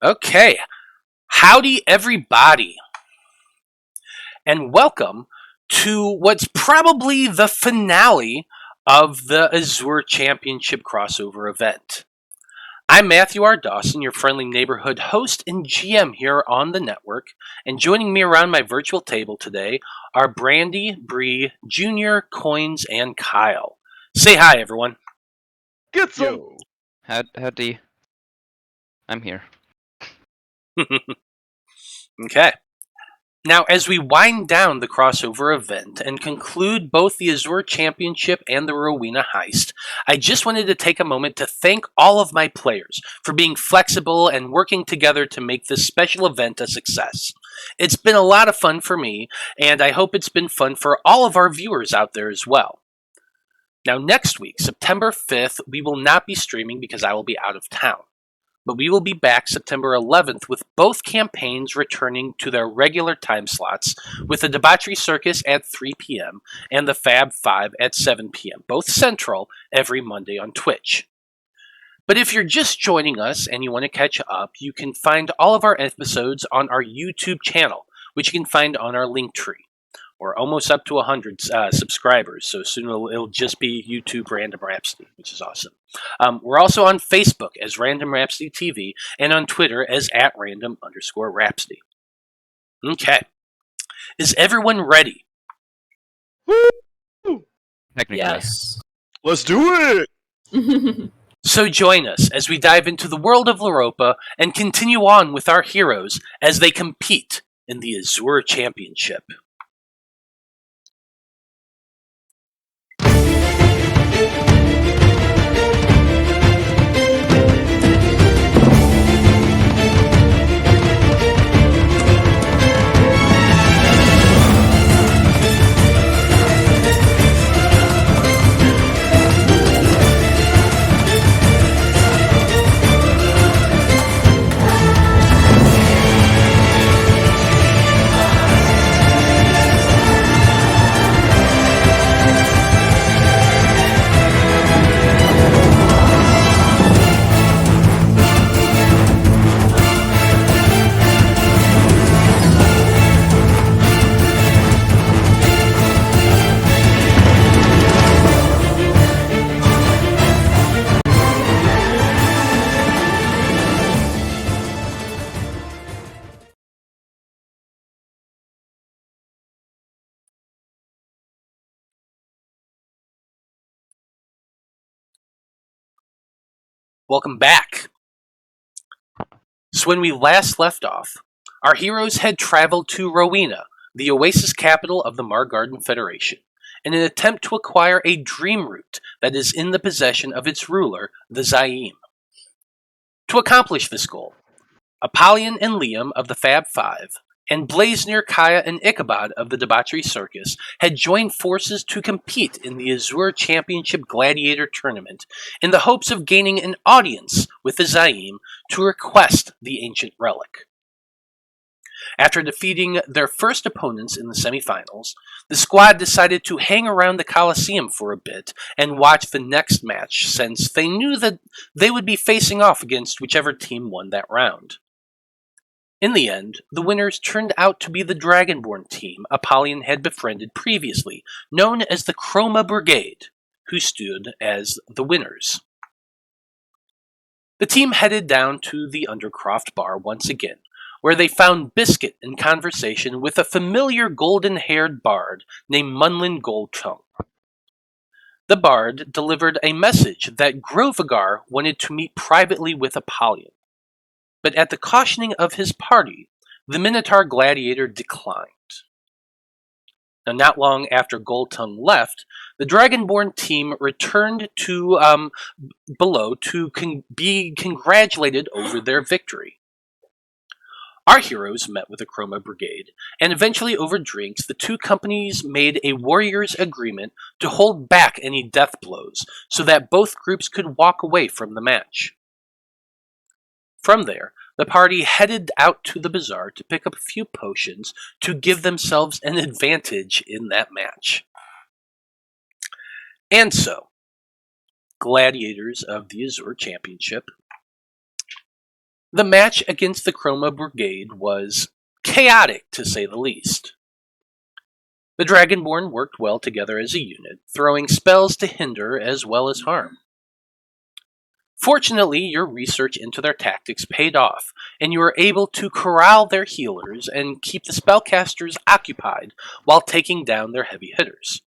Okay, howdy everybody, and welcome to what's probably the finale of the Azure Championship crossover event. I'm Matthew R. Dawson, your friendly neighborhood host and GM here on the network, and joining me around my virtual table today are Brandie, Brie, Junior, Koines, and Kyle. Say hi, everyone. Get some. Yo. Howdy. I'm here. Okay. Now, as we wind down the crossover event and conclude both the Azure Championship and the Rowena Heist, I just wanted to take a moment to thank all of my players for being flexible and working together to make this special event a success. It's been a lot of fun for me, and I hope it's been fun for all of our viewers out there as well. Now, next week, September 5th, we will not be streaming because I will be out of town. But we will be back September 11th with both campaigns returning to their regular time slots, with the Debauchery Circus at 3 p.m. and the Fab 5 at 7 p.m., both central, every Monday on Twitch. But if you're just joining us and you want to catch up, you can find all of our episodes on our YouTube channel, which you can find on our Linktree. We're almost up to 100 subscribers, so soon it'll just be YouTube Random Rhapsody, which is awesome. We're also on Facebook as Random Rhapsody TV and on Twitter as @random_Rhapsody. Okay. Is everyone ready? Woo! Technically. Yes. Let's do it! So join us as we dive into the world of Loroupa and continue on with our heroes as they compete in the Azure Championship. Welcome back. So when we last left off, our heroes had traveled to Rowena, the oasis capital of the Margarden Federation, in an attempt to acquire a dream root that is in the possession of its ruler, the Zaim. To accomplish this goal, Apollyon and Liam of the Fab Five, and Blaznir, Caia, and Ichabod of the Debauchery Circus had joined forces to compete in the Azure Championship Gladiator tournament in the hopes of gaining an audience with the Zaim to request the ancient relic. After defeating their first opponents in the semifinals, the squad decided to hang around the Coliseum for a bit and watch the next match, since they knew that they would be facing off against whichever team won that round. In the end, the winners turned out to be the Dragonborn team Apollyon had befriended previously, known as the Chroma Brigade, who stood as the winners. The team headed down to the Undercroft bar once again, where they found Biscuit in conversation with a familiar golden-haired bard named Munlin Goldtongue. The bard delivered a message that Grovagar wanted to meet privately with Apollyon. But at the cautioning of his party, the Minotaur Gladiator declined. Now, not long after Goldtongue left, the Dragonborn team returned to below to be congratulated over their victory. Our heroes met with the Chroma Brigade, and eventually over drinks, the two companies made a warrior's agreement to hold back any death blows so that both groups could walk away from the match. From there, the party headed out to the bazaar to pick up a few potions to give themselves an advantage in that match. And so, Gladiators of the Azure Championship, The match against the Chroma Brigade was chaotic, to say the least. The Dragonborn worked well together as a unit, throwing spells to hinder as well as harm. Fortunately, your research into their tactics paid off, and you were able to corral their healers and keep the spellcasters occupied while taking down their heavy hitters.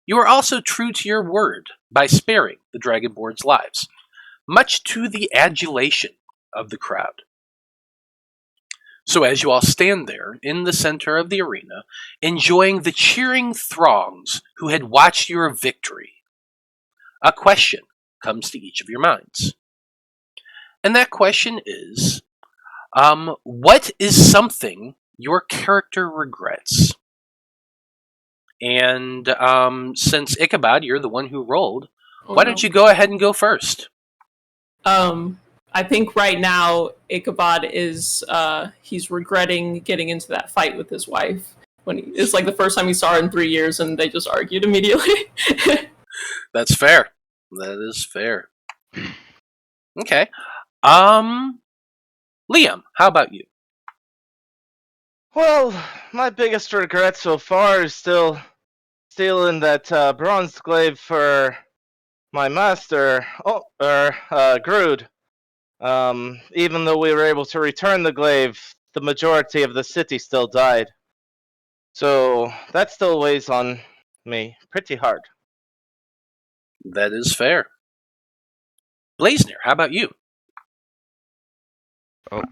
You were also true to your word by sparing the Dragonborn's lives, much to the adulation of the crowd. So as you all stand there in the center of the arena, enjoying the cheering throngs who had watched your victory, a question comes to each of your minds. And that question is, what is something your character regrets? And since Ichabod, you're the one who rolled, why don't you go ahead and go first? I think right now Ichabod is he's regretting getting into that fight with his wife. It's like the first time he saw her in 3 years, and they just argued immediately. That's fair. That is fair. Okay. Liam, how about you? Well, my biggest regret so far is still stealing that bronze glaive for my master, Grood. Even though we were able to return the glaive, the majority of the city still died. So that still weighs on me pretty hard. That is fair. Blaznir, how about you? Oh.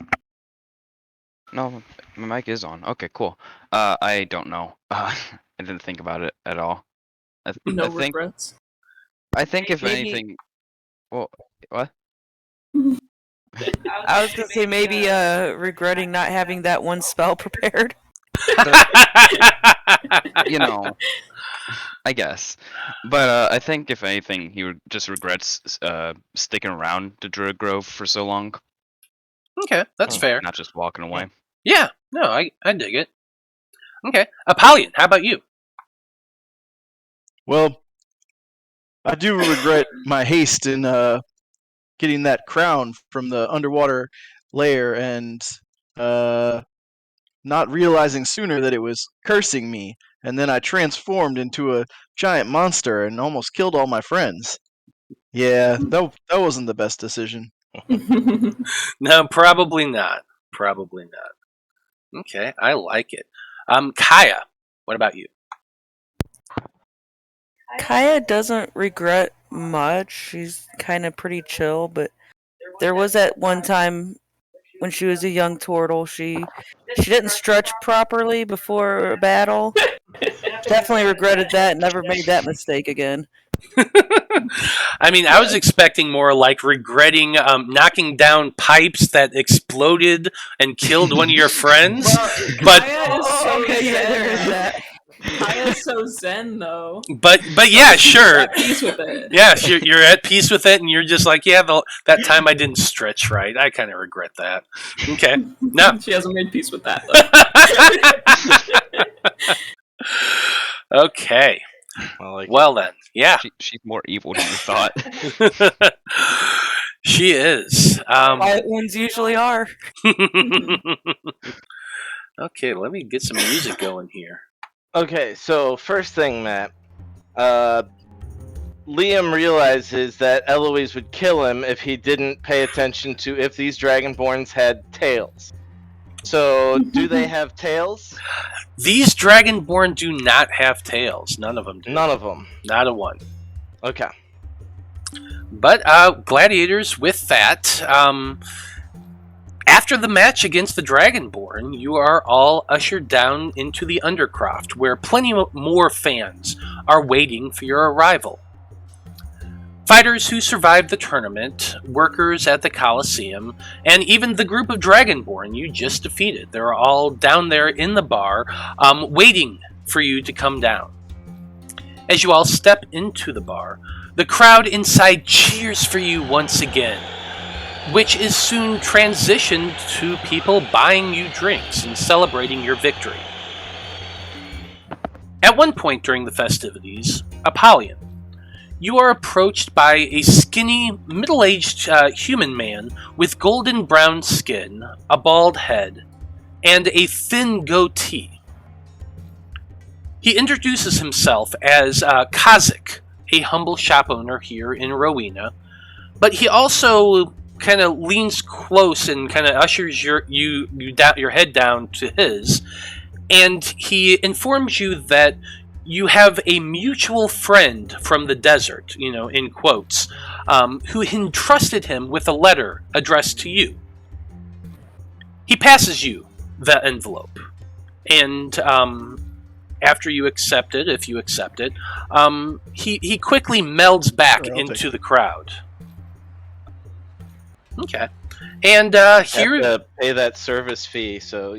No, my mic is on. Okay, cool. I don't know. I didn't think about it at all. No regrets. I think if Maybe- anything... Well, what? I was gonna say maybe regretting not having that one spell prepared. You know, I guess. But I think if anything, he just regrets sticking around to Druid Grove for so long. Okay, that's fair. Not just walking away. Yeah, no, I dig it. Okay. Apollyon, how about you? Well, I do regret my haste in getting that crown from the underwater lair and not realizing sooner that it was cursing me, and then I transformed into a giant monster and almost killed all my friends. Yeah, that wasn't the best decision. No, probably not. Probably not. Okay, I like it. Caia, what about you? Caia doesn't regret much. She's kind of pretty chill, but there was that one time when she was a young turtle, she didn't stretch properly before a battle. Definitely regretted that. Never made that mistake again. I mean, I was expecting more like regretting knocking down pipes that exploded and killed one of your friends. But Caia is so okay, yeah, there is zen. that. Caia is so zen, though. but yeah, sure. At peace with it. Yeah, you're at peace with it, and you're just like, yeah, that time I didn't stretch right. I kind of regret that. Okay, no. She hasn't made peace with that, though. Okay. Well then, yeah. She's more evil than you thought. She is. Quiet ones usually are. Okay, let me get some music going here. Okay, so first thing, Matt. Liam realizes that Eloise would kill him if he didn't pay attention to if these Dragonborns had tails. So, do they have tails? These Dragonborn do not have tails. None of them do. None of them. Not a one. Okay. But Gladiators, with that, after the match against the Dragonborn, you are all ushered down into the Undercroft, where plenty more fans are waiting for your arrival. Fighters who survived the tournament, workers at the Coliseum, and even the group of Dragonborn you just defeated. They're all down there in the bar, waiting for you to come down. As you all step into the bar, the crowd inside cheers for you once again, which is soon transitioned to people buying you drinks and celebrating your victory. At one point during the festivities, Apollyon, you are approached by a skinny, middle-aged human man with golden brown skin, a bald head, and a thin goatee. He introduces himself as Kazik, a humble shop owner here in Rowena, but he also kind of leans close and kind of ushers your head down to his, and he informs you that you have a mutual friend from the desert, in quotes, who entrusted him with a letter addressed to you. He passes you the envelope, and after you accept it, if you accept it, he quickly melds back into the crowd. Okay. And here... have to pay that service fee, so,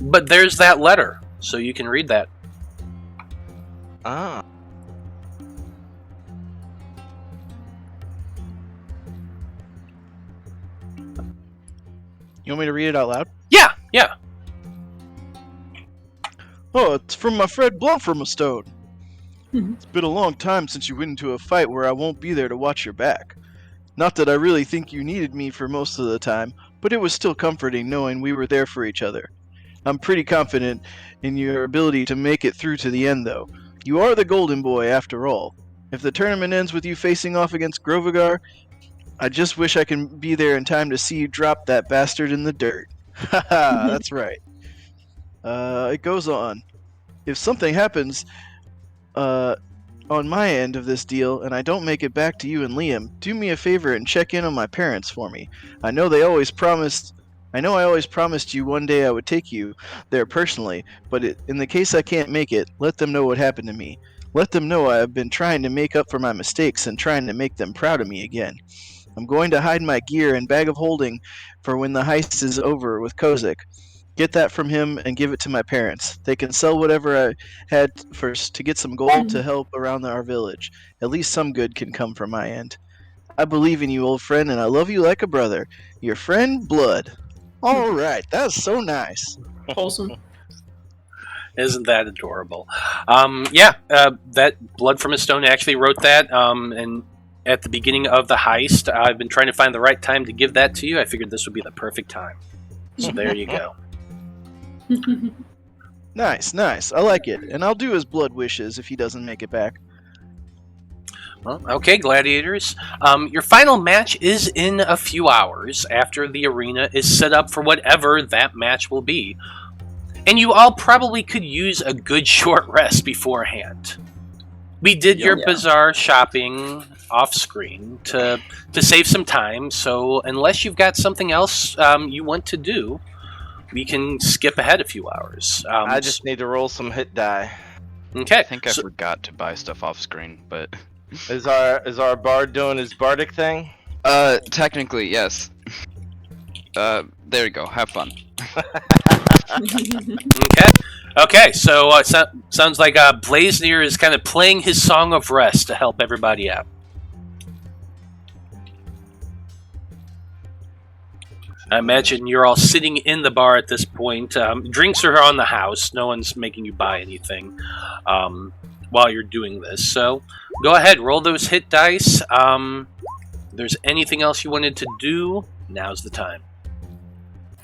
But there's that letter, so you can read that. Ah. You want me to read it out loud? Yeah. Oh, it's from my friend Blunt from a Stone. It's been a long time since you went into a fight where I won't be there to watch your back. Not that I really think you needed me for most of the time, but it was still comforting knowing we were there for each other. I'm pretty confident in your ability to make it through to the end, though. You are the Golden Boi, after all. If the tournament ends with you facing off against Grovagar, I just wish I can be there in time to see you drop that bastard in the dirt. Haha, that's right. It goes on. If something happens on my end of this deal and I don't make it back to you and Liam, do me a favor and check in on my parents for me. I know I always promised you one day I would take you there personally, but in the case I can't make it, let them know what happened to me. Let them know I have been trying to make up for my mistakes and trying to make them proud of me again. I'm going to hide my gear and bag of holding for when the heist is over with Kozik. Get that from him and give it to my parents. They can sell whatever I had first to get some gold to help around our village. At least some good can come from my end. I believe in you, old friend, and I love you like a brother. Your friend, Blood. All right, that's so nice. Wholesome. Isn't that adorable? That Blood from a Stone actually wrote that, and at the beginning of the heist, I've been trying to find the right time to give that to you. I figured this would be the perfect time. So there you go. Nice. I like it. And I'll do as Blood wishes if he doesn't make it back. Well, okay, Gladiators. Your final match is in a few hours after the arena is set up for whatever that match will be. And you all probably could use a good short rest beforehand. We did your bizarre shopping off-screen to save some time, so unless you've got something else you want to do, we can skip ahead a few hours. I just need to roll some hit die. Okay. I think I forgot to buy stuff off screen, but Is our bard doing his bardic thing? technically yes. There you go. Have fun. Okay. So sounds like Blaznir is kind of playing his song of rest to help everybody out. I imagine you're all sitting in the bar at this point. Drinks are on the house. No one's making you buy anything while you're doing this. So go ahead, roll those hit dice. If there's anything else you wanted to do, now's the time.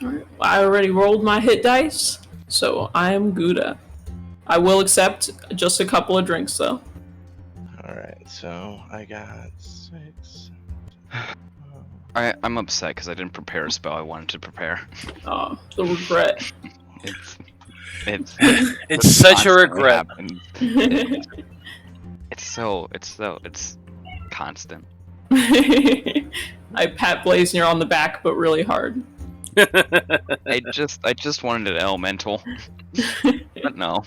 Alright, I already rolled my hit dice, so I am Gouda. I will accept just a couple of drinks, though. Alright, so I got 6. I'm upset because I didn't prepare a spell I wanted to prepare. Oh, the regret. It's such a regret. It's constant. I pat Blaznir on the back, but really hard. I just wanted an elemental. But no.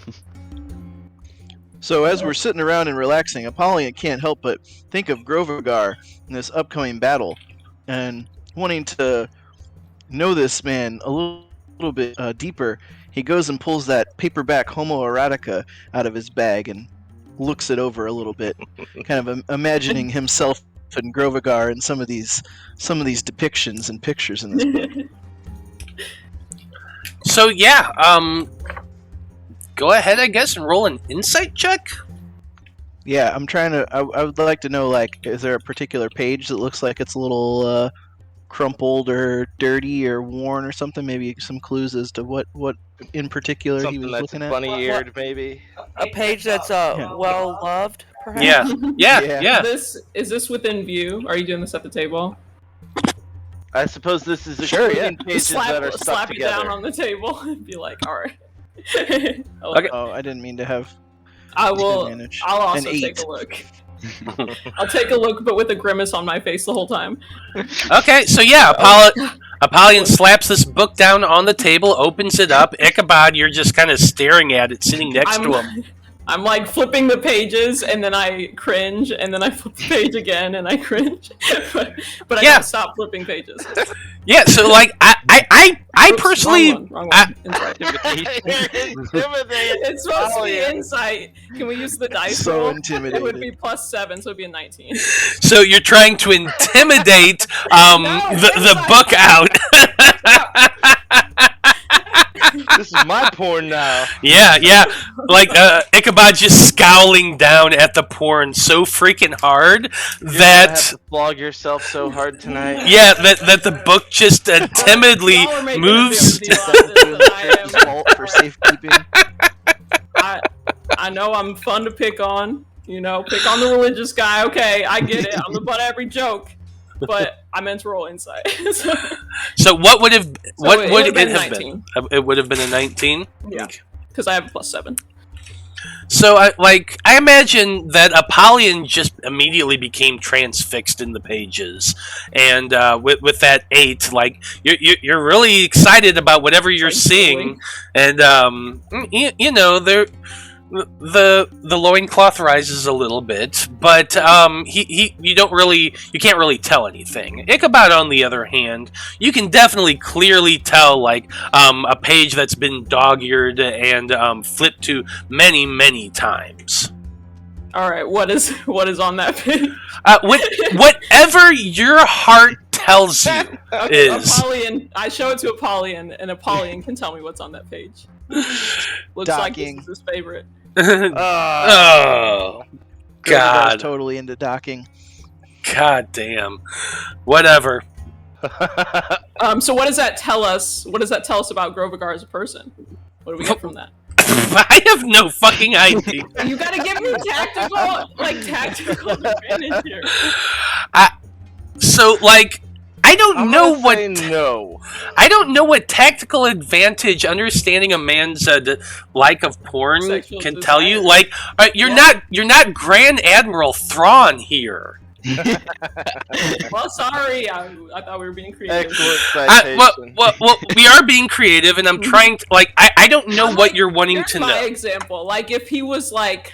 So as we're sitting around and relaxing, Apollyon can't help but think of Grovagar in this upcoming battle, and wanting to know this man a little bit deeper, he goes and pulls that paperback homoerotica out of his bag and looks it over a little bit, kind of imagining himself and Grovagar in some of these depictions and pictures in this book. So yeah, go ahead, I guess, and roll an insight check. Yeah, I'm trying to. I would like to know, like, is there a particular page that looks like it's a little crumpled or dirty or worn or something? Maybe some clues as to what in particular he Something was that's looking at. bunny-eared, maybe. A page that's well loved, perhaps. Yeah. Is this within view? Are you doing this at the table? I suppose this is Sure, excluding pages that are stuck slap it together. down on the table and be like, all right. Okay. Oh, I didn't mean to have. I will. Advantage. I'll also An 8. take a look. I'll take a look, but with a grimace on my face the whole time. Okay, so Apollyon slaps this book down on the table, opens it up. Ichabod, you're just kind of staring at it, sitting next to him. I'm like flipping the pages, and then I cringe, and then I flip the page again, and I cringe. but I can't stop flipping pages. Yeah, so like I personally, wrong one. Insight. Intimidate. It's supposed to be insight. Can we use the dice So roll? intimidated. It would be +7, so it'd be a 19. so you're trying to intimidate the book out. This is my porn now. Yeah. Like Ichabod just scowling down at the porn so freaking hard You're gonna that have to flog yourself so hard tonight. that the book just timidly Y'all are making moves. a bigger deal out of this than I am. Vault for safekeeping. I know I'm fun to pick on. You know, pick on the religious guy. Okay, I get it. I'm the butt of every joke. But I meant to roll insight. So what would have it would would've it been have 19. been? It would have been a 19. Yeah. Because I have a +7. So I imagine that Apollyon just immediately became transfixed in the pages, and with that 8, like you're really excited about whatever you're seeing, and you know the loincloth rises a little bit, but you can't really tell anything. Ichabod, on the other hand, you can definitely clearly tell like a page that's been dog-eared and flipped to many times. All right, what is on that page? Whatever your heart tells you is. Apollyon. I show it to Apollyon, and Apollyon can tell me what's on that page. Looks like this is his favorite. Oh God! Totally into docking. God damn. Whatever. So what does that tell us? What does that tell us about Grovagar as a person? What do we get from that? I have no fucking idea. You gotta give me tactical advantage here. So like, I don't know what. No. I don't know what tactical advantage understanding a man's like of porn Sexual can desire. tell you. Like, you're not Grand Admiral Thrawn here. Well, sorry, I thought we were being creative. Excellent citation. Well, we are being creative, and I'm trying to like. I don't know what you're wanting Here's to my know. example. Like, if he was like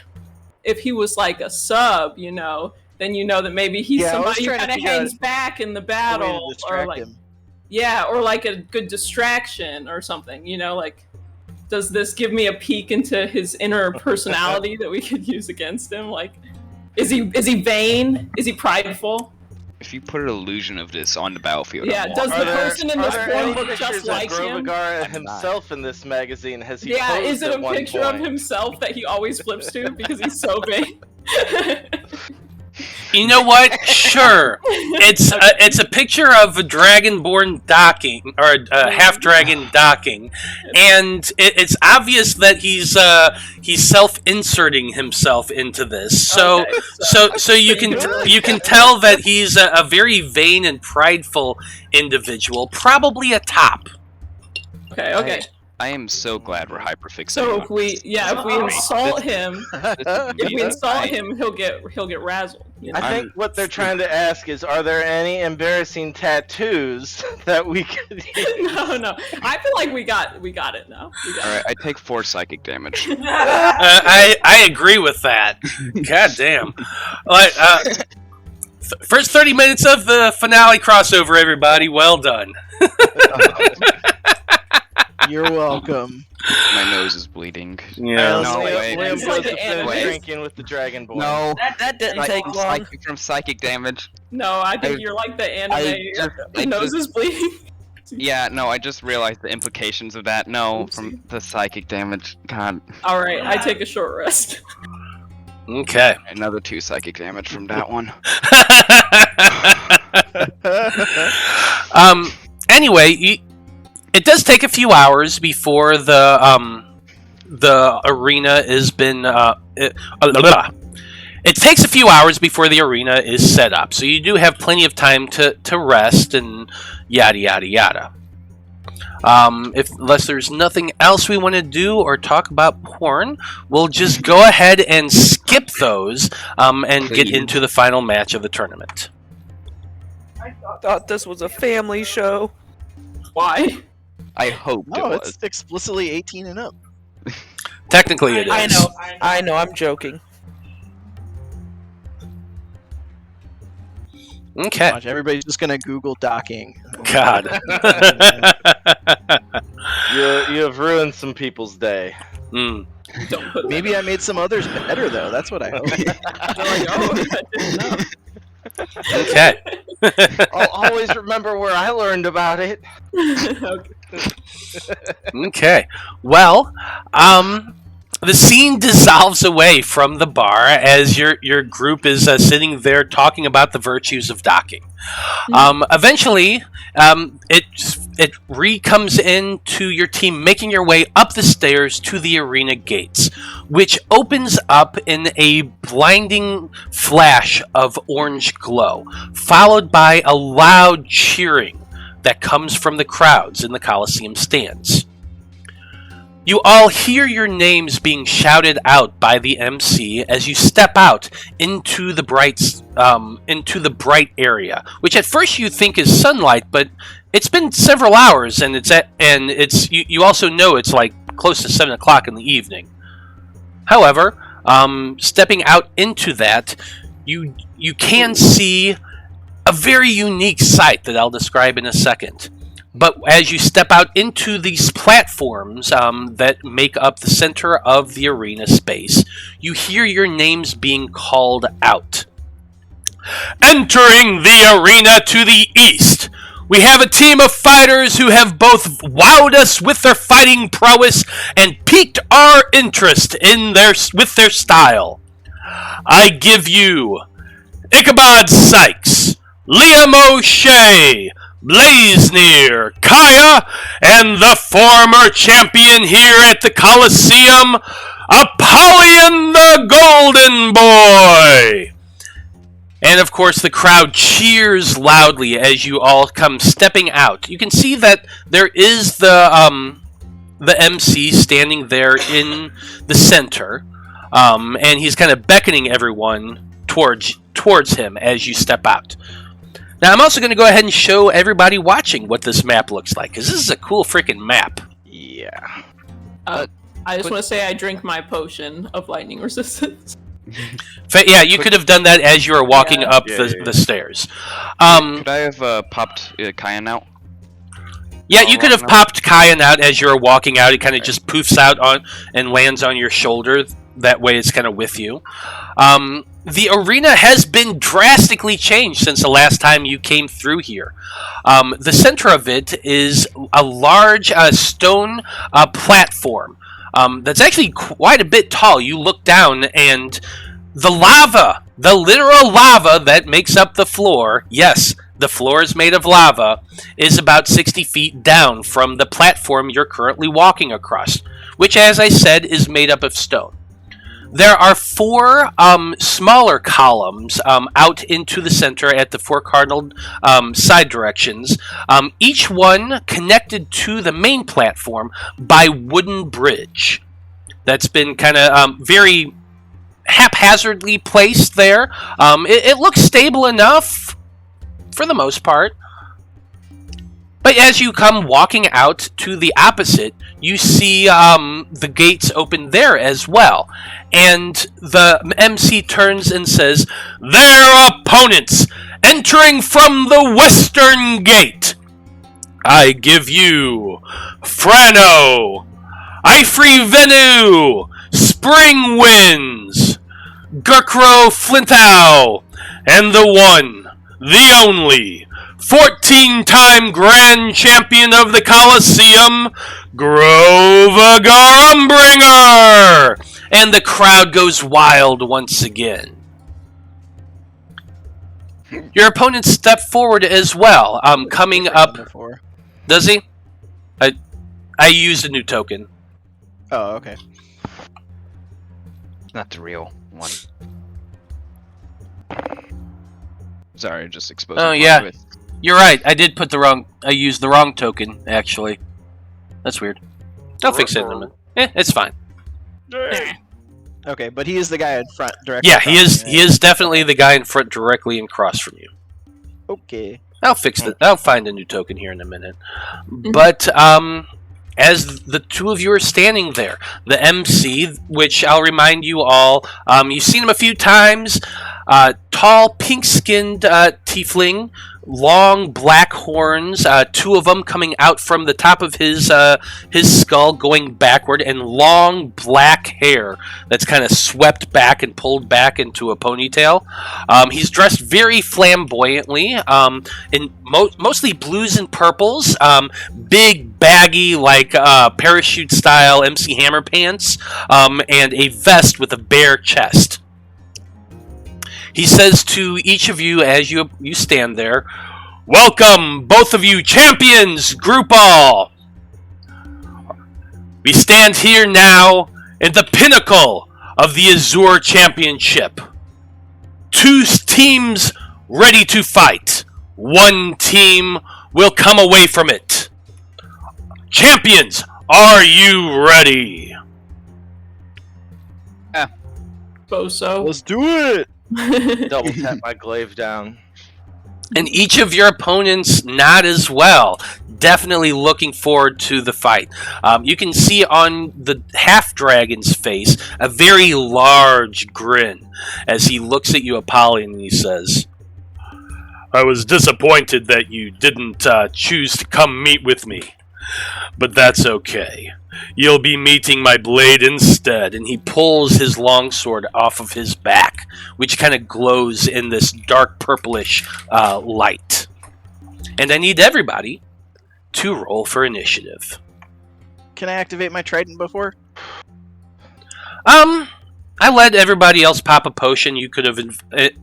a sub, you know, then you know that maybe he's Yeah, I was somebody who trying to kind of figure out hangs back in the A way battle, to distract or like him. or like a good distraction or something. You know, like, does this give me a peek into his inner personality that we could use against him? Like, is he vain? Is he prideful? If you put an illusion of this on the battlefield, Yeah, I'm does walking. the person in this Are there porn any look pictures just of like him? Grovagar himself in this magazine? Has he Yeah, posed is it at a one picture of point? himself that he always flips to because he's so vain? You know what? Sure. It's a picture of a dragonborn docking, or a half dragon docking, and it's obvious that he's self-inserting himself into this. So Okay, so you can tell that he's a very vain and prideful individual, probably a top. Okay. I am so glad we're hyperfixated. So on if we insult him, he'll get razzled. You know? I think what they're trying to ask is, are there any embarrassing tattoos that we could use? No. I feel like we got it now. All right, I take 4 psychic damage. I agree with that. God damn. Like, first 30 minutes of the finale crossover, everybody. Well done. You're welcome. My nose is bleeding. Yeah. No, wait. Liam It's like goes the to finish anime. drinking with the dragon boy. No, That didn't take long. from psychic damage. No, I think I- you're like the anime. I The nose is bleeding. Yeah, no, I just realized the implications of that. No, Oopsie. from the psychic damage. God, All right, I take a short rest. Okay. another 2 psychic damage from that one. Anyway, it does take a few hours before the arena has been it takes a few hours before the arena is set up, so you do have plenty of time to rest and yada yada yada. Unless there's nothing else we want to do or talk about porn, we'll just go ahead and skip those and get into the final match of the tournament. I thought this was a family show. Why? I hoped it No, was. it's explicitly 18 and up. Technically, it is. I know, I'm joking. Okay. Watch, everybody's just gonna Google docking. God. You have ruined some people's day. Mm. Don't put Maybe I made some others better though. That's what I hope. They're like, oh, I didn't know. Okay. I'll always remember where I learned about it. Okay. Okay. Well, the scene dissolves away from the bar as your group is sitting there talking about the virtues of docking. Eventually, it comes into your team making your way up the stairs to the arena gates, which opens up in a blinding flash of orange glow, followed by a loud cheering that comes from the crowds in the Coliseum stands. You all hear your names being shouted out by the MC as you step out into the bright area, which at first you think is sunlight, but it's been several hours, and you also know it's like close to 7 o'clock in the evening. However, stepping out into that, you can see a very unique sight that I'll describe in a second. But as you step out into these platforms that make up the center of the arena space, you hear your names being called out. Entering the arena to the east, we have a team of fighters who have both wowed us with their fighting prowess and piqued our interest with their style. I give you Ichabod Sykes, Liam O'Shea, Blaznir, Caia, and the former champion here at the Coliseum, Apollyon the Golden Boi. And of course the crowd cheers loudly as you all come stepping out. You can see that there is the MC standing there in the center, and he's kind of beckoning everyone towards him as you step out. Now, I'm also going to go ahead and show everybody watching what this map looks like, because this is a cool freaking map. Yeah. I just want to say I drink my potion of lightning resistance. Yeah, you could have done that as you were walking up the stairs. Could I have popped Caia out? Yeah, you could have popped Caia out as you were walking out. It kind of just poofs out on and lands on your shoulder. That way it's kind of with you. The arena has been drastically changed since the last time you came through here. The center of it is a large stone platform that's actually quite a bit tall. You look down and the lava, the literal lava that makes up the floor, yes, the floor is made of lava, is about 60 feet down from the platform you're currently walking across, which, as I said, is made up of stone. There are 4 smaller columns out into the center at the 4 cardinal side directions, each one connected to the main platform by wooden bridge. That's been kind of very haphazardly placed there. It looks stable enough for the most part. But as you come walking out to the opposite, you see the gates open there as well. And the MC turns and says, "Their opponents, entering from the western gate. I give you Frano, Ifrivenu, Spring Winds, Gurkro Flintow, and the one, the only, 14-time Grand Champion of the Coliseum, Grovagar Umbridger! And the crowd goes wild once again. Your opponent stepped forward as well. Coming up... Before. Does he? I used a new token. Oh, okay. Not the real one. Sorry, just exposing. Oh, yeah. You're right. I did put the wrong... I used the wrong token, actually. That's weird. I'll fix it in a minute. It's fine. Okay, but he is the guy in front directly. Yeah, he is. across me, He is definitely the guy in front, directly across from you. right? Okay. I'll fix it. I'll find a new token here in a minute. But as the two of you are standing there, the MC, which I'll remind you all, you've seen him a few times. Tall, pink-skinned tiefling, long black horns, two of them coming out from the top of his skull, going backward, and long black hair that's kind of swept back and pulled back into a ponytail. He's dressed very flamboyantly, in mostly blues and purples, big, baggy, like parachute-style MC Hammer pants, and a vest with a bare chest. He says to each of you as you stand there, "Welcome, both of you champions, group all. We stand here now in the pinnacle of the Azure Championship. Two teams ready to fight. One team will come away from it. Champions, are you ready?" Boso. Let's do it! Double tap my glaive down. And each of your opponents nod as well, definitely looking forward to the fight. You can see on the half-dragon's face a very large grin as he looks at you, Apollyon, and he says, "I was disappointed that you didn't choose to come meet with me, but that's okay. You'll be meeting my blade instead." And he pulls his longsword off of his back, which kind of glows in this dark purplish light. And I need everybody to roll for initiative. Can I activate my trident before? I let everybody else pop a potion. You could have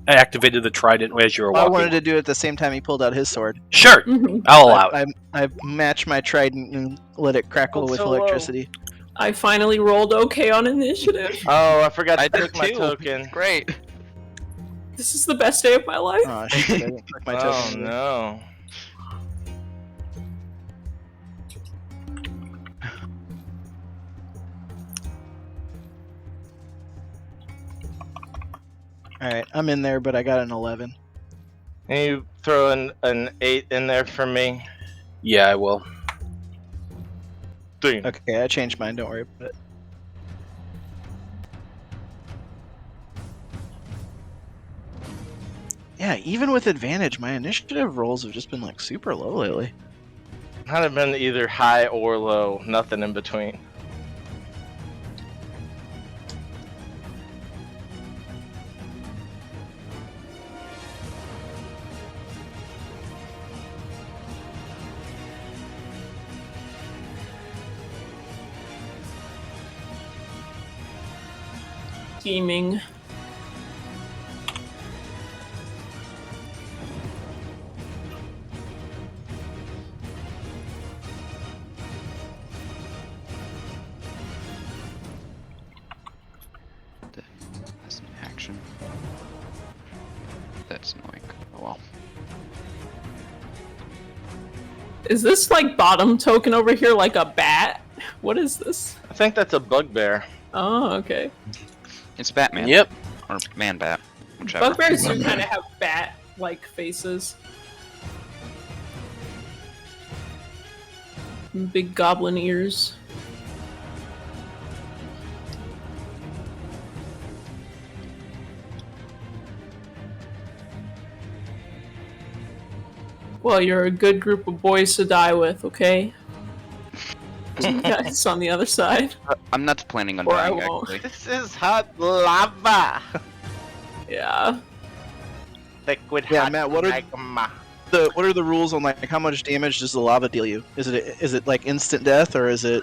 activated the trident as you were I walking. wanted to do it at the same time he pulled out his sword. Sure, Mhm. I'll allow it. I match my trident and let it crackle with So low. electricity. I finally rolled okay on initiative. Oh, I forgot to I did click my too. token. Great. This is the best day of my life. Oh shit! I didn't click my Oh token. no. All right, I'm in there, but I got an 11. Can you throw an 8 in there for me? Yeah, I will. Okay, I changed mine. Don't worry about it. Yeah, even with advantage, my initiative rolls have just been like super low lately. Haven't been either high or low. Nothing in between. Scheming. That's an action. That's annoying. Oh well. Is this like bottom token over here like a bat? What is this? I think that's a bugbear. Oh, okay. It's Batman. Yep. Or Man-Bat. Whichever. Bugbears do kind of have bat-like faces. Big goblin ears. Well, you're a good group of boys to die with, okay? You guys on the other side. I'm not planning on Or I dying, won't. actually. This is hot lava. Yeah. Liquid Yeah, hot Matt, what are- magma. what are the rules on like how much damage does the lava deal you? Is it like instant death or is it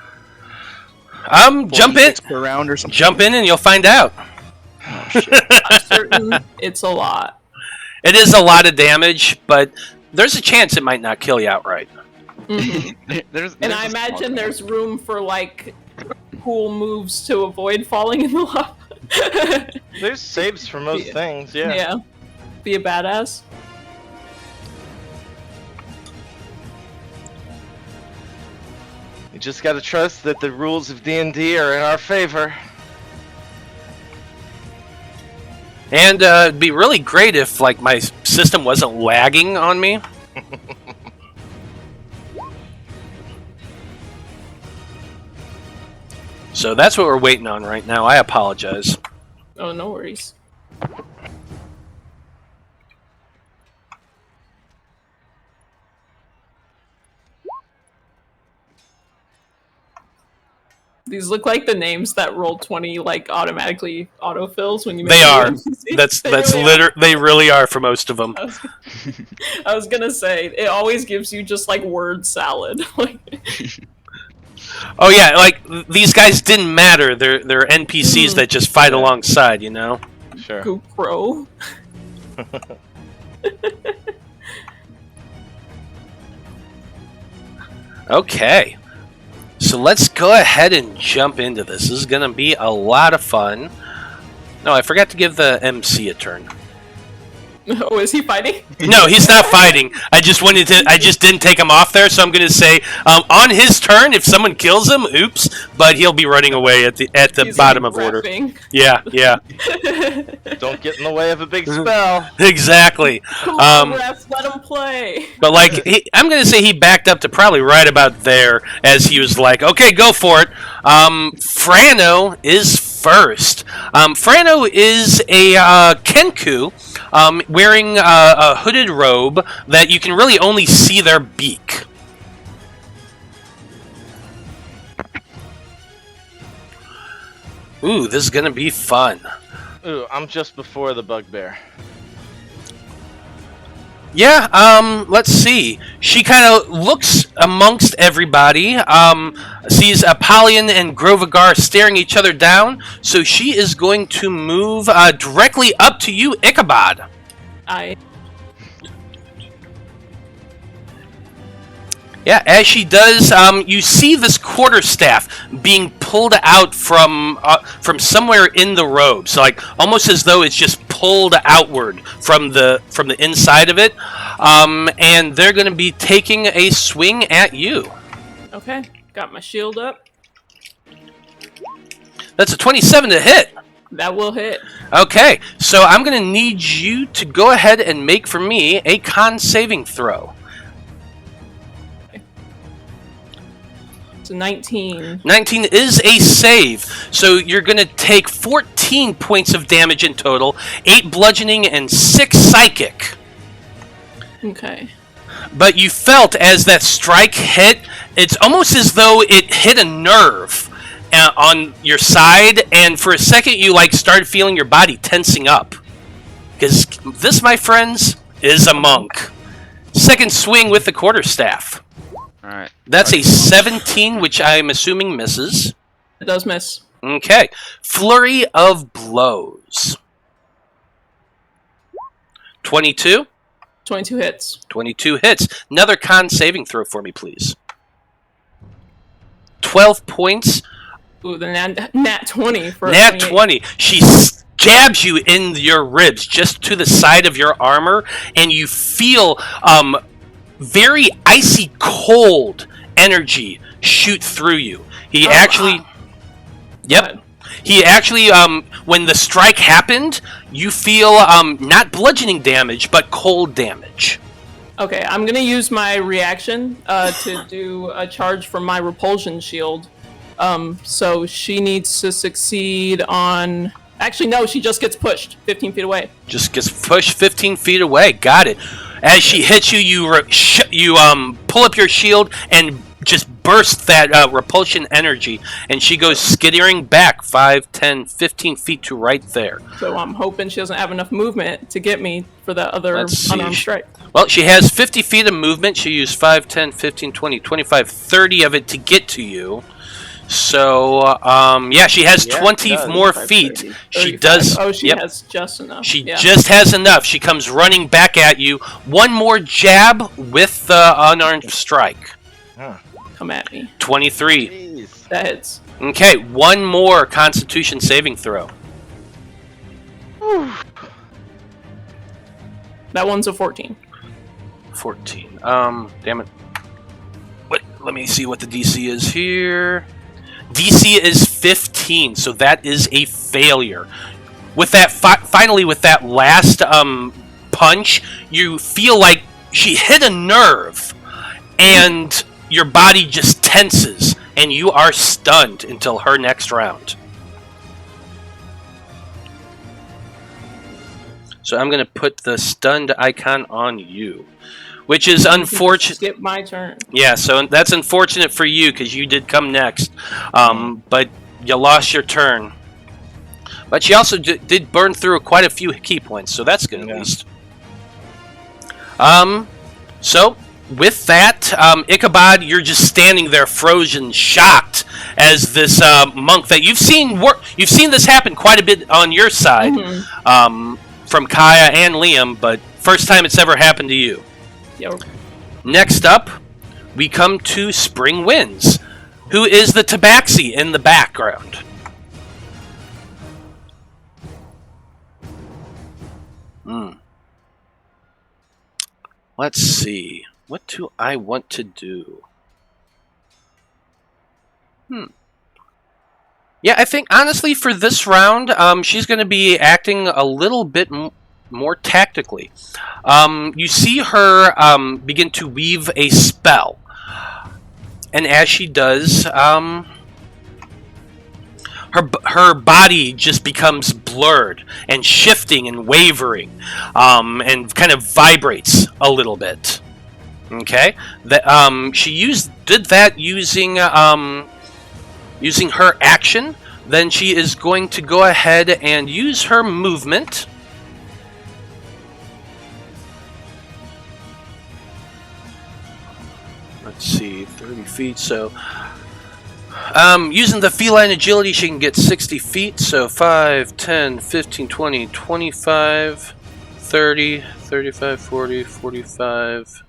jump in per round or something? Jump in and you'll find out. Oh, shit. I'm certain it's a lot. It is a lot of damage, but there's a chance it might not kill you outright. Mm-hmm. there's And a I small imagine chance. there's room for like cool moves to avoid falling in the lava. There's saves for most things, yeah. Be a badass. You just gotta trust that the rules of D&D are in our favor. And it'd be really great if like my system wasn't lagging on me. So that's what we're waiting on right now. I apologize. Oh, no worries. These look like the names that Roll20 like automatically autofills when you. They are. NPCs. They really are for most of them. I was gonna say it always gives you just like word salad. Oh yeah, like these guys didn't matter. They're NPCs that just fight alongside, you know. Sure. Go crow. Okay. So let's go ahead and jump into this. This is going to be a lot of fun. No, I forgot to give the MC a turn. Oh, is he fighting? No, he's not fighting. I just didn't take him off there, so I'm going to say on his turn, if someone kills him, oops, but he'll be running away at the He's, bottom like, of order. rapping. Yeah. Don't get in the way of a big spell. Exactly. Come on, ref, let him play. But like, I'm gonna say he backed up to probably right about there as he was like, "Okay, go for it." Frano is first. Frano is a Kenku, wearing a hooded robe that you can really only see their beak. Ooh, this is gonna be fun. Ooh, I'm just before the bugbear. Yeah, let's see. She kind of looks amongst everybody, sees Apollyon and Grovagar staring each other down, so she is going to move directly up to you, Ichabod. Yeah, as she does, you see this quarterstaff being pulled out from somewhere in the robe. So, like, almost as though it's just pulled outward from the inside of it. And they're going to be taking a swing at you. Okay, got my shield up. That's a 27 to hit. That will hit. Okay, so I'm going to need you to go ahead and make for me a con saving throw. It's a 19. 19 is a save, so you're going to take 14 points of damage in total, 8 bludgeoning and 6 psychic. Okay. But you felt as that strike hit, it's almost as though it hit a nerve on your side, and for a second you like started feeling your body tensing up. Because this, my friends, is a monk. Second swing with the quarterstaff. Alright. That's a 17, which I'm assuming misses. It does miss. Okay. Flurry of blows. 22. 22 hits. 22 hits. Another con saving throw for me, please. 12 points. Ooh, the nat 20 for Nat 20. She jabs you in your ribs, just to the side of your armor, and you feel very icy cold energy shoot through you. He actually... Yep. He actually, when the strike happened, you feel not bludgeoning damage, but cold damage. Okay, I'm going to use my reaction to do a charge from my repulsion shield. So she needs to succeed on... Actually, no, she just gets pushed 15 feet away. Just gets pushed 15 feet away. Got it. As she hits you, you pull up your shield and just bursts that repulsion energy, and she goes skittering back 5, 10, 15 feet to right there. So I'm hoping she doesn't have enough movement to get me for that other unarmed strike. Well, she has 50 feet of movement. She used 5, 10, 15, 20, 25, 30 of it to get to you. So, yeah, she has 20 more feet. 30, she does. Oh, she has just enough. She just has enough. She comes running back at you. One more jab with the unarmed strike. Come at me. 23. Jeez. That hits. Okay, one more Constitution saving throw. That one's a 14. 14. Damn it. Wait, let me see what the DC is here. DC is 15, so that is a failure. With that, finally, with that last punch, you feel like she hit a nerve, and your body just tenses, and you are stunned until her next round. So I'm going to put the stunned icon on you, which is unfortunate. Skip my turn. Yeah, so that's unfortunate for you because you did come next, but you lost your turn. But she also did burn through quite a few key points, so that's good at least. So with that, Ichabod, you're just standing there, frozen, shocked, as this monk that you've seen this happen quite a bit on your side, from Caia and Liam, but first time it's ever happened to you. Yo. Next up, we come to Spring Winds, who is the tabaxi in the background. Let's see. What do I want to do? Yeah, I think, honestly, for this round, she's going to be acting a little bit more tactically. You see her begin to weave a spell. And as she does, her body just becomes blurred and shifting and wavering, and kind of vibrates a little bit. Okay, she did that using her action. Then she is going to go ahead and use her movement. Let's see, 30 feet, so... using the feline agility, she can get 60 feet, so 5, 10, 15, 20, 25, 30, 35, 40, 45...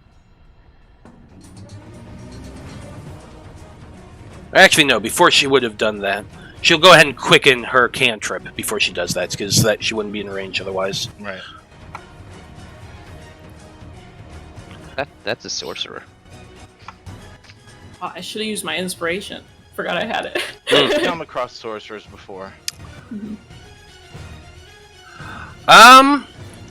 Actually, no, before she would have done that. She'll go ahead and quicken her cantrip before she does that, because she wouldn't be in range otherwise. Right. That's a sorcerer. Oh, I should have used my inspiration. Forgot I had it. I've come across sorcerers before.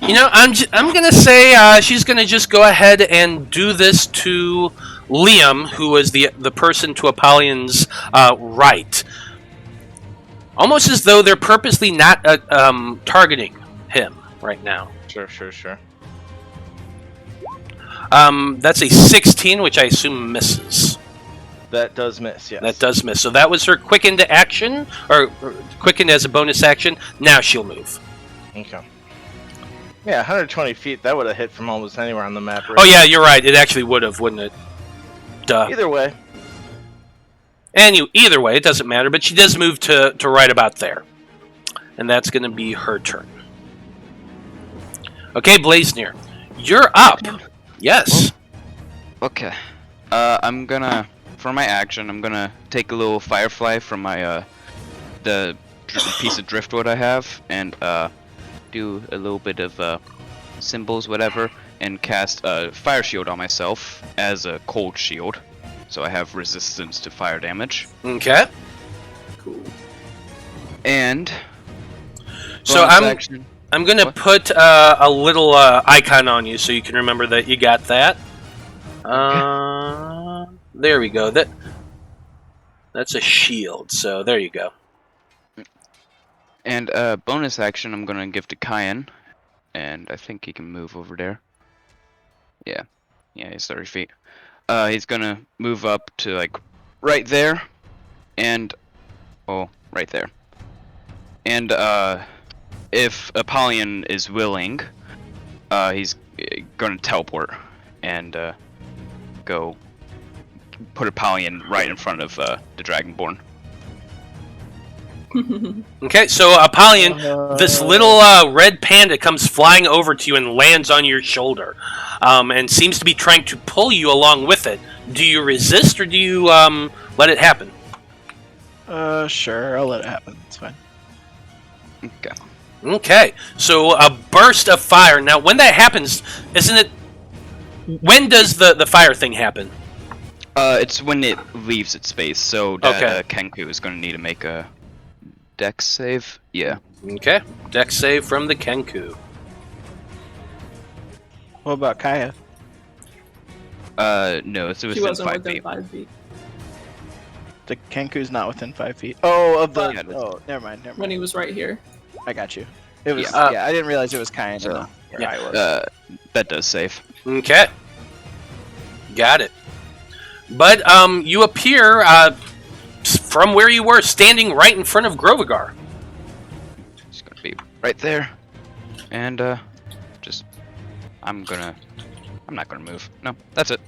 You know, I'm gonna say she's gonna just go ahead and do this to Liam, who is the person to Apollyon's right. Almost as though they're purposely not targeting him right now. Sure. That's a 16, which I assume misses. That does miss, yes. That does miss. So that was her quickened action, or quickened as a bonus action. Now she'll move. Okay. Yeah, 120 feet, that would have hit from almost anywhere on the map. Right? Oh yeah, you're right. It actually would have, wouldn't it? Duh. Either way. Either way, it doesn't matter, but she does move to right about there. And that's going to be her turn. Okay, Blaznir, you're up. Yes. Okay. For my action, I'm gonna take a little firefly from my, the piece of driftwood I have, and, do a little bit of, symbols, whatever, and cast a fire shield on myself as a cold shield. So I have resistance to fire damage. Okay. Cool. And so action. I'm gonna put a little icon on you so you can remember that you got that. There we go. That's a shield. So there you go. And bonus action I'm gonna give to Caia, and I think he can move over there. Yeah, he's 30 feet. he's gonna move up to like right there, and right there. And if Apollyon is willing, he's gonna teleport and go put Apollyon right in front of the Dragonborn. Okay, so Apollyon, this little red panda comes flying over to you and lands on your shoulder, and seems to be trying to pull you along with it. Do you resist, or do you let it happen? Sure, I'll let it happen. It's fine. Okay. Okay, so a burst of fire. Now, when that happens, isn't it... When does the fire thing happen? It's when it leaves its space, so that Okay. Kenku is gonna need to make a Dex save. Yeah. Okay, dex save from the Kenku. What about Caia? No, it's She within wasn't 5 within feet. 5 feet. The Kenku's not within 5 feet. Oh, of the. Yeah, it is. Oh, never mind. When he was right here. I got you. It was. Yeah. Yeah, I didn't realize it was Caia. So, Where yeah. I was. That does save. Okay. Got it. But you appear from where you were, standing right in front of Grovagar. It's gonna be right there, and I'm not gonna move. No, that's it.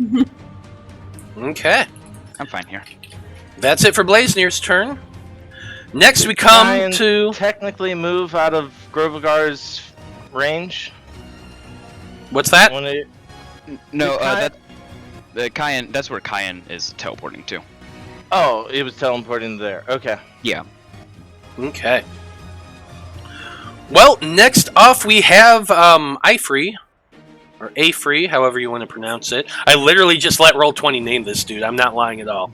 Okay. I'm fine here. That's it for Blaznir's turn. Next we come to... technically move out of Grovagar's range. What's that? When it, No, Did the Cayenne. That's where Cayenne is teleporting to. oh, it was teleporting there. Okay. Yeah. Okay. Well, next off we have Ifree, or Afree, however you want to pronounce it. I literally just let Roll20 name this dude. I'm not lying at all.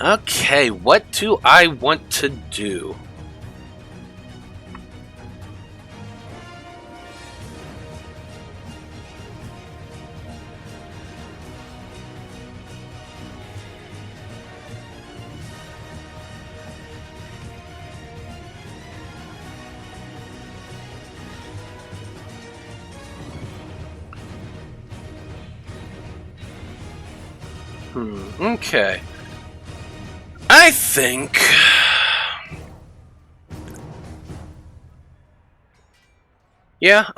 Okay, what do I want to do? Okay. I think... Yeah,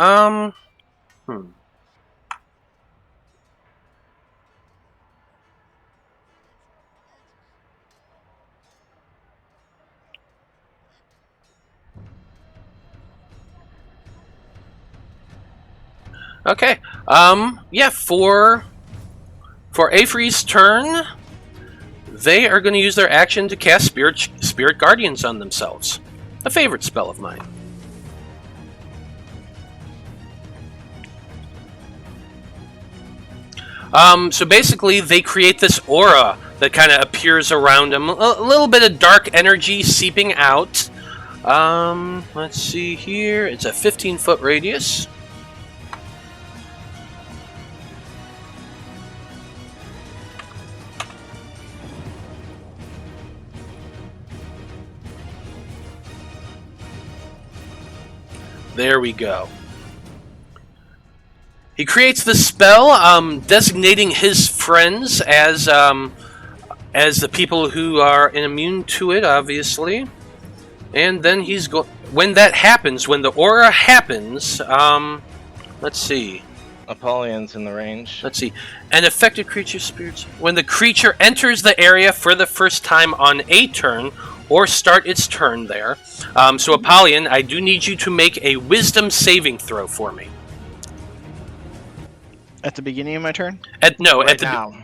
Okay, yeah, for Afree's turn, they are going to use their action to cast Spirit Guardians on themselves. A favorite spell of mine. So basically, they create this aura that kind of appears around them. A little bit of dark energy seeping out. Let's see here. It's a 15-foot radius. There we go. He creates the spell, designating his friends as the people who are immune to it, obviously. And then he's when that happens, when the aura happens, let's see. Apollyon's in the range. Let's see. An affected creature spirits. When the creature enters the area for the first time on a turn, or start its turn there. So Apollyon, I do need you to make a wisdom saving throw for me. At the beginning of my turn?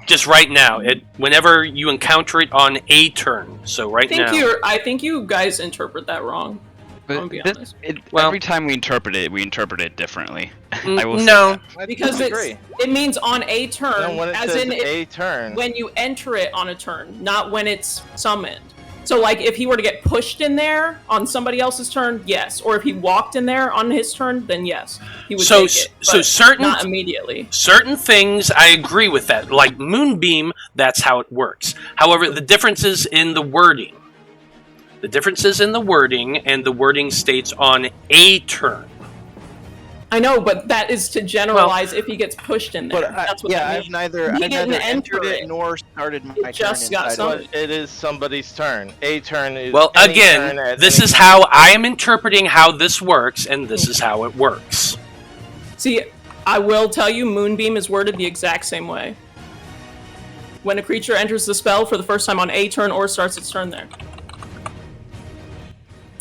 Just right now. Whenever you encounter it on a turn. So now. I think you guys interpret that wrong. I'm gonna be honest. Every time we interpret it differently. I will no, I because disagree. it means on a turn, No, when it as says in a turn. when you enter it on a turn, not when it's summoned. So, like, if he were to get pushed in there on somebody else's turn, yes. Or if he walked in there on his turn, then yes, he would take it. But not immediately. Certain things, I agree with that. Like Moonbeam, that's how it works. However, the difference is in the wording. The difference is in the wording, and the wording states on a turn. I know, but that is to generalize if he gets pushed in there. But That's what that I've means. neither He didn't entered enter it it. nor started my turn just got inside some- of But it. it is somebody's turn. A turn is. Well, any again, turn at this any is time. how I am interpreting how this works, and this is how it works. See, I will tell you, Moonbeam is worded the exact same way. When a creature enters the spell for the first time on a turn or starts its turn there.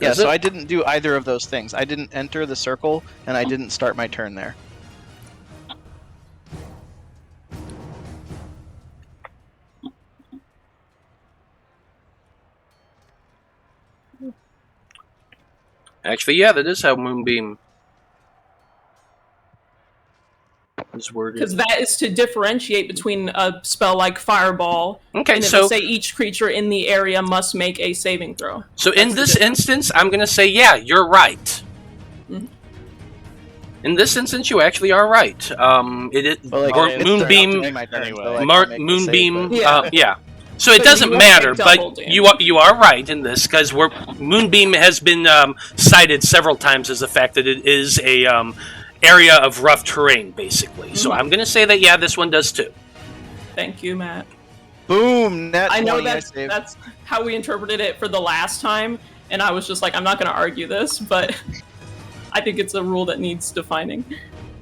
Yeah, Is so it? I didn't do either of those things. I didn't enter the circle, and I didn't start my turn there. Actually, yeah, that is how Moonbeam is worded. Because that is to differentiate between a spell like Fireball, Okay, and it so will say each creature in the area must make a saving throw. so in That's the this difference. instance, I'm going to say, yeah, you're right. Mhm. In this instance, you actually are right. Well, like, or it's Moonbeam, my turn, Anyway. so I Mark can't make the save, Moonbeam, but- Yeah. yeah. So it So doesn't you won't matter, take double but damage. you are right in this because Moonbeam has been cited several times as the fact that it is a area of rough terrain, basically. So I'm going to say that yeah, this one does too. Thank you, Matt. Boom! Nat I know 20, I saved. that's how we interpreted it for the last time, and I was just like, I'm not going to argue this, but I think it's a rule that needs defining.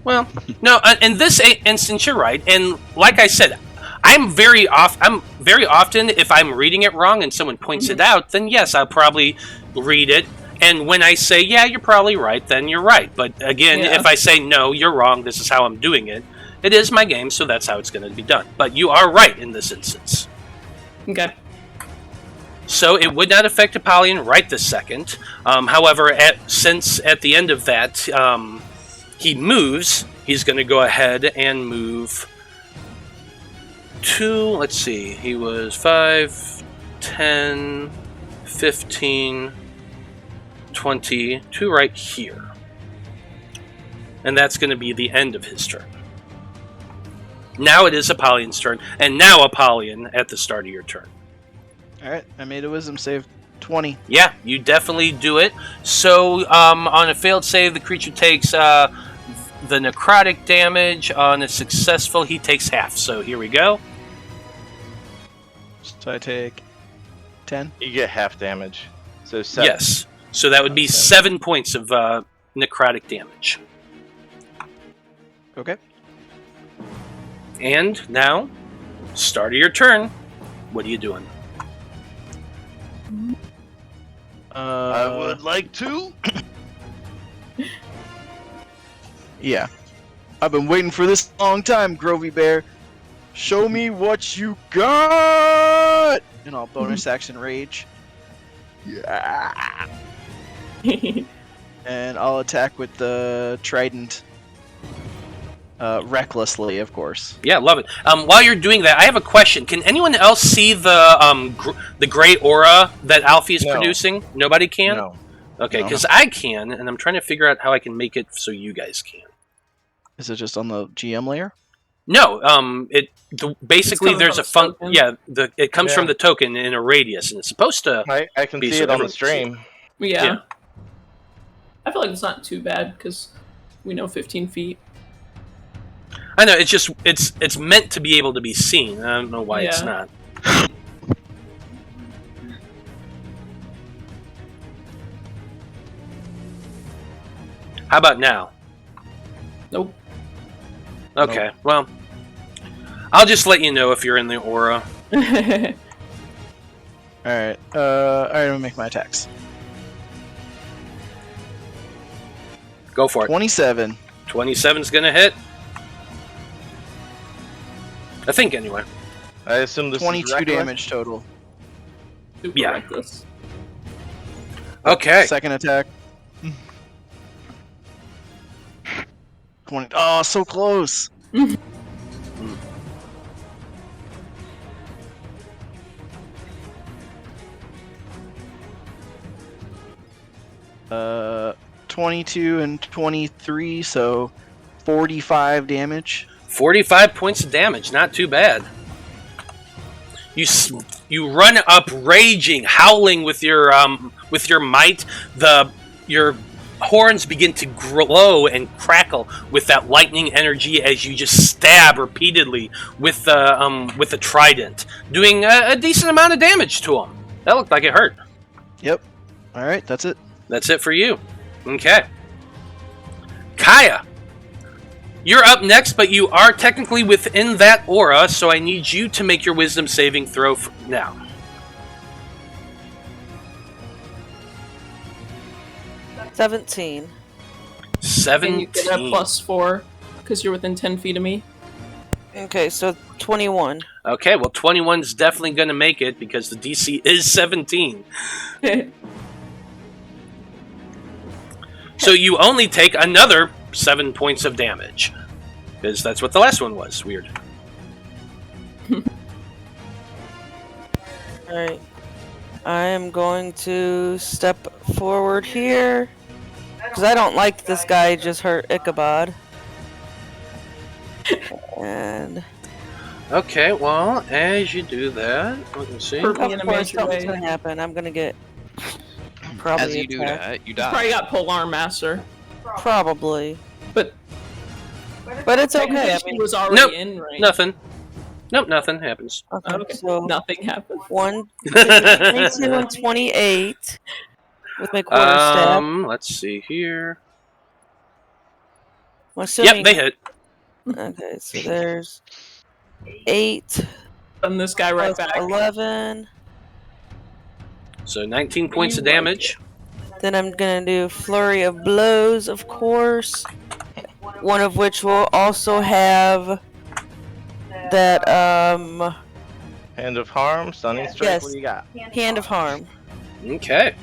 Well, no, in this instance, you're right, and like I said, I'm very often if I'm reading it wrong and someone points it out, then yes, I'll probably read it. And when I say yeah, you're probably right, then you're right. But again, Yeah. if I say no, you're wrong. This is how I'm doing it. It is my game, so that's how it's going to be done. But you are right in this instance. Okay. So it would not affect Apollyon right this second. However, since at the end of that he moves, he's going to go ahead and move to, let's see, he was 5, 10, 15, 20, to right here. And that's going to be the end of his turn. Now it is Apollyon's turn, and now Apollyon at the start of your turn. Alright, I made a wisdom save. 20. Yeah, you definitely do it. So, on a failed save, the creature takes the necrotic damage. On a successful, he takes half. So, here we go. So I take 10. You get half damage. So 7. Yes. So, that would be 7 points of necrotic damage. Okay. And now, start of your turn. What are you doing? I would like to. Yeah. I've been waiting for this a long time, Grovy Bear. Show me what you got! And I'll bonus action rage. Yeah. And I'll attack with the trident. Recklessly, of course. Yeah, love it. While you're doing that, I have a question. Can anyone else see the gray aura that Alfie is No. producing? Nobody can? No. Okay, No. because I can, and I'm trying to figure out how I can make it so you guys can. Is it just on the GM layer? No, basically coming there's from a the fun. token. Yeah, it comes Yeah. from the token in a radius, and it's supposed to. I can Be see so it on the everyone can see it. stream. Yeah. Yeah. I feel like it's not too bad because we know 15 feet. I know it's just it's meant to be able to be seen. I don't know why it's Yeah. not. How about now? Nope. Okay, well, I'll just let you know if you're in the aura. Alright, alright, I'm gonna make my attacks. Go for it. 27. 27's gonna hit. I think anyway. I assume this 22 is regular? damage total. Super Yeah. reckless. Okay. Second attack. 20. Oh, so close. 22 and 23, so 45 damage. 45 points of damage, not too bad. You run up, raging, howling with your might. Your horns begin to glow and crackle with that lightning energy as you just stab repeatedly with the trident, doing a decent amount of damage to him. That looked like it hurt. Yep. All right, that's it. That's it for you. Okay. Caia, you're up next, but you are technically within that aura, so I need you to make your wisdom saving throw now. 17. 17. And you get a +4 because you're within 10 feet of me. Okay, so 21. Okay, well, 21's definitely going to make it because the DC is 17. So you only take another 7 points of damage. Because that's what the last one was. Weird. Alright. I am going to step forward here. Because I don't like this guy just hurt Ichabod. And... Okay, well, as you do that, let me see. Of In a course, major something's way. gonna happen. I'm gonna get... Probably As you do attacked. that, you Probably die. got Polearm Master. Probably. But But it's okay. I he mean, was already Nope, in range. Nothing. Nope, nothing happens. okay, Okay, so nothing happened. 22 and 28 with my quarter staff. Let's see here. I'm assuming, Yep, they hit. Okay, so there's 8 And this guy right plus back. 11. So 19 points of damage. Then I'm gonna do flurry of blows, of course. One of which will also have that Hand of harm, stunning strike. Yes. What do you got? hand of harm. Okay.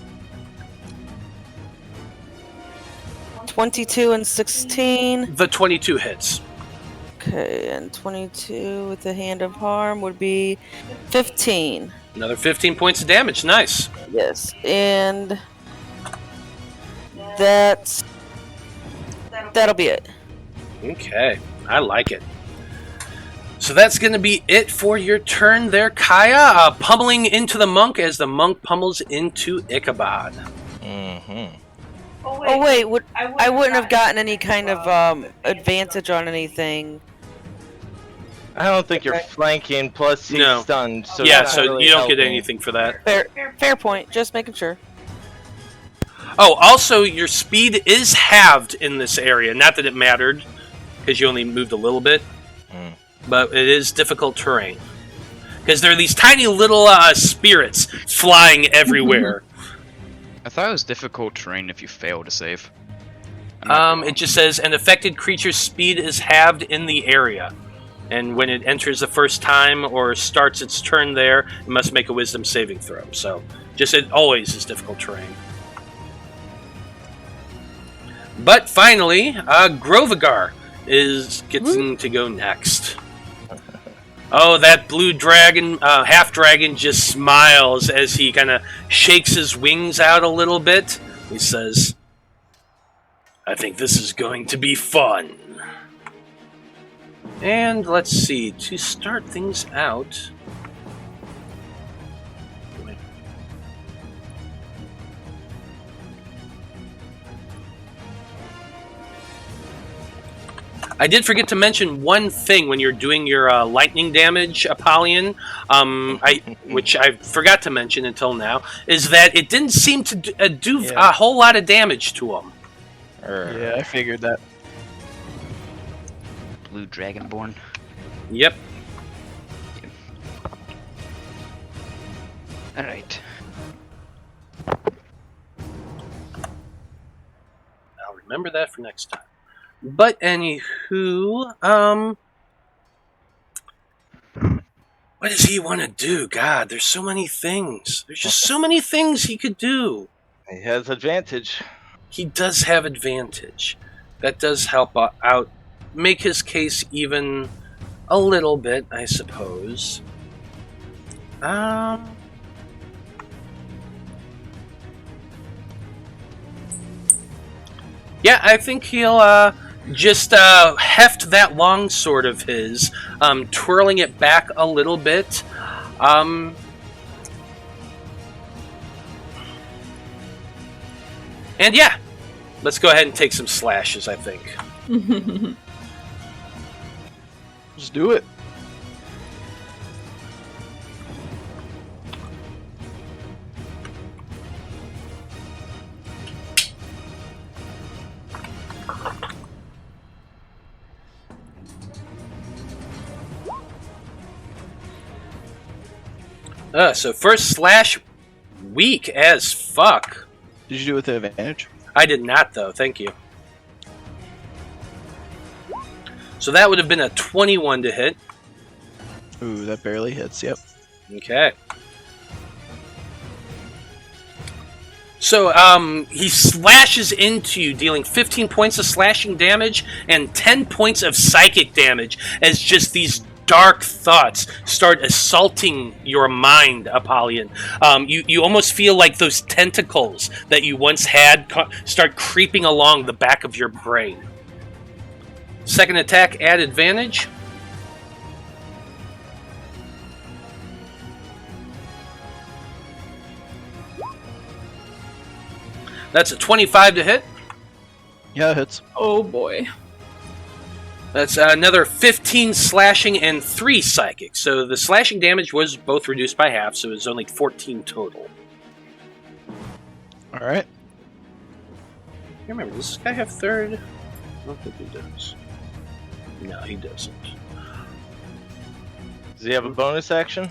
22 and 16. The 22 hits. Okay, and 22 with the hand of harm would be 15. Another 15 points of damage. Nice. Yes, and that'll be it. Okay. I like it. So that's going to be it for your turn there, Caia. Pummeling into the monk as the monk pummels into Ichabod. Mm-hmm. Oh wait, I wouldn't have gotten any kind of advantage on anything. I don't think you're flanking, plus he's No. stunned, so Yeah, that's so not really you don't get helping. anything for that. Fair point. Just making sure. Oh, also, your speed is halved in this area. Not that it mattered, because you only moved a little bit. Hmm. But it is difficult terrain. Because there are these tiny little spirits flying everywhere. I thought it was difficult terrain if you fail to save. I might be It wrong. just says an affected creature's speed is halved in the area. And when it enters the first time or starts its turn there, it must make a wisdom saving throw. So, just it always is difficult terrain. But finally, Grovagar is getting to go next. Oh, that blue dragon, half dragon, just smiles as he kind of shakes his wings out a little bit. He says, "I think this is going to be fun." And let's see, to start things out. I did forget to mention one thing when you're doing your lightning damage, Apollyon, which I forgot to mention until now, is that it didn't seem to do Yeah. a whole lot of damage to him. Yeah, I figured that. Blue Dragonborn. Yep. Alright. I'll remember that for next time. But anywho, what does he want to do? God, there's so many things. There's just so many things he could do. He has advantage. He does have advantage. That does help out, make his case even a little bit, I suppose. Yeah, I think he'll just heft that long sword of his, twirling it back a little bit. And yeah, Let's go ahead and take some slashes, I think. Just do it. So first slash, weak as fuck. Did you do it with the advantage? I did not, though. Thank you. So that would have been a 21 to hit. Ooh, that barely hits, yep. Okay. So, he slashes into you, dealing 15 points of slashing damage and 10 points of psychic damage as just these dark thoughts start assaulting your mind, Apollyon. You almost feel like those tentacles that you once had start creeping along the back of your brain. Second attack at advantage. That's a 25 to hit. Yeah, it hits. Oh boy. That's another 15 slashing and 3 psychic. So the slashing damage was both reduced by half, so it was only 14 total. Alright. Remember, does this guy have third? I don't think he does. No, he doesn't. Does he have a bonus action?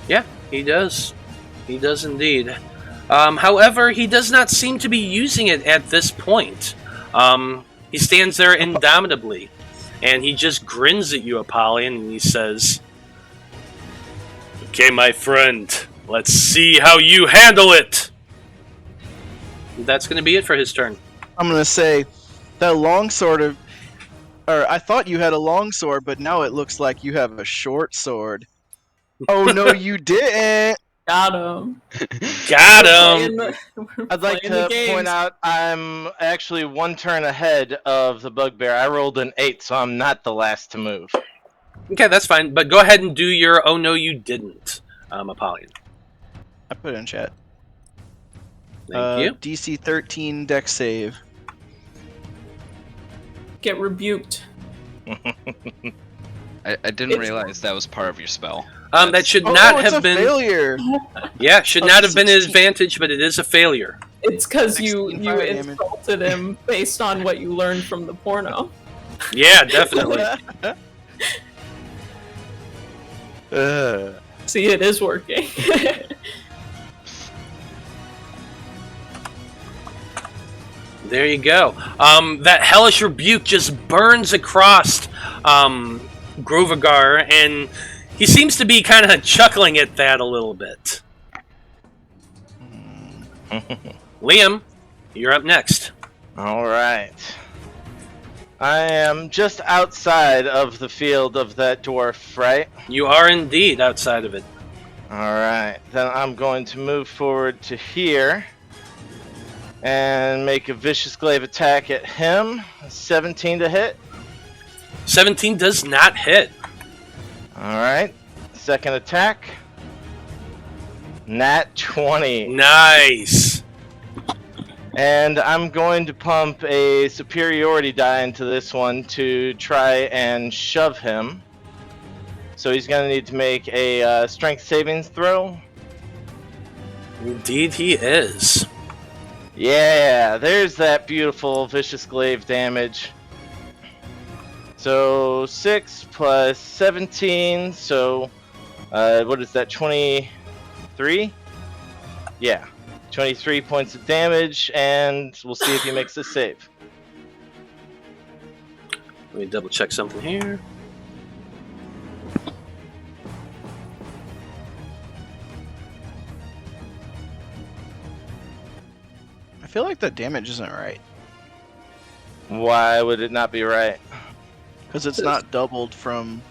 Yeah, he does. He does indeed. However, he does not seem to be using it at this point. He stands there indomitably, and he just grins at you, Apollyon, and he says, "Okay, my friend, let's see how you handle it." That's going to be it for his turn. I'm gonna say that long sword or I thought you had a long sword, but now it looks like you have a short sword. Oh no, you didn't! Got him. Got him! I'd like to point out I'm actually one turn ahead of the bugbear. I rolled an 8, so I'm not the last to move. Okay, that's fine, but go ahead and do your "oh no you didn't," Apollyon. I put it in chat. Thank you. DC 13 dex save. Get rebuked. I didn't realize that was part of your spell. That should not it's have a been. failure. Yeah, should not have been an advantage, but it is a failure. It's because you 16 fire damage. insulted him based on what you learned from the porno. Yeah, definitely. See, it is working. There you go. That hellish rebuke just burns across Grovagar, and he seems to be kind of chuckling at that a little bit. Liam, you're up next. Alright. I am just outside of the field of that dwarf, right? You are indeed outside of it. Alright, then I'm going to move forward to here and make a vicious glaive attack at him. 17 to hit. 17 does not hit. Alright, second attack. Nat 20. Nice. And I'm going to pump a superiority die into this one to try and shove him. So he's going to need to make a strength savings throw. Indeed he is. Yeah, there's that beautiful vicious glaive damage. So 6 plus 17, so what is that, 23? Yeah, 23 points of damage, and we'll see if he makes a save. Let me double check something here. I feel like the damage isn't right. Why would it not be right? Because it's not doubled from...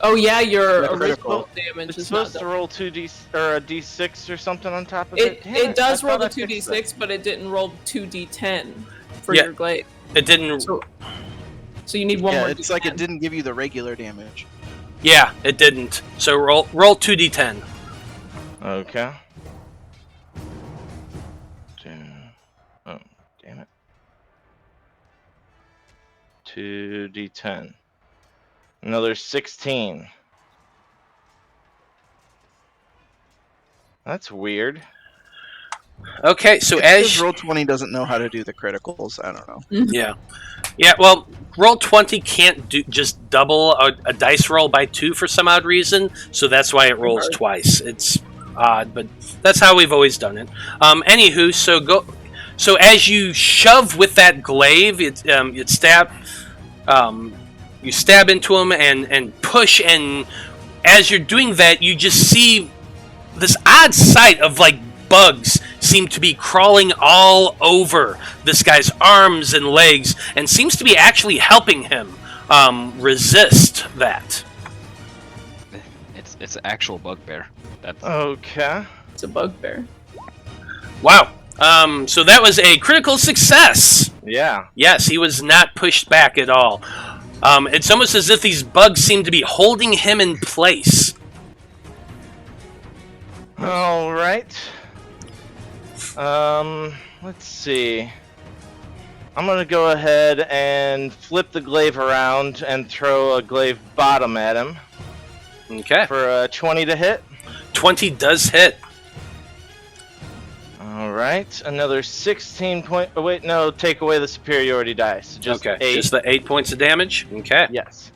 Oh yeah, your The original critical. damage It's is not supposed to roll 2d or a d6 or something on top of it. Damn It does I roll thought the I fixed that. 2d6, but it didn't roll 2d10 for Yeah. your glaive. It didn't. So you need one Yeah, more. it's like it D10. didn't give you the regular damage. Yeah, it didn't. So roll 2d10. Okay. Damn it. 2d10. Another 16. That's weird. Okay, so It's as 'cause Roll20 doesn't know how to do the criticals. I don't know. yeah, well, Roll20 can't just double a dice roll by 2 for some odd reason, so that's why it rolls twice. It's odd, but that's how we've always done it. Anywho, so as you shove with that glaive, you stab into him and push, and as you're doing that, you just see this odd sight of like bugs seem to be crawling all over this guy's arms and legs, and seems to be actually helping him resist that. It's an actual bugbear. That's Okay. It's a bugbear. Wow. So that was a critical success. Yeah. Yes, he was not pushed back at all. It's almost as if these bugs seem to be holding him in place. All right. Let's see. I'm gonna go ahead and flip the glaive around and throw a glaive bottom at him Okay. for a 20 to hit. 20 does hit. All right. Another 16 point. Oh wait, no. Take away the superiority dice. Just Okay. 8. Just the 8 points of damage. Okay. Yes.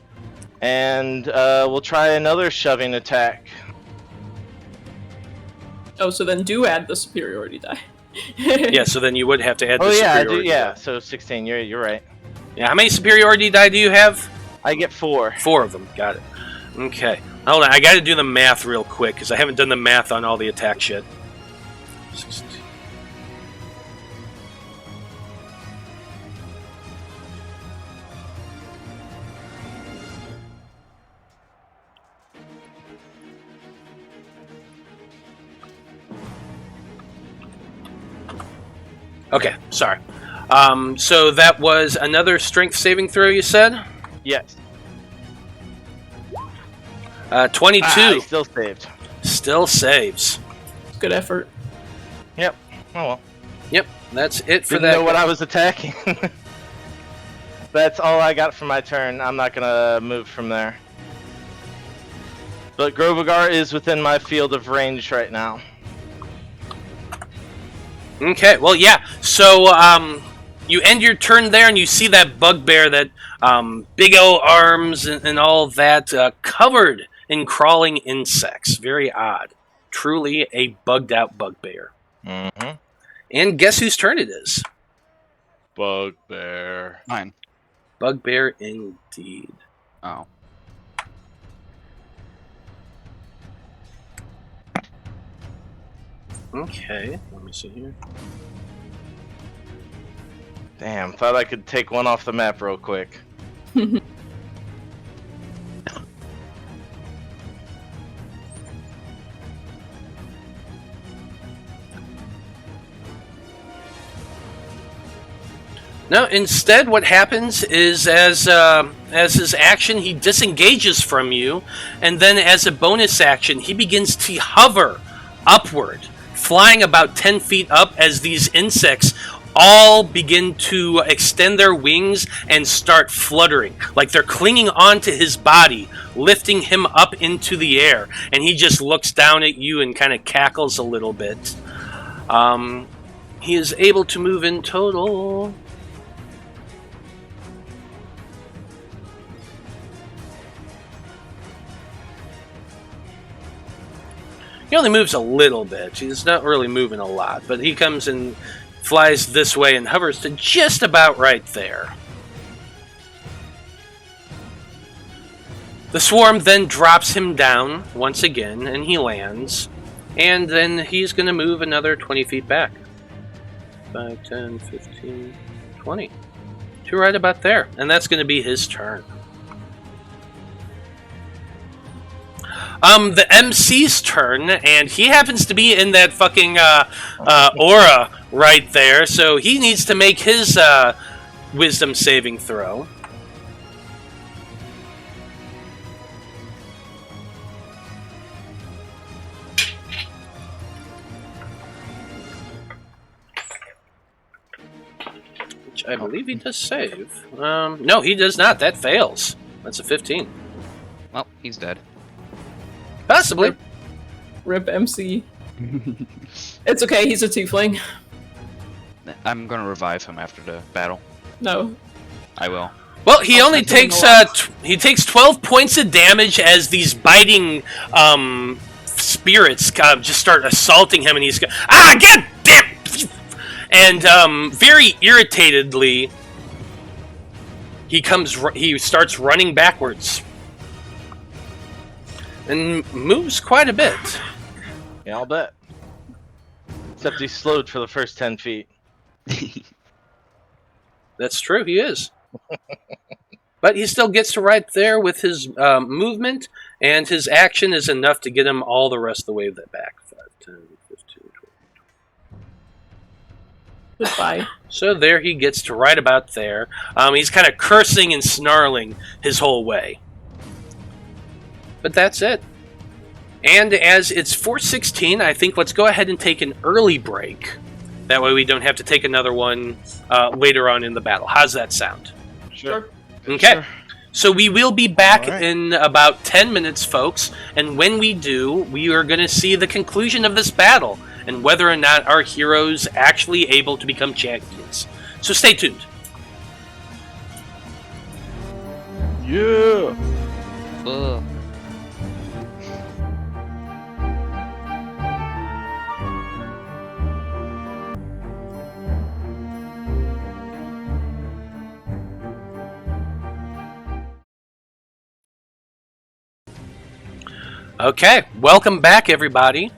And we'll try another shoving attack. Oh, so then do add the superiority die. Yeah, so then you would have to add Oh the yeah, I do. superiority Yeah. die. So 16. You're right. Yeah, how many superiority die do you have? I get 4. 4 of them. Got it. Okay. Hold on, I got to do the math real quick because I haven't done the math on all the attacks yet. 16. Okay, sorry. So that was another strength saving throw, you said? Yes. 22. He still saved. Still saves. Good effort. Yep. Oh well. Yep, that's it for Didn't that. know what I was attacking. That's all I got for my turn. I'm not gonna move from there. But Grovagar is within my field of range right now. Okay, well, yeah. So, you end your turn there, and you see that bugbear, that big old arms and all that, covered in crawling insects. Very odd. Truly a bugged-out bugbear. Mm-hmm. And guess whose turn it is? Bugbear. mine. Bugbear indeed. Oh. Okay, let me see here. Damn, thought I could take one off the map real quick. No, instead what happens is as his action, he disengages from you, and then as a bonus action, he begins to hover upward, flying about 10 feet up as these insects all begin to extend their wings and start fluttering, like they're clinging onto his body, lifting him up into the air, and he just looks down at you and kind of cackles a little bit. He is able to move in total. He only moves a little bit. He's not really moving a lot, but he comes and flies this way and hovers to just about right there. The swarm then drops him down once again, and he lands. And then he's going to move another 20 feet back. 5, 10, 15, 20. To right about there. And that's going to be his turn. The MC's turn, and he happens to be in that fucking aura right there, so he needs to make his wisdom saving throw. I believe he does save. No, he does not. That fails. That's a 15. Well, he's dead. Possibly. Rip MC. It's okay, he's a tiefling. I'm gonna revive him after the battle. No. I will. Well, he only takes he takes 12 points of damage as these biting spirits just start assaulting him, and he's god damn! And very irritatedly, he starts running backwards and moves quite a bit. Yeah, I'll bet. Except he's slowed for the first 10 feet. That's true, he is. But he still gets to right there with his movement, and his action is enough to get him all the rest of the way back. 5, 10, 15, 20. Goodbye. So there he gets to right about there. He's kind of cursing and snarling his whole way. But that's it. And as it's 4:16, I think let's go ahead and take an early break. That way we don't have to take another one later on in the battle. How's that sound? Sure. Okay. Sure. So we will be back All right. in about 10 minutes, folks. And when we do, we are going to see the conclusion of this battle and whether or not our heroes actually able to become champions. So stay tuned. Yeah. Ugh. Okay, welcome back, everybody.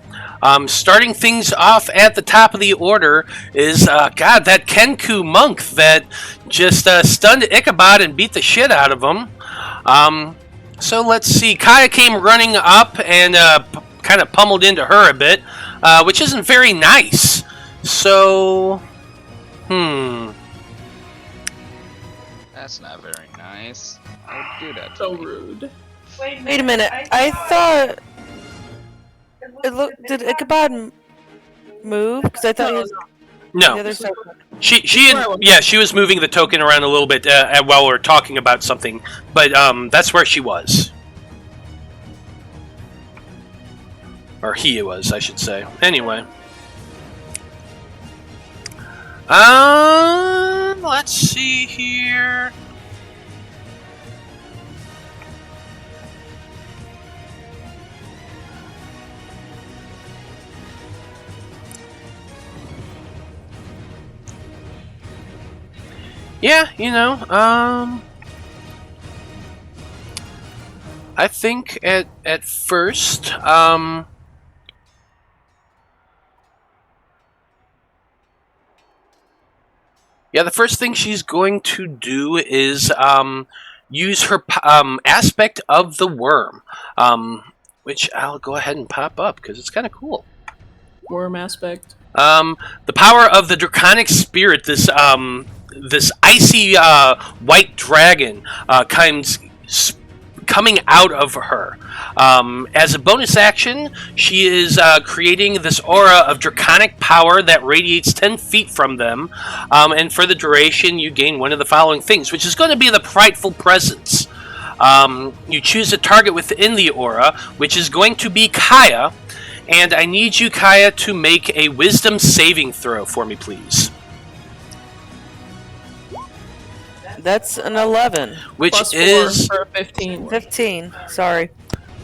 Starting things off at the top of the order is, that Kenku monk that just stunned Ichabod and beat the shit out of him. So let's see. Caia came running up and kind of pummeled into her a bit, which isn't very nice. So, That's not very nice. I would do that. So rude. Wait a minute. I thought did Ichabod move? Because I thought he was the No. other side. She was moving the token around a little bit while we were talking about something, but that's where she was. Or he was, I should say. Anyway. Let's see here. Yeah, I think at first, the first thing she's going to do is use her aspect of the worm, which I'll go ahead and pop up because it's kind of cool. Worm aspect. The power of the draconic spirit, this icy white dragon comes coming out of her. As a bonus action, she is creating this aura of draconic power that radiates 10 feet from them, and for the duration you gain one of the following things, which is going to be the Frightful Presence. You choose a target within the aura, which is going to be Caia, and I need you, Caia, to make a wisdom saving throw for me, please. That's an 11. Which Plus 4 is... for 15. 15. Sorry.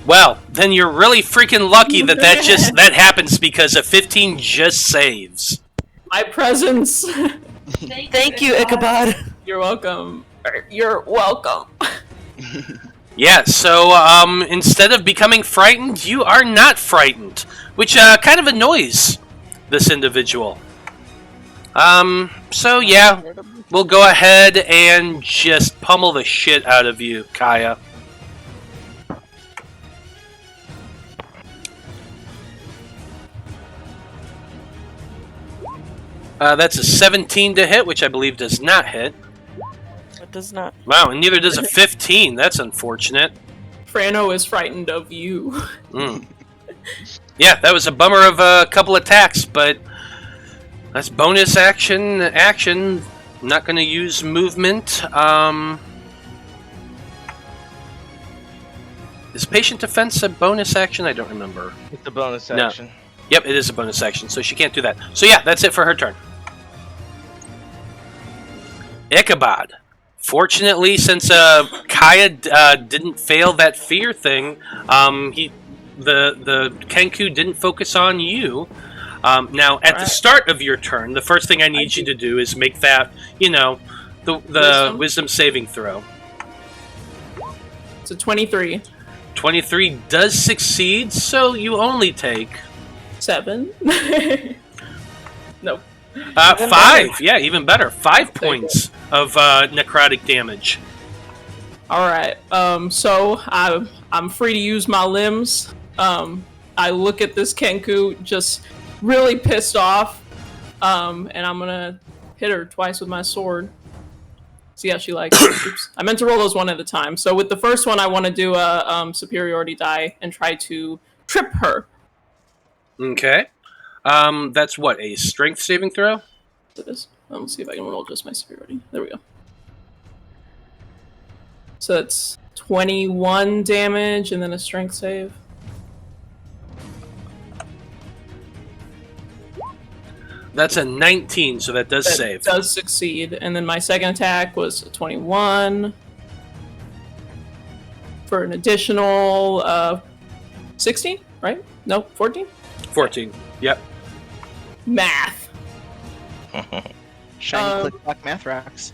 Well, then you're really freaking lucky that happens because a 15 just saves. My presence. Thank you, Ichabod. You're welcome. You're welcome. Yeah, so instead of becoming frightened, you are not frightened, which kind of annoys this individual. So yeah, we'll go ahead and just pummel the shit out of you, Caia. That's a 17 to hit, which I believe does not hit. It does not. Wow, and neither does a 15. That's unfortunate. Frano is frightened of you. Yeah, that was a bummer of a couple attacks, but that's bonus action. I'm not going to use movement. Is patient defense a bonus action? I don't remember. It's a bonus No. action. Yep, it is a bonus action, so she can't do that. So yeah, that's it for her turn. Ichabod. Fortunately, since Caia didn't fail that fear thing, the Kenku didn't focus on you. Now, at the start of your turn, the first thing I need you to do is make that, the wisdom saving throw. It's a 23. 23 does succeed, so you only take 7. Nope. 5. Yeah, even better. 5 points of necrotic damage. All right. So I'm free to use my limbs. I look at this Kenku, just really pissed off, and I'm gonna hit her twice with my sword. See how she likes it. Oops. I meant to roll those one at a time. So with the first one, I want to do a superiority die and try to trip her. Okay. That's what, a strength saving throw? It is. Let's see if I can roll just my superiority. There we go. So that's 21 damage and then a strength save. That's a 19, so that does That save. does succeed. And then my second attack was a 21 for an additional 16, right? No, 14? 14. Yep. Math. Shiny click clock math rocks.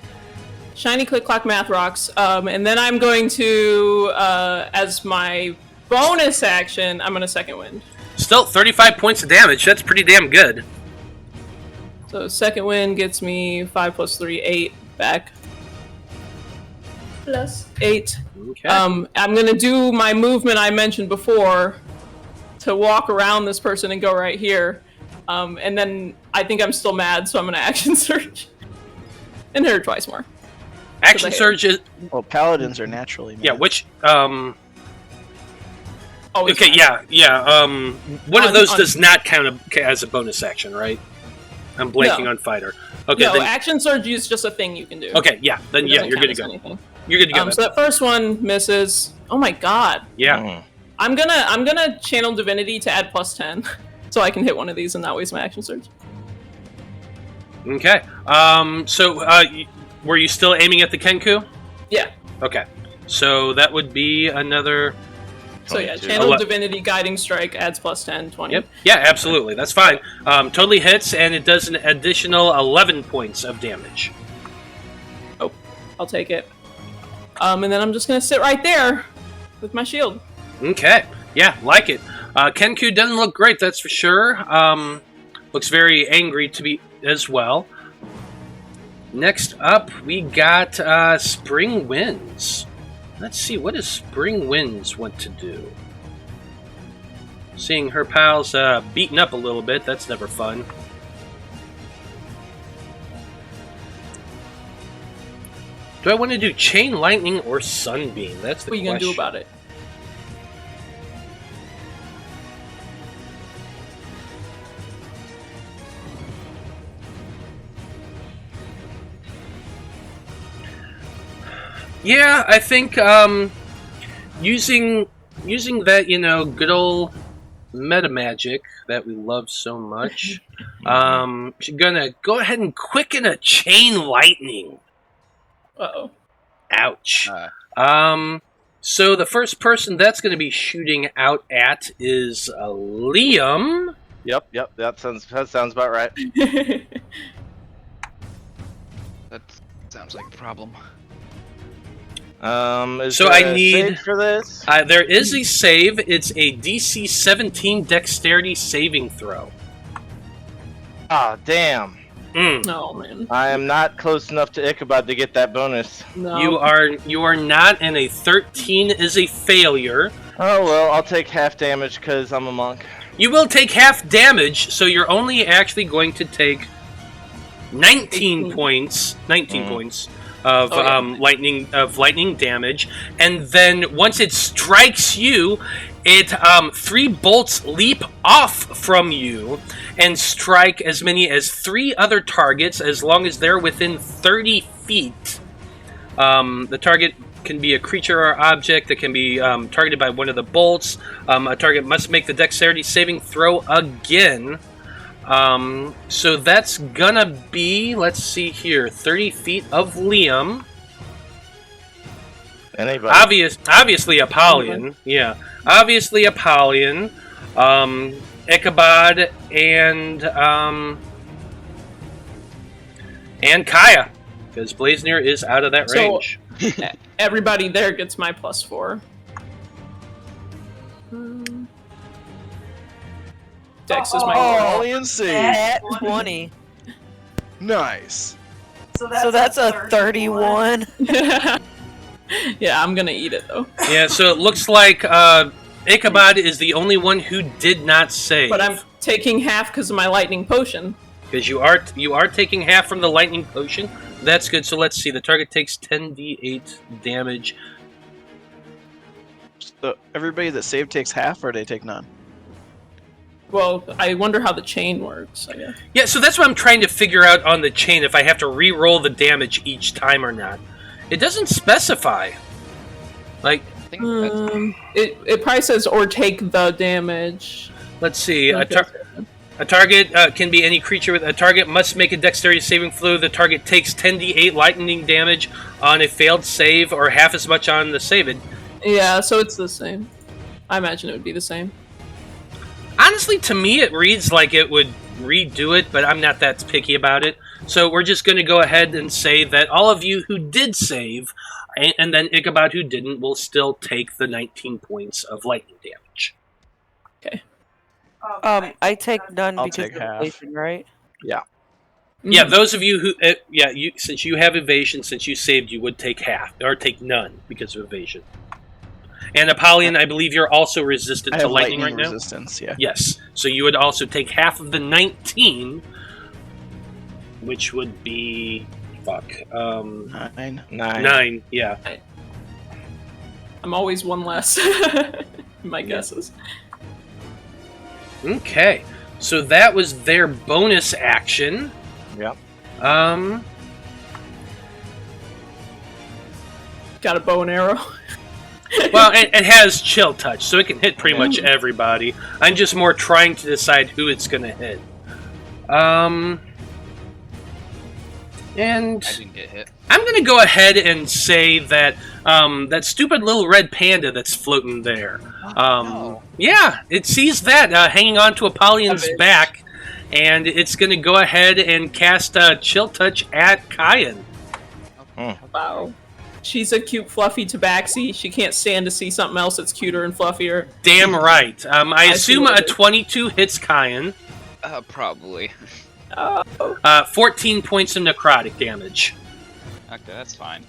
Shiny click clock math rocks. And then I'm going to, as my bonus action, I'm going to second wind. Still 35 points of damage. That's pretty damn good. So second wind gets me 5 plus 3, 8 back. Plus 8. Okay. I'm going to do my movement I mentioned before to walk around this person and go right here. And then I think I'm still mad, so I'm going to action surge. And hit her twice more. Action surge is... Well, paladins are naturally mad. Yeah, which... Always okay, mad. yeah. One of those does not count as a bonus action, right? I'm blanking on fighter. Okay, No, then... action surge is just a thing you can do. Okay, yeah. Then, It yeah, doesn't you're count good to as go. anything. You're good to go. So that first one misses. Oh my god. Yeah. I'm gonna channel divinity to add plus 10, so I can hit one of these and not waste my action surge. Okay. So, were you still aiming at the Kenku? Yeah. Okay. So that would be another... So yeah, 22. channel divinity guiding strike adds plus 10, 20. Yep. Yeah, absolutely. That's fine. Totally hits, and it does an additional 11 points of damage. Oh, I'll take it. And then I'm just gonna sit right there with my shield. Okay. Yeah, like it. Kenku doesn't look great, that's for sure. Looks very angry to be as well. Next up, we got Spring Winds. Let's see, what does Spring Winds want to do? Seeing her pals beaten up a little bit, that's never fun. Do I want to do Chain Lightning or Sunbeam? That's the What are you gonna question. do about it? Yeah, I think using that, good old meta magic that we love so much. She's gonna go ahead and quicken a Chain Lightning. Uh-oh. Ouch. So the first person that's gonna be shooting out at is Liam. Yep. That sounds about right. That sounds like a problem. Is So there I a need- save for this. There is a save. It's a DC 17 Dexterity saving throw. Ah, damn. No, man. I am not close enough to Ichabod to get that bonus. No. You are not, and a 13 is a failure. Oh well, I'll take half damage because I'm a monk. You will take half damage, so you're only actually going to take 19 points. 19 points of lightning damage, and then once it strikes you, It 3 bolts leap off from you and strike as many as 3 other targets as long as they're within 30 feet. The target can be a creature or object that can be targeted by one of the bolts. A target must make the dexterity saving throw again. So that's gonna be, let's see here, 30 feet of Liam. Anybody? Obviously Apollyon. Yeah. Obviously Apollyon. Ichabod and Caia. Because Blaznir is out of that range. Everybody there gets my +4. Dex is my Apollyon save. At 20. Nice. So that's a 31. Yeah, I'm gonna eat it though. Yeah, so it looks like Ichabod is the only one who did not save. But I'm taking half because of my lightning potion. Because you are taking half from the lightning potion. That's good. So let's see. The target takes 10d8 damage. So everybody that saved takes half, or they take none? Well, I wonder how the chain works, I guess. Yeah, so that's what I'm trying to figure out on the chain, if I have to re-roll the damage each time or not. It doesn't specify. Like, I think that's It probably says, or take the damage. let's see. Okay. A target can be any creature with a target must make a dexterity saving throw. The target takes 10d8 lightning damage on a failed save, or half as much on the save. Yeah, so it's the same. I imagine it would be the same. Honestly, to me, it reads like it would redo it, but I'm not that picky about it. So we're just going to go ahead and say that all of you who did save, and then Ichabod who didn't, will still take the 19 points of lightning damage. Okay. I take none I'll because take of half. evasion, right? Yeah, Mhm. those of you who, since you have evasion, since you saved, you would take half, or take none because of evasion. And Apollyon, I believe you're also resistant I to have lightning lightning right now? resistance, yeah. Yes, so you would also take half of the 19, which would be, 9. 9, yeah. I'm always one less. My guesses. Okay, so that was their bonus action. Yep. Got a bow and arrow. Well, it has chill touch, so it can hit pretty much everybody. I'm just more trying to decide who it's going to hit. And I didn't get hit. I'm going to go ahead and say that that stupid little red panda that's floating there. Yeah, it sees that hanging onto Apollyon's back, and it's going to go ahead and cast chill touch at Caia. Wow. She's a cute, fluffy tabaxi. She can't stand to see something else that's cuter and fluffier. Damn right. I assume see a it. 22 hits Caia. Probably. 14 points of necrotic damage. Okay, that's fine.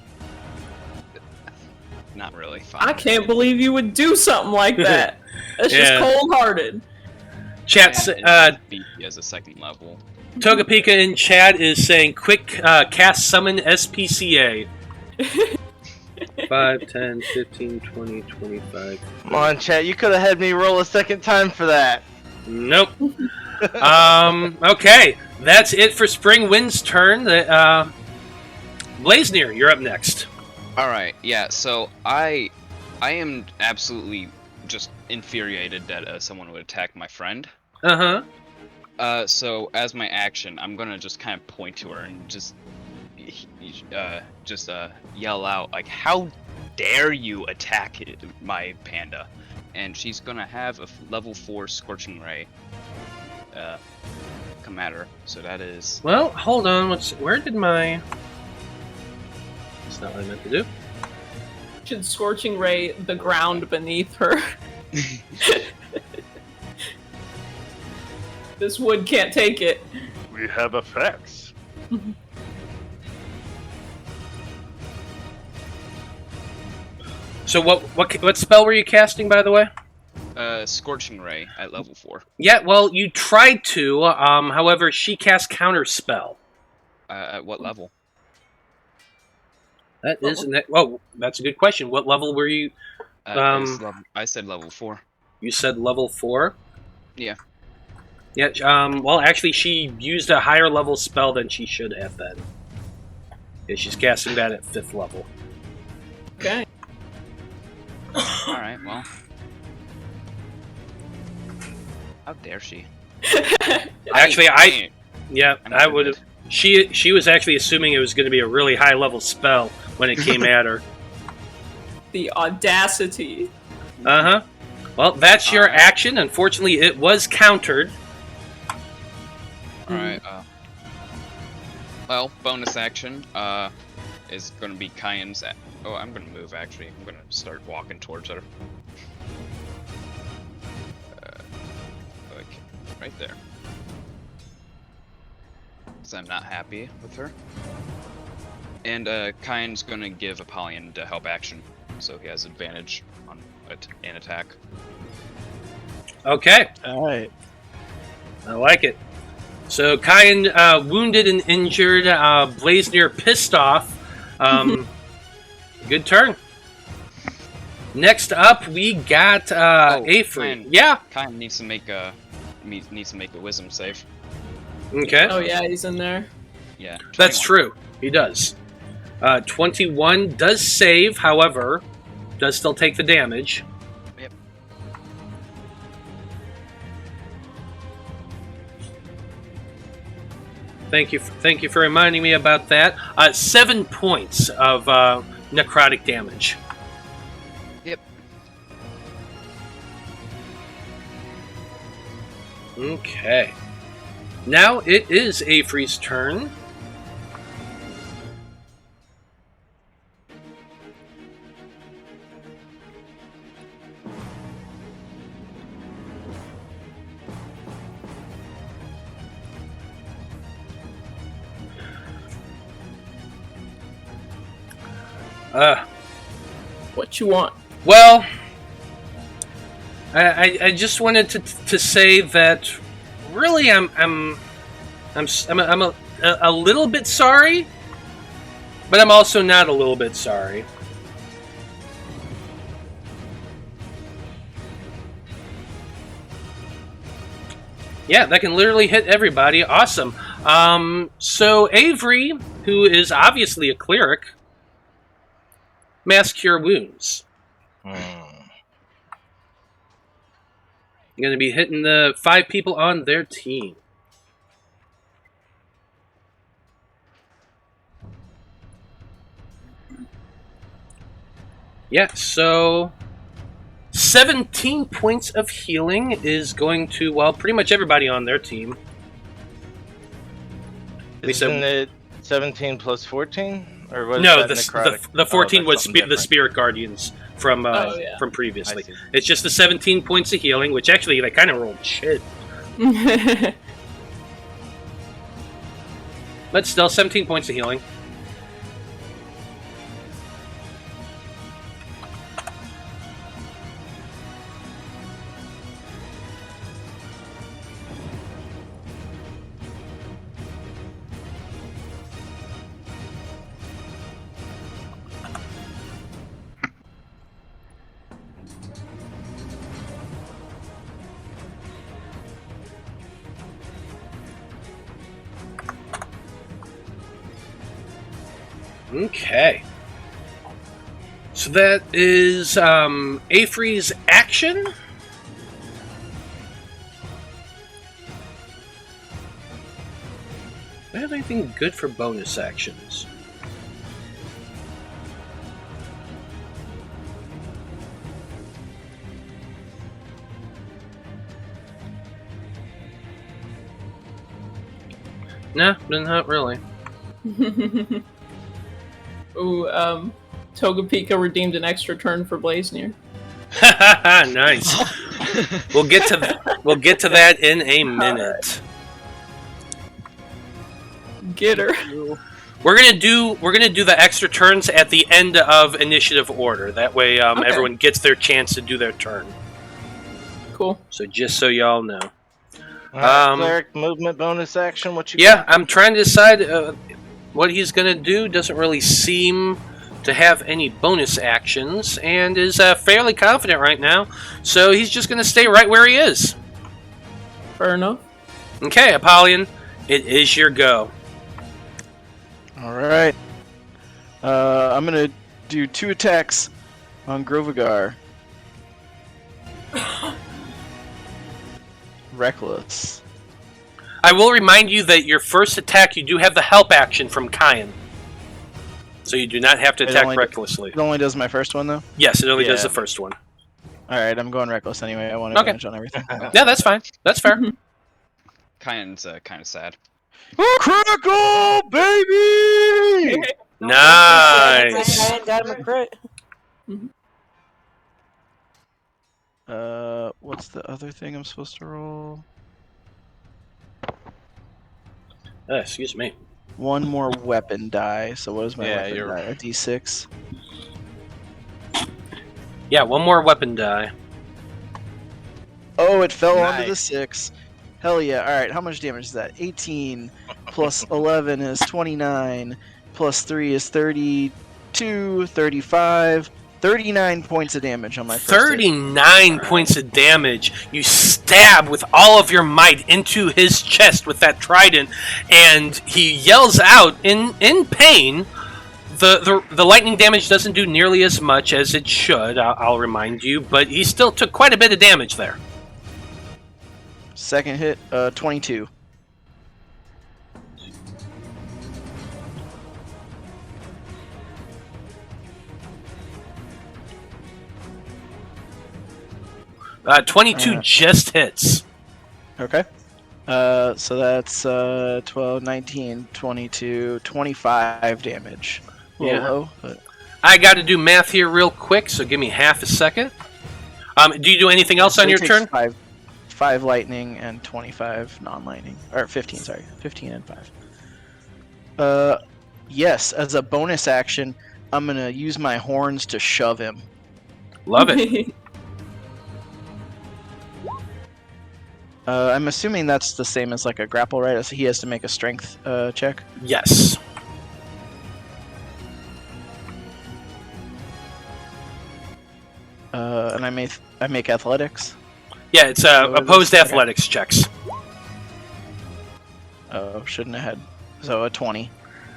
Not really fine. I can't believe you would do something like that. That's Yeah. just cold-hearted. Chat's BP as a second level. Togapika in chat is saying, quick cast summon SPCA. 5, 10, 15, 20, 25. Come on, chat. You could have had me roll a second time for that. Nope. Okay, that's it for Spring Wind's turn. Blaznir, you're up next. Alright, yeah, so I am absolutely just infuriated that someone would attack my friend. Uh-huh. So as my action, I'm gonna just kind of point to her and just yell out, like, how dare you attack my panda? And she's gonna have a level 4 Scorching Ray come at her. So that is... Well, hold on. Where did my... That's not what I meant to do. Should Scorching Ray the ground beneath her. This wood can't take it. We have effects. So what spell were you casting, by the way? Scorching Ray at level 4. Yeah, well, you tried to. However, she cast Counter Spell. At what level? That is... Whoa, that's a good question. What level were you... I said level 4. You said level 4? Yeah. Yeah, well, actually, she used a higher level spell than she should have then. Yeah, she's casting that at 5th level. Okay. Alright, well. How dare she? Actually, I I'm would have. She was actually assuming it was going to be a really high level spell when it came at her. The audacity. Uh-huh. Well, that's your action. Unfortunately, it was countered. Alright, well, bonus action, is gonna be Caia's. Oh, I'm gonna move actually. I'm gonna start walking towards her. Like, right there. Because I'm not happy with her. And, Caia's gonna give Apollyon the help action, so he has advantage on an attack. Okay. Alright. I like it. So, Caia, wounded and injured, Blaznir pissed off. Good turn. Next up, we got Afri. Yeah. Caia needs to make a wisdom save. Okay. Oh yeah, he's in there. Yeah. 21. That's true. He does. 21 does save, however, does still take the damage. Yep. Thank you for reminding me about that. 7 points of necrotic damage. Yep. Okay. Now it is Afri's turn. What you want? Well, I just wanted to say that really I'm a little bit sorry, but I'm also not a little bit sorry. Yeah, that can literally hit everybody. Awesome. So Avery, who is obviously a cleric, Mass Cure Wounds. Going to be hitting the 5 people on their team. Yeah, so 17 points of healing is going to, well, pretty much everybody on their team. Isn't it 17 plus 14? Or was No, that necrotic? the 14 that's was something the different. Spirit Guardians from from I previously. see. It's just the 17 points of healing, which actually they kind of rolled shit. But still, 17 points of healing. Okay. So that is Afri's action. Do I have anything good for bonus actions? No, not really. Ooh, Togepica redeemed an extra turn for Blaznir. Nice. We'll get to that in a minute. Get her. We're gonna do the extra turns at the end of initiative order. That way, Okay. everyone gets their chance to do their turn. Cool. So just so y'all know. Alright, cleric movement bonus action. What you Yeah, got? I'm trying to decide what he's gonna do. Doesn't really seem to have any bonus actions and is fairly confident right now, so he's just going to stay right where he is. Fair enough. Okay, Apollyon, it is your go. Alright. I'm gonna do 2 attacks on Grovagar. Reckless. I will remind you that your first attack, you do have the help action from Caia. So you do not have to attack recklessly. It only does my first one, though? Yes, it only does the first one. Alright, I'm going reckless anyway. I want advantage on everything. Yeah, that's fine. That's fair. Caia's kind of sad. Critical, baby! Nice! I got him a crit. What's the other thing I'm supposed to roll? Excuse me. One more weapon die. So what is my weapon you're die? A D6? Yeah, one more weapon die. Oh, it fell onto the Nice. 6. Hell yeah. Alright, how much damage is that? 18 plus 11 is 29 plus 3 is 32, 35, 39 points of damage on my first hit. 39 points of damage. You stab with all of your might into his chest with that trident, and he yells out in pain. The lightning damage doesn't do nearly as much as it should, I'll remind you, but he still took quite a bit of damage there. Second hit, 22. Uh, 22 just hits. Okay. So that's 12, 19, 22, 25 damage. A little Yeah. low, but I got to do math here real quick, so give me half a second. Do you do anything else so on it your takes turn? 5 lightning and 25 non-lightning. Or 15, sorry. 15 and 5. Yes, as a bonus action, I'm going to use my horns to shove him. Love it. I'm assuming that's the same as like a grapple, right? So he has to make a strength check. Yes. And I make athletics. Yeah, it's opposed athletics checks. Oh, shouldn't have had. So a 20.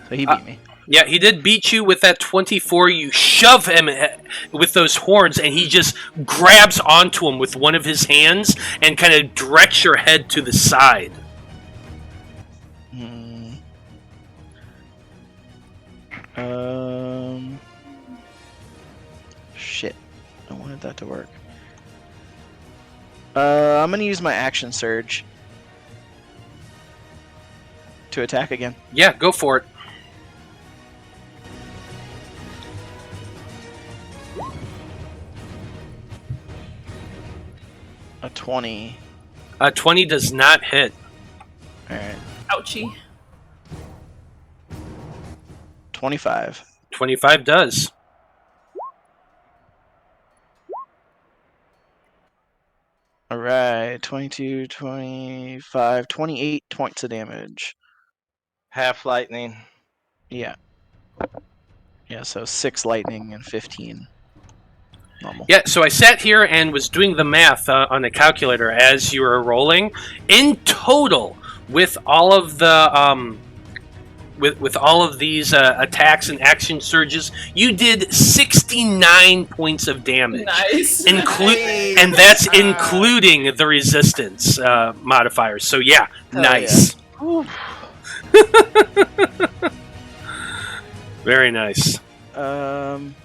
So he beat me. Yeah, he did beat you with that 24. You shove him with those horns, and he just grabs onto him with one of his hands and kind of directs your head to the side. Shit. I wanted that to work. I'm gonna use my action surge to attack again. Yeah, go for it. A 20. 20 does not hit. Alright. Ouchie. 25. 25 does. Alright. 22, 25, 28 points of damage. half lightning. Yeah. Yeah, so 6 lightning and 15 normal. Yeah, so I sat here and was doing the math on a calculator as you were rolling. In total, with all of the with all of these attacks and action surges, you did 69 points of damage. Nice. And that's including the resistance modifiers. So yeah, nice. Very nice. I'm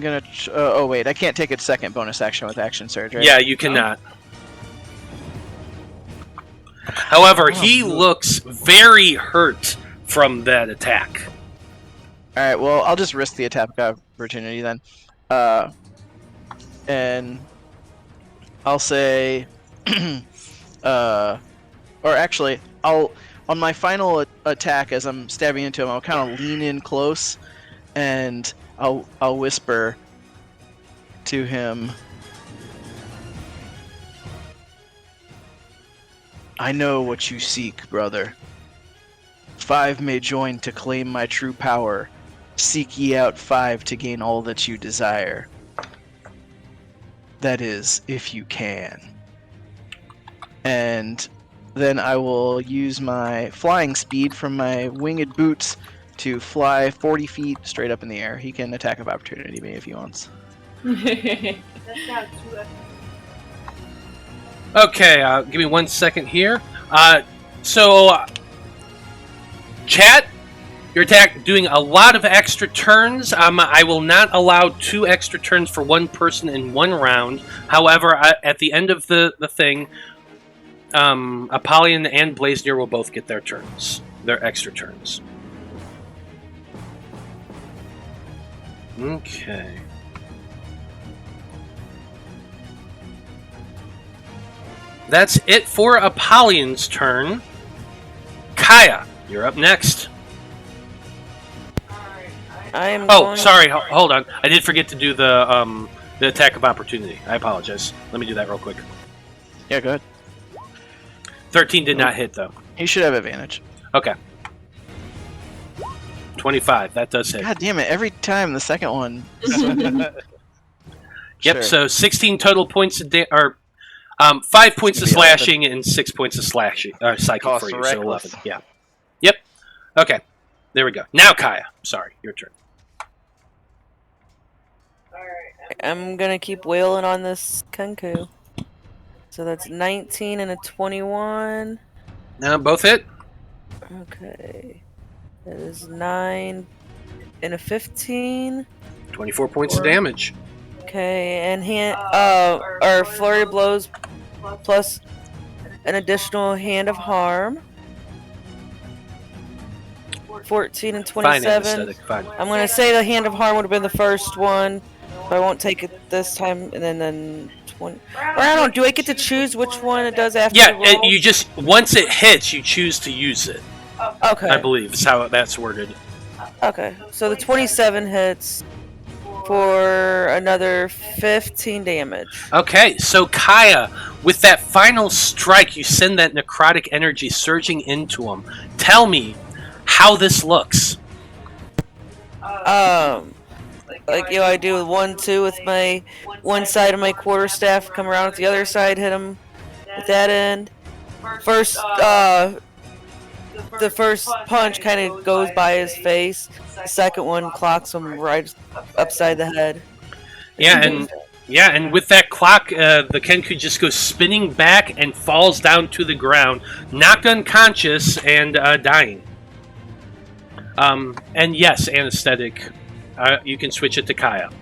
gonna. Oh wait, I can't take a second bonus action with action surge, right? Yeah, you cannot. However, he looks very hurt from that attack. All right. Well, I'll just risk the attack opportunity then, and I'll say, or actually, I'll on my final attack as I'm stabbing into him, I'll kind of lean in close, and I'll whisper to him, I know what you seek, brother. 5 may join to claim my true power. seek ye out 5 to gain all that you desire. That is, if you can. And then I will use my flying speed from my winged boots to fly 40 feet straight up in the air. He can attack of opportunity me if he wants. Okay, give me 1 second here. Chat, your attack doing a lot of extra turns. I will not allow 2 extra turns for one person in 1 round. However, at the end of the thing, Apollyon and Blaznir will both get their turns, their extra turns. Okay. That's it for Apollyon's turn. Caia, you're up next. I am. Oh, sorry. Hold on. I did forget to do the attack of opportunity. I apologize. Let me do that real quick. Yeah, go ahead. 13 did not hit though. He should have advantage. Okay. 25. That does hit. God damn it! Every time the second one. Yep. Sure. So 16 total points of 5 points of slashing and 6 points of slashing psychic Cost for you. reckless. So 11. Yeah. Yep. Okay. There we go. Now Caia. Sorry, your turn. I'm gonna keep wailing on this Kenku. So that's 19 and a 21. Both hit. Okay. That is 9 and a 15. 24 points of damage. Okay, and our flurry of blows plus an additional hand of harm. 14 and Fine, 27. anesthetic. Fine. I'm gonna say the hand of harm would have been the first one, but I won't take it this time. And then 20. Or I don't. Do I get to choose which one it does after? Yeah, the roll? you just once it hits, you choose to use it. Okay. I believe is how that's worded. Okay, so the 27 hits for another 15 damage. Okay, so Caia, with that final strike, you send that necrotic energy surging into him. Tell me how this looks. Like I do with 1-2 with my one side of my quarterstaff, come around with the other side, hit him with that end. First, the first punch kind of goes by his face. The second one clocks him right upside the head. Yeah, and with that clock, the Kenku just goes spinning back and falls down to the ground, knocked unconscious and dying. And yes, anesthetic. You can switch it to Caia.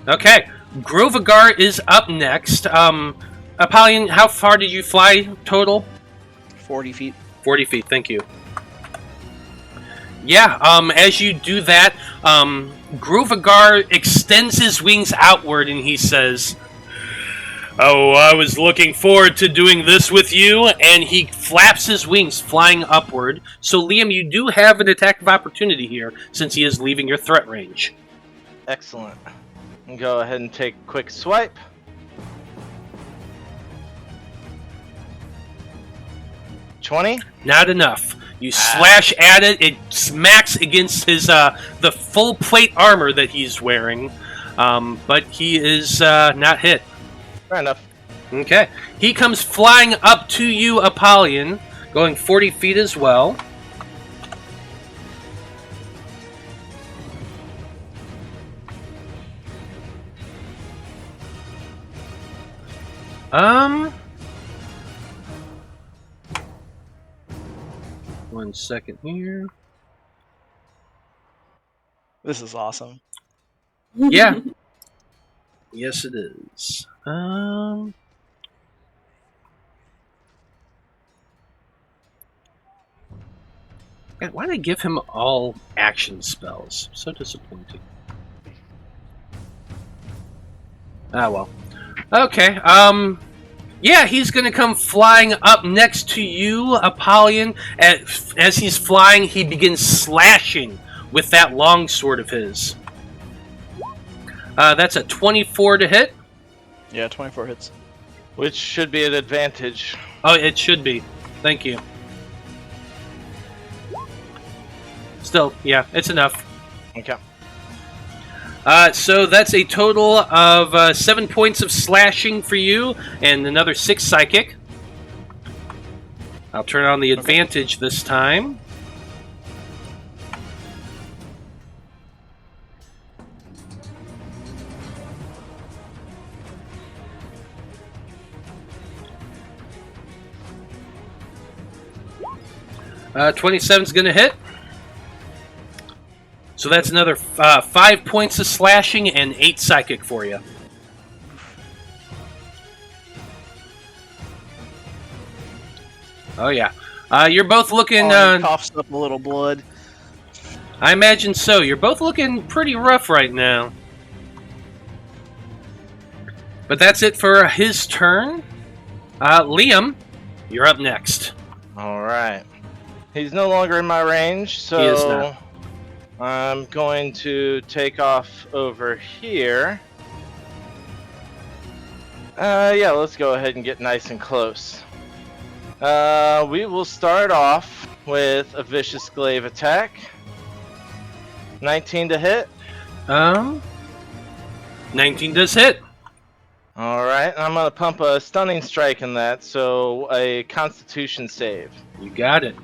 Okay, Grovagar is up next. Apollyon, how far did you fly total? 40 feet. 40 feet, thank you. Yeah, as you do that, Grovagar extends his wings outward and he says, "Oh, I was looking forward to doing this with you," and he flaps his wings, flying upward. So, Liam, you do have an attack of opportunity here, since he is leaving your threat range. Excellent. Go ahead and take a quick swipe. $20. Not enough. You slash at it, it smacks against his the full plate armor that he's wearing, but he is not hit. Fair enough. Okay. He comes flying up to you, Apollyon, going 40 feet as well. One second here. This is awesome. Yeah. Yes, it is. God, why did I give him all action spells? So disappointing. Ah, well. Okay, yeah, he's gonna come flying up next to you, Apollyon. As he's flying, he begins slashing with that long sword of his. That's a 24 to hit. Yeah, 24 hits. Which should be an advantage. Oh, it should be. Thank you. Still, yeah, it's enough. Okay. So that's a total of 7 points of slashing for you, and another 6 psychic. I'll turn on the advantage this time. Uh, 27's going to hit. So that's another 5 points of slashing and 8 psychic for you. Oh yeah, you're both looking. Coughs up a little blood. I imagine so. You're both looking pretty rough right now. But that's it for his turn. Liam, you're up next. All right. He's no longer in my range, so He is not. I'm going to take off over here. Yeah, let's go ahead and get nice and close. We will start off with a vicious glaive attack. 19 to hit. 19 does hit. All right, I'm gonna pump a stunning strike in that, so a Constitution save. You got it.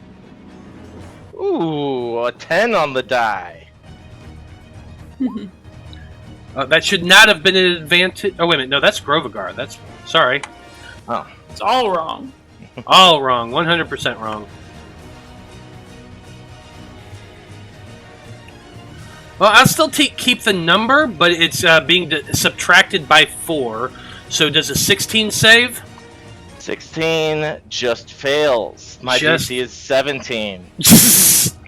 Ooh, a 10 on the die. That should not have been an advantage. Oh wait a minute, no, that's Grovagar. That's sorry, Oh, It's all wrong. all wrong, 100% wrong. Well, I'll still keep the number, but it's being subtracted by 4. So does a 16 save? 16 just fails. My DC is 17.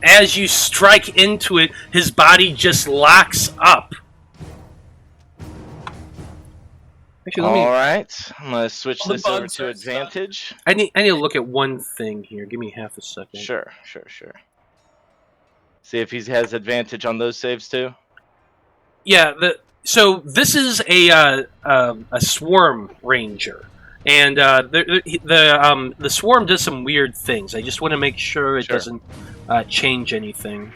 As you strike into it, his body just locks up. Actually, All right, I'm gonna switch All the this over bugs to are stuck. advantage. I need to look at one thing here. Give me half a second. Sure. See if he has advantage on those saves too. Yeah. So this is a swarm ranger, and the swarm does some weird things. I just want to make sure it doesn't change anything.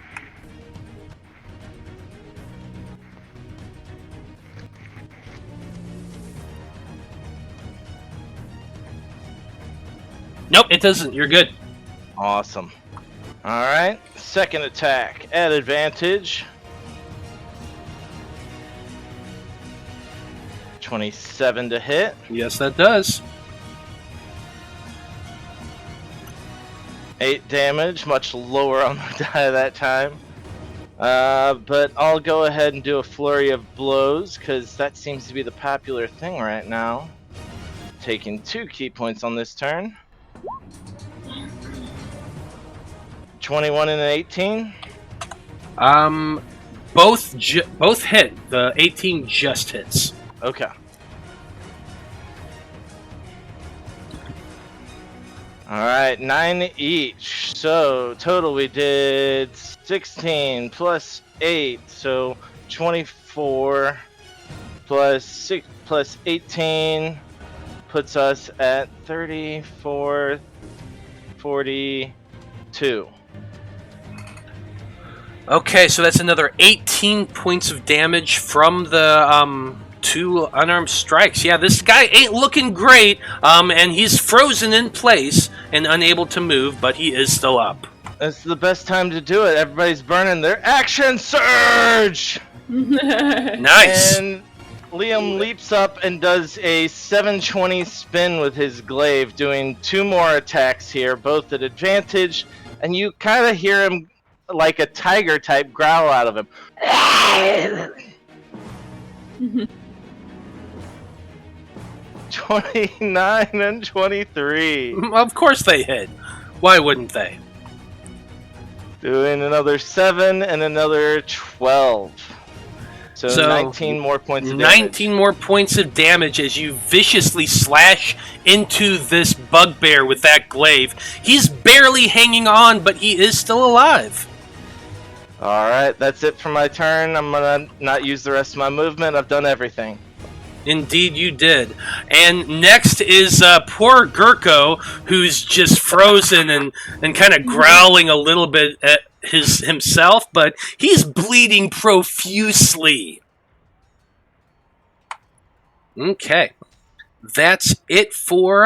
Nope, it doesn't. You're good. Awesome. All right, second attack at advantage. 27 to hit. Yes, that does. 8 damage, much lower on the die that time. But I'll go ahead and do a flurry of blows, because that seems to be the popular thing right now. Taking 2 key points on this turn. 21 and an 18. Both hit. The 18 just hits. Okay. Alright, 9 each. So, total we did 16 plus 8. So, 24 plus 6 plus 18 puts us at 34, 42. Okay, so that's another 18 points of damage from the 2 unarmed strikes. Yeah, this guy ain't looking great, and he's frozen in place and unable to move, but he is still up. It's the best time to do it. Everybody's burning their action surge! Nice! And Liam leaps up and does a 720 spin with his glaive, doing 2 more attacks here, both at advantage, and you kind of hear him like a tiger type growl out of him. 29 and 23. Of course they hit. Why wouldn't they? Doing another 7 and another 12. So 19 more points of damage. 19 more points of damage as you viciously slash into this bugbear with that glaive. He's barely hanging on, but he is still alive. Alright, that's it for my turn. I'm gonna not use the rest of my movement. I've done everything. Indeed you did. And next is poor Gurko, who's just frozen and kind of growling a little bit himself, but he's bleeding profusely. Okay. That's it for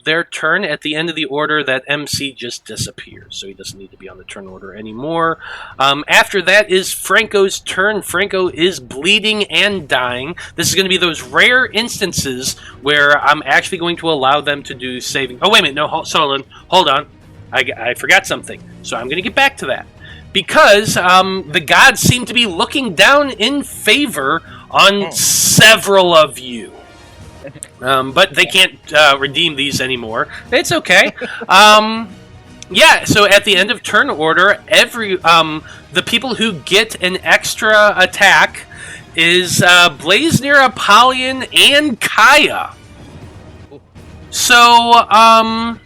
their turn. At the end of the order, that MC just disappears, so he doesn't need to be on the turn order anymore. After that is Franco's turn. Franco is bleeding and dying. This is going to be those rare instances where I'm actually going to allow them to do saving. Oh, wait a minute. No, hold on. I forgot something, so I'm going to get back to that. Because the gods seem to be looking down in favor on several of you. But they can't redeem these anymore. It's okay. Yeah, so at the end of turn order, the people who get an extra attack is Blaznir, Apollyon, and Caia. So, I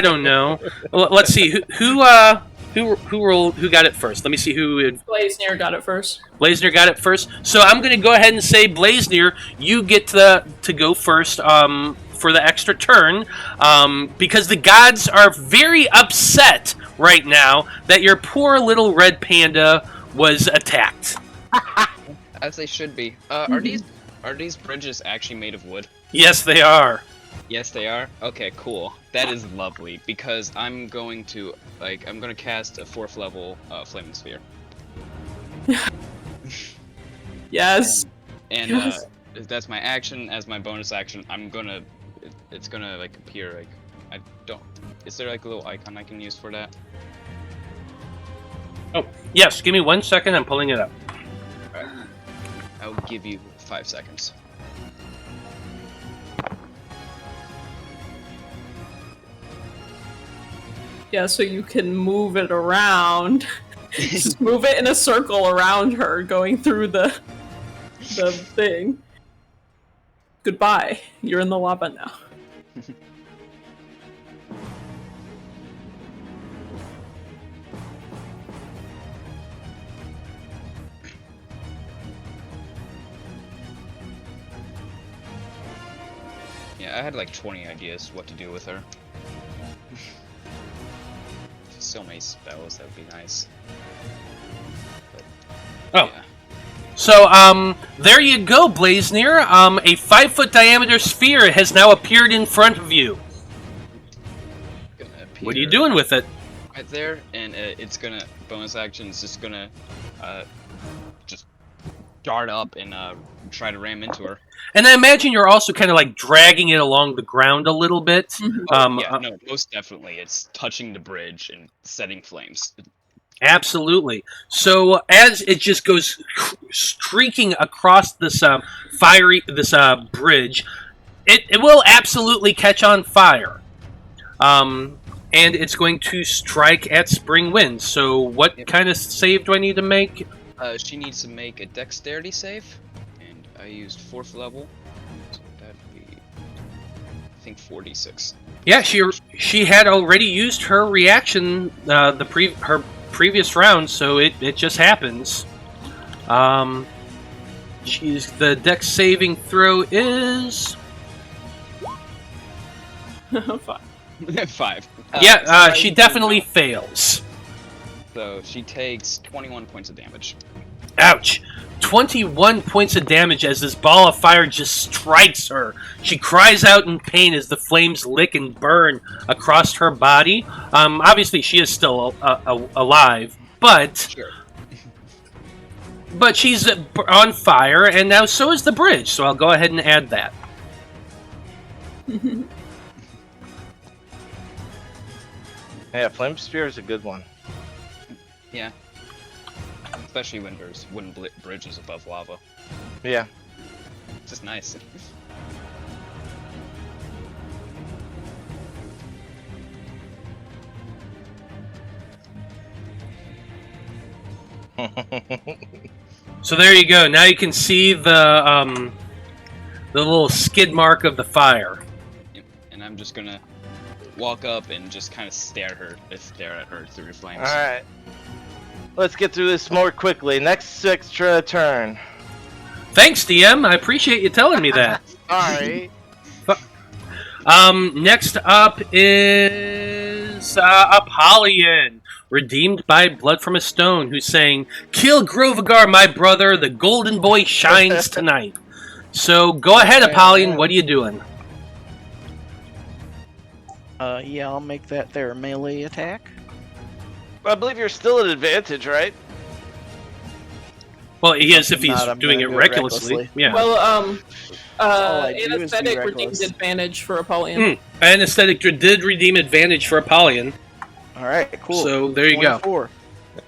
don't know. Let's see who got it first. Let me see who. Blaznir got it first. Blaznir got it first. So I'm going to go ahead and say, Blaznir, you get to go first for the extra turn, because the gods are very upset right now that your poor little red panda was attacked. As they should be. Are these bridges actually made of wood? Yes, they are. Yes, they are? Okay, cool. That is lovely, because I'm going to cast a 4th level Flaming Sphere. Yes. And Yes. That's my action. As my bonus action, it's gonna like appear like, is there like a little icon I can use for that? Oh, yes, give me 1 second, I'm pulling it up. Alright. I'll give you 5 seconds. Yeah, so you can move it around. Just move it in a circle around her, going through the thing. Goodbye. You're in the lava now. Yeah, I had like 20 ideas what to do with her. So many spells, that would be nice. But, Oh. yeah. So, there you go, Blaznir. A 5-foot diameter sphere has now appeared in front of you. Gonna appear What are you doing with it? right there, and it's gonna, bonus action is just gonna just dart up and try to ram into her. And I imagine you're also kind of like dragging it along the ground a little bit. Yeah, no, most definitely. It's touching the bridge and setting flames. Absolutely. So as it just goes streaking across this bridge, it will absolutely catch on fire. And it's going to strike at Spring Wind. So what kind of save do I need to make? She needs to make a dexterity save, and I used 4th level, so that'd be, I think, 46. Yeah, she had already used her reaction her previous round, so it just happens. The dex saving throw is 5. 5. She definitely fails. So she takes 21 points of damage. Ouch! 21 points of damage as this ball of fire just strikes her. She cries out in pain as the flames lick and burn across her body. Obviously, she is still alive, but Sure. but she's on fire, and now so is the bridge. So I'll go ahead and add that. Yeah, Flame Spear is a good one. Yeah. Especially when there's wooden bridges above lava. Yeah. It's just nice. So there you go. Now you can see the little skid mark of the fire. Yep. And I'm just gonna walk up and just kind of stare at her through the flames. Alright. Let's get through this more quickly. Next extra turn. Thanks, DM. I appreciate you telling me that. Alright. Next up is Apollyon. redeemed by Blood from a Stone, who's saying, "Kill Grovagar, my brother. The Golden Boi shines tonight." So go ahead, Apollyon. What are you doing? Yeah, I'll make that their melee attack. I believe you're still at advantage, right? Well, he is if he's Not, I'm doing it gonna do it recklessly. recklessly. Yeah. Well, I do is be anesthetic reckless. redeemed advantage for Apollyon. Anesthetic did redeem advantage for Apollyon. All right, cool. So there you go. 24.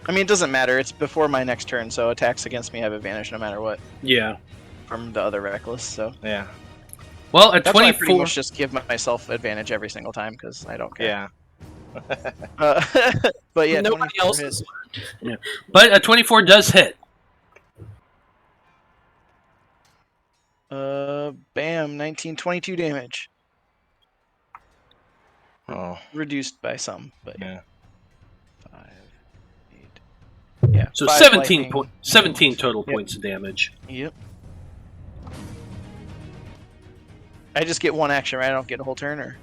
I mean, it doesn't matter. It's before my next turn, so attacks against me have advantage no matter what Yeah. from the other reckless. So Yeah. Well, at that's why I pretty 24. much just give myself advantage every single time because I don't care. Yeah. But yeah, Nobody 24 else hits. is. But a 24 does hit. Bam, 19, 22 damage. Oh. Reduced by some, but Yeah. 5, 8. Yeah. So 5 17 lightning. 17 total Yep. points of damage. Yep. I just get one action, right? I don't get a whole turn, or?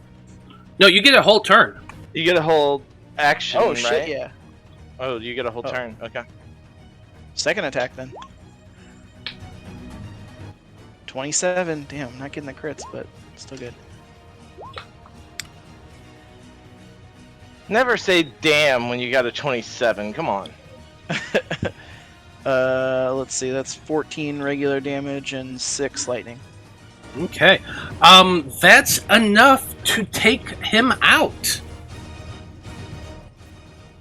No, you get a whole turn. You get a whole action, Oh right? shit! Yeah. Oh, you get a whole Oh. turn. Okay. Second attack then. 27. Damn, I'm not getting the crits, but still good. Never say damn when you got a 27. Come on. Let's see. That's 14 regular damage and 6 lightning. Okay. That's enough to take him out.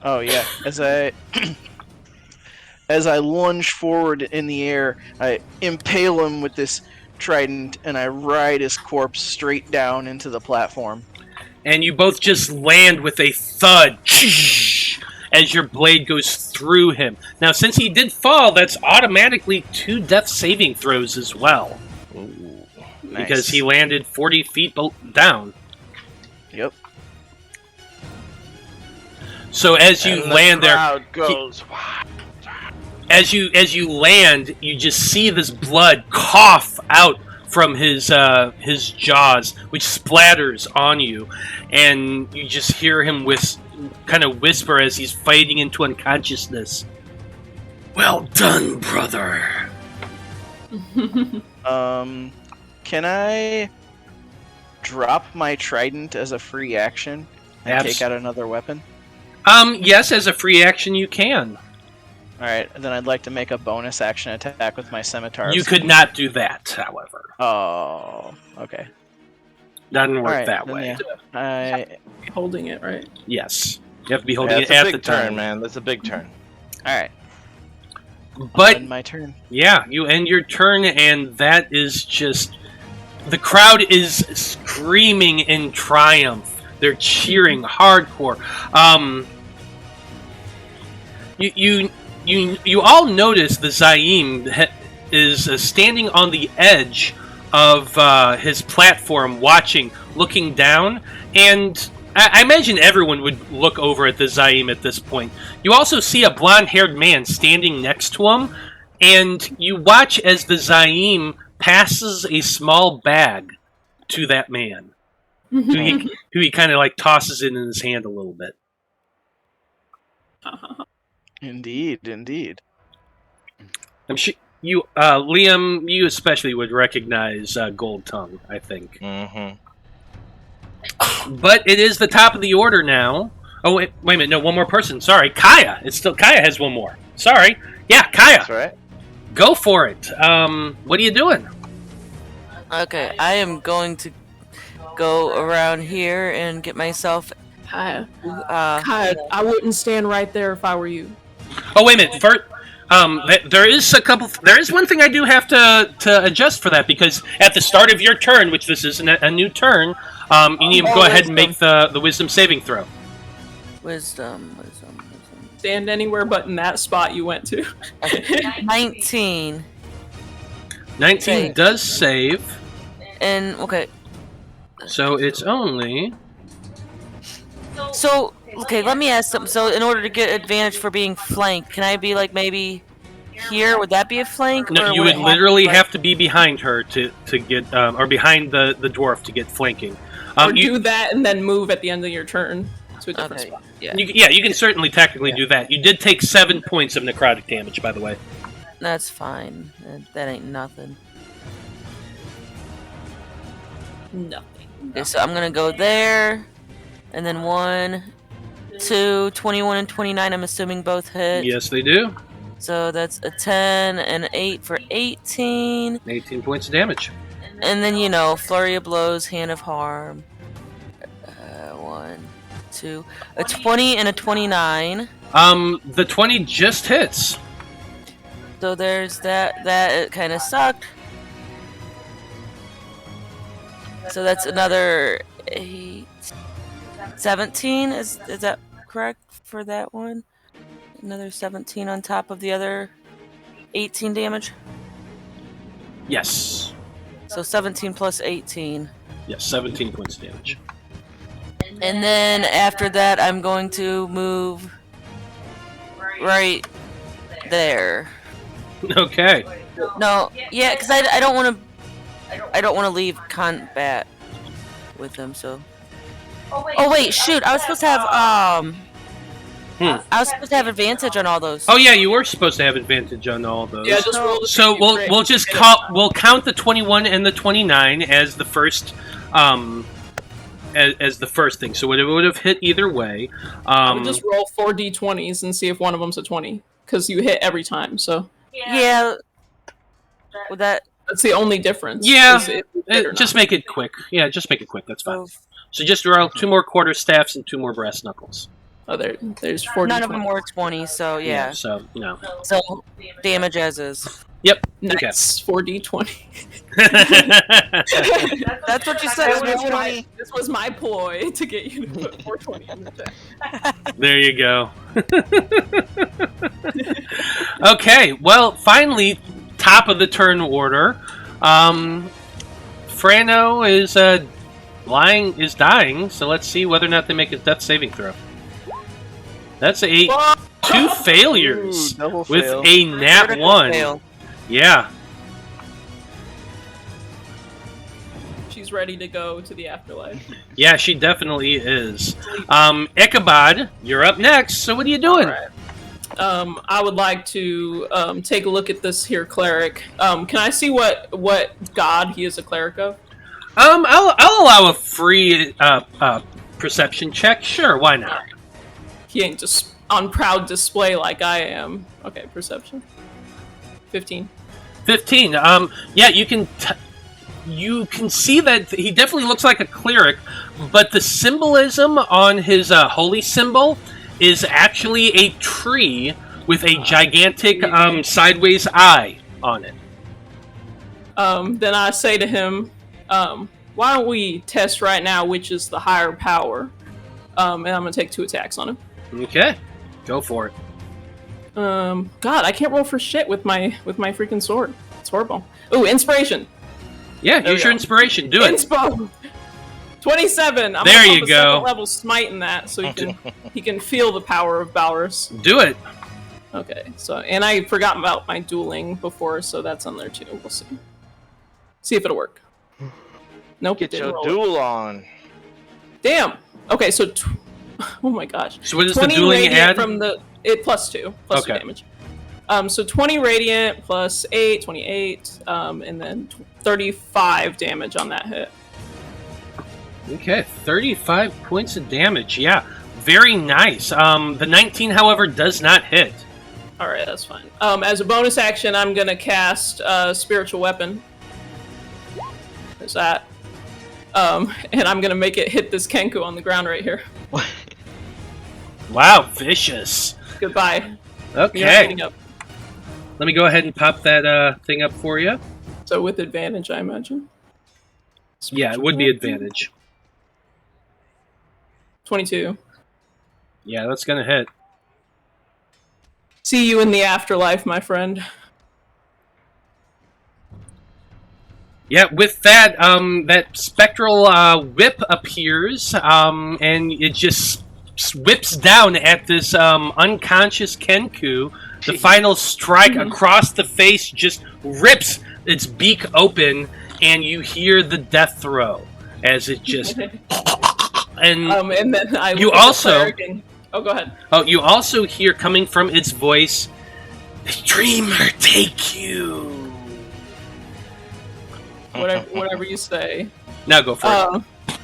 Oh yeah. As I as I lunge forward in the air, I impale him with this trident, and I ride his corpse straight down into the platform. And you both just land with a thud as your blade goes through him. Now, since he did fall, that's automatically 2 death saving throws as well. Ooh. Nice. Because he landed 40 feet down. Yep. So as you And land the there, crowd goes. as you land, you just see this blood cough out from his jaws, which splatters on you, and you just hear him kind of whisper as he's fading into unconsciousness. "Well done, brother." Can I drop my trident as a free action and take out another weapon? Yes, as a free action you can. Alright, then I'd like to make a bonus action attack with my scimitar. You could not do that, however. Oh, okay. Doesn't work Alright, that then way. yeah. Holding it, right? Yes. You have to be holding That's it a at big the time. turn, man. That's a big turn. Alright, But end my turn. yeah, you end your turn, and that is just... The crowd is screaming in triumph. They're cheering hardcore. You all notice the Zaim is standing on the edge of his platform, watching, looking down, and I imagine everyone would look over at the Zaim at this point. You also see a blonde-haired man standing next to him, and you watch as the Zaim passes a small bag to that man, who he kind of like tosses it in his hand a little bit. Indeed, indeed. I'm sure you, Liam, you especially would recognize Gold Tongue, I think. Mm-hmm. But it is the top of the order now. Oh, wait a minute. No, one more person. Sorry. Caia. Caia has one more. Sorry. Yeah, Caia. That's right. Go for it. What are you doing? Okay, I am going to go around here and get myself. Hi. Uh, Hi. I wouldn't stand right there if I were you. Oh, wait a minute. First, there is one thing I do have to adjust for that, because at the start of your turn, which this isn't a new turn, you need to go ahead and make the wisdom saving throw. wisdom. Stand anywhere but in that spot you went to. 19. 19 Okay. does save, And, okay. so it's only... So, okay, let me ask something. So, in order to get advantage for being flanked, can I be, like, maybe here? Would that be a flank? No, or you would would it literally like- have to be behind her to get, or behind the dwarf to get flanking. Or You, do that and then move at the end of your turn. to a different Okay. spot. Yeah. You can certainly technically do that. You did take 7 points of necrotic damage, by the way. That's fine. That ain't nothing. Nothing. Okay, so I'm gonna go there, and then 1, 2, 21 and 29. I'm assuming both hit. Yes, they do. So that's a 10 and 8 for 18. 18 points of damage. And then, flurry of blows, hand of harm. 1, 2, a 20 and a 29. The 20 just hits. So there's that. It kind of sucked. So that's another 8, 17. Is that correct for that one? Another 17 on top of the other 18 damage. Yes. So 17 plus 18. Yes, 17 points of damage. And then after that, I'm going to move right there. Okay. No, yeah, because I don't want to leave combat with them. So. Oh wait, shoot! I was supposed to have I was supposed to have advantage on all those. Oh yeah, you were supposed to have advantage on all those. Yeah, just roll the So save. we'll just we'll count the 21 and the 29 as the first as the first thing. So it would have hit either way. I would just roll 4 d20s and see if one of them's a 20, because you hit every time. So Yeah. Would that? that's the only difference. Yeah, is if you hit or just not. make it quick. Yeah, just make it quick. That's fine. Oh, So just roll 2 more quarter staffs and 2 more brass knuckles. Oh, there's 4 none d20s. of them were 20, so yeah. So no. So damage as is. Yep. Nice, 4 d20. That's what you said. This was my ploy to get you to put 420 in the chat. There you go. Okay, well, finally, top of the turn order. Frano is dying, so let's see whether or not they make a death saving throw. That's 2 failures Ooh, double with fail. a nat Critical 1. fail. Yeah. She's ready to go to the afterlife. Yeah, she definitely is. Ichabod, you're up next, so what are you doing? I would like to take a look at this here cleric. Can I see what god he is a cleric of? I'll allow a free perception check. Sure, why not? He ain't just on proud display like I am. Okay, perception. 15. 15. Yeah, you can see that he definitely looks like a cleric, but the symbolism on his holy symbol is actually a tree with a gigantic sideways eye on it. Then I say to him, why don't we test right now which is the higher power? And I'm gonna take 2 attacks on him. Okay, go for it. God, I can't roll for shit with my freaking sword. It's horrible. Ooh, inspiration. Yeah, There use we your go. inspiration. Do it. Inspo. 27. I'm There gonna you pump a go. 2nd level smite in that, so he can feel the power of Balrus. Do it. Okay, so and I forgot about my dueling before, so that's on there too. We'll see. See if it'll work. Nope. Get didn't your roll. duel on. Damn. Okay, so oh my gosh. So what does the 20 dueling radiant add? from the plus 2 Okay. damage. So 20 radiant plus 8, 28, and then 35 damage on that hit. Okay, 35 points of damage. Yeah, very nice. The 19, however, does not hit. All right, that's fine. As a bonus action, I'm gonna cast Spiritual Weapon. There's that. And I'm gonna make it hit this Kenku on the ground right here. Wow, vicious. Goodbye. You're Okay, heating up. let me go ahead and pop that thing up for you. So with advantage, I imagine. Yeah, it would be advantage. 22. Yeah, that's gonna hit. See you in the afterlife, my friend. Yeah, with that, that spectral whip appears, and it just whips down at this unconscious Kenku. The final strike across the face just rips its beak open, and you hear the death throw as it just And then I You look at the also- cleric and- oh, go ahead. Oh, you also hear coming from its voice, "The dreamer take you." Whatever you say. Now go for it.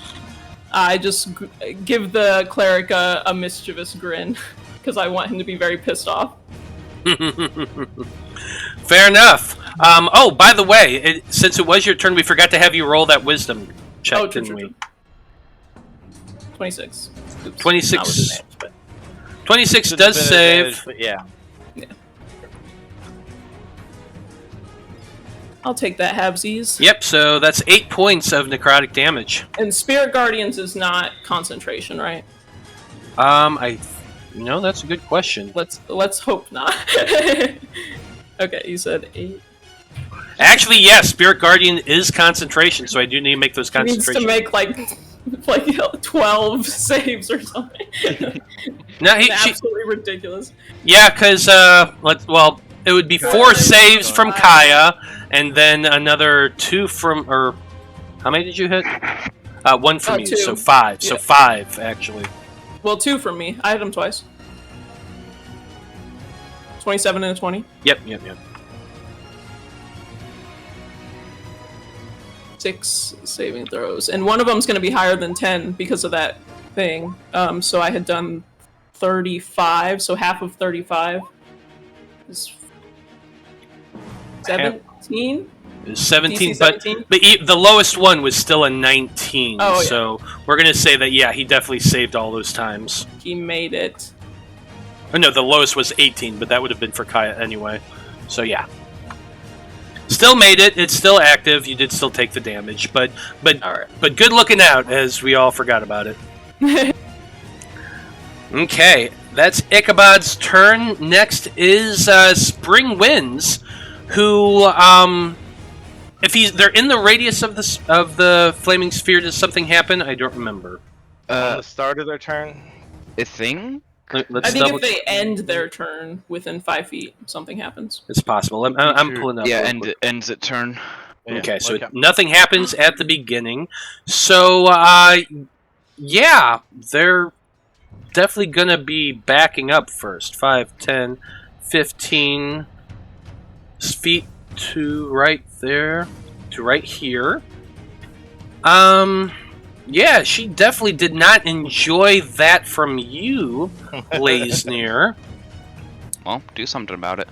I just give the cleric a mischievous grin because I want him to be very pissed off. Fair enough. Oh, by the way, since it was your turn, we forgot to have you roll that wisdom check, Oh, didn't true. we? 26. 26. Not with advantage, but- 26 Should've does been save. advantage, but yeah. I'll take that halvesies. Yep, so that's 8 points of necrotic damage. And Spirit Guardians is not concentration, right? No, that's a good question. Let's hope not. Okay, you said 8. Actually, yes, Spirit Guardian is concentration, so I do need to make those He needs concentration. to make like 12 saves or something. No, Absolutely ridiculous. yeah, because it would be 4 saves from Caia, and then another 2 from, or how many did you hit? 1 from you, 2. so 5. So Yeah. 5 actually. Well, 2 from me. I hit him twice. 27 and a 20. Yep. 6 saving throws, and one of them's going to be higher than 10 because of that thing. So I had done 35, so half of 35 is 17. 17, DC but 17? the lowest one was still a 19. Oh, yeah. So we're gonna say that he definitely saved all those times. He made it. Oh, no, the lowest was 18, but that would have been for Caia anyway. So yeah, still made it. It's still active. You did still take the damage, but All right. but good looking out, as we all forgot about it. Okay, that's Ichabod's turn. Next is Spring Winds, who if they're in the radius of the flaming sphere, does something happen? I don't remember. On the start of their turn. A thing? Let's I think double. if they end their turn within 5 feet, something happens. It's possible. I'm pulling up. Yeah, real and quick. it ends at turn. Okay, so okay. nothing happens at the beginning. So, yeah, they're definitely going to be backing up first. 5, 10, 15 feet to right there, to right here. Yeah, she definitely did not enjoy that from you, Blaznir. Well, do something about it.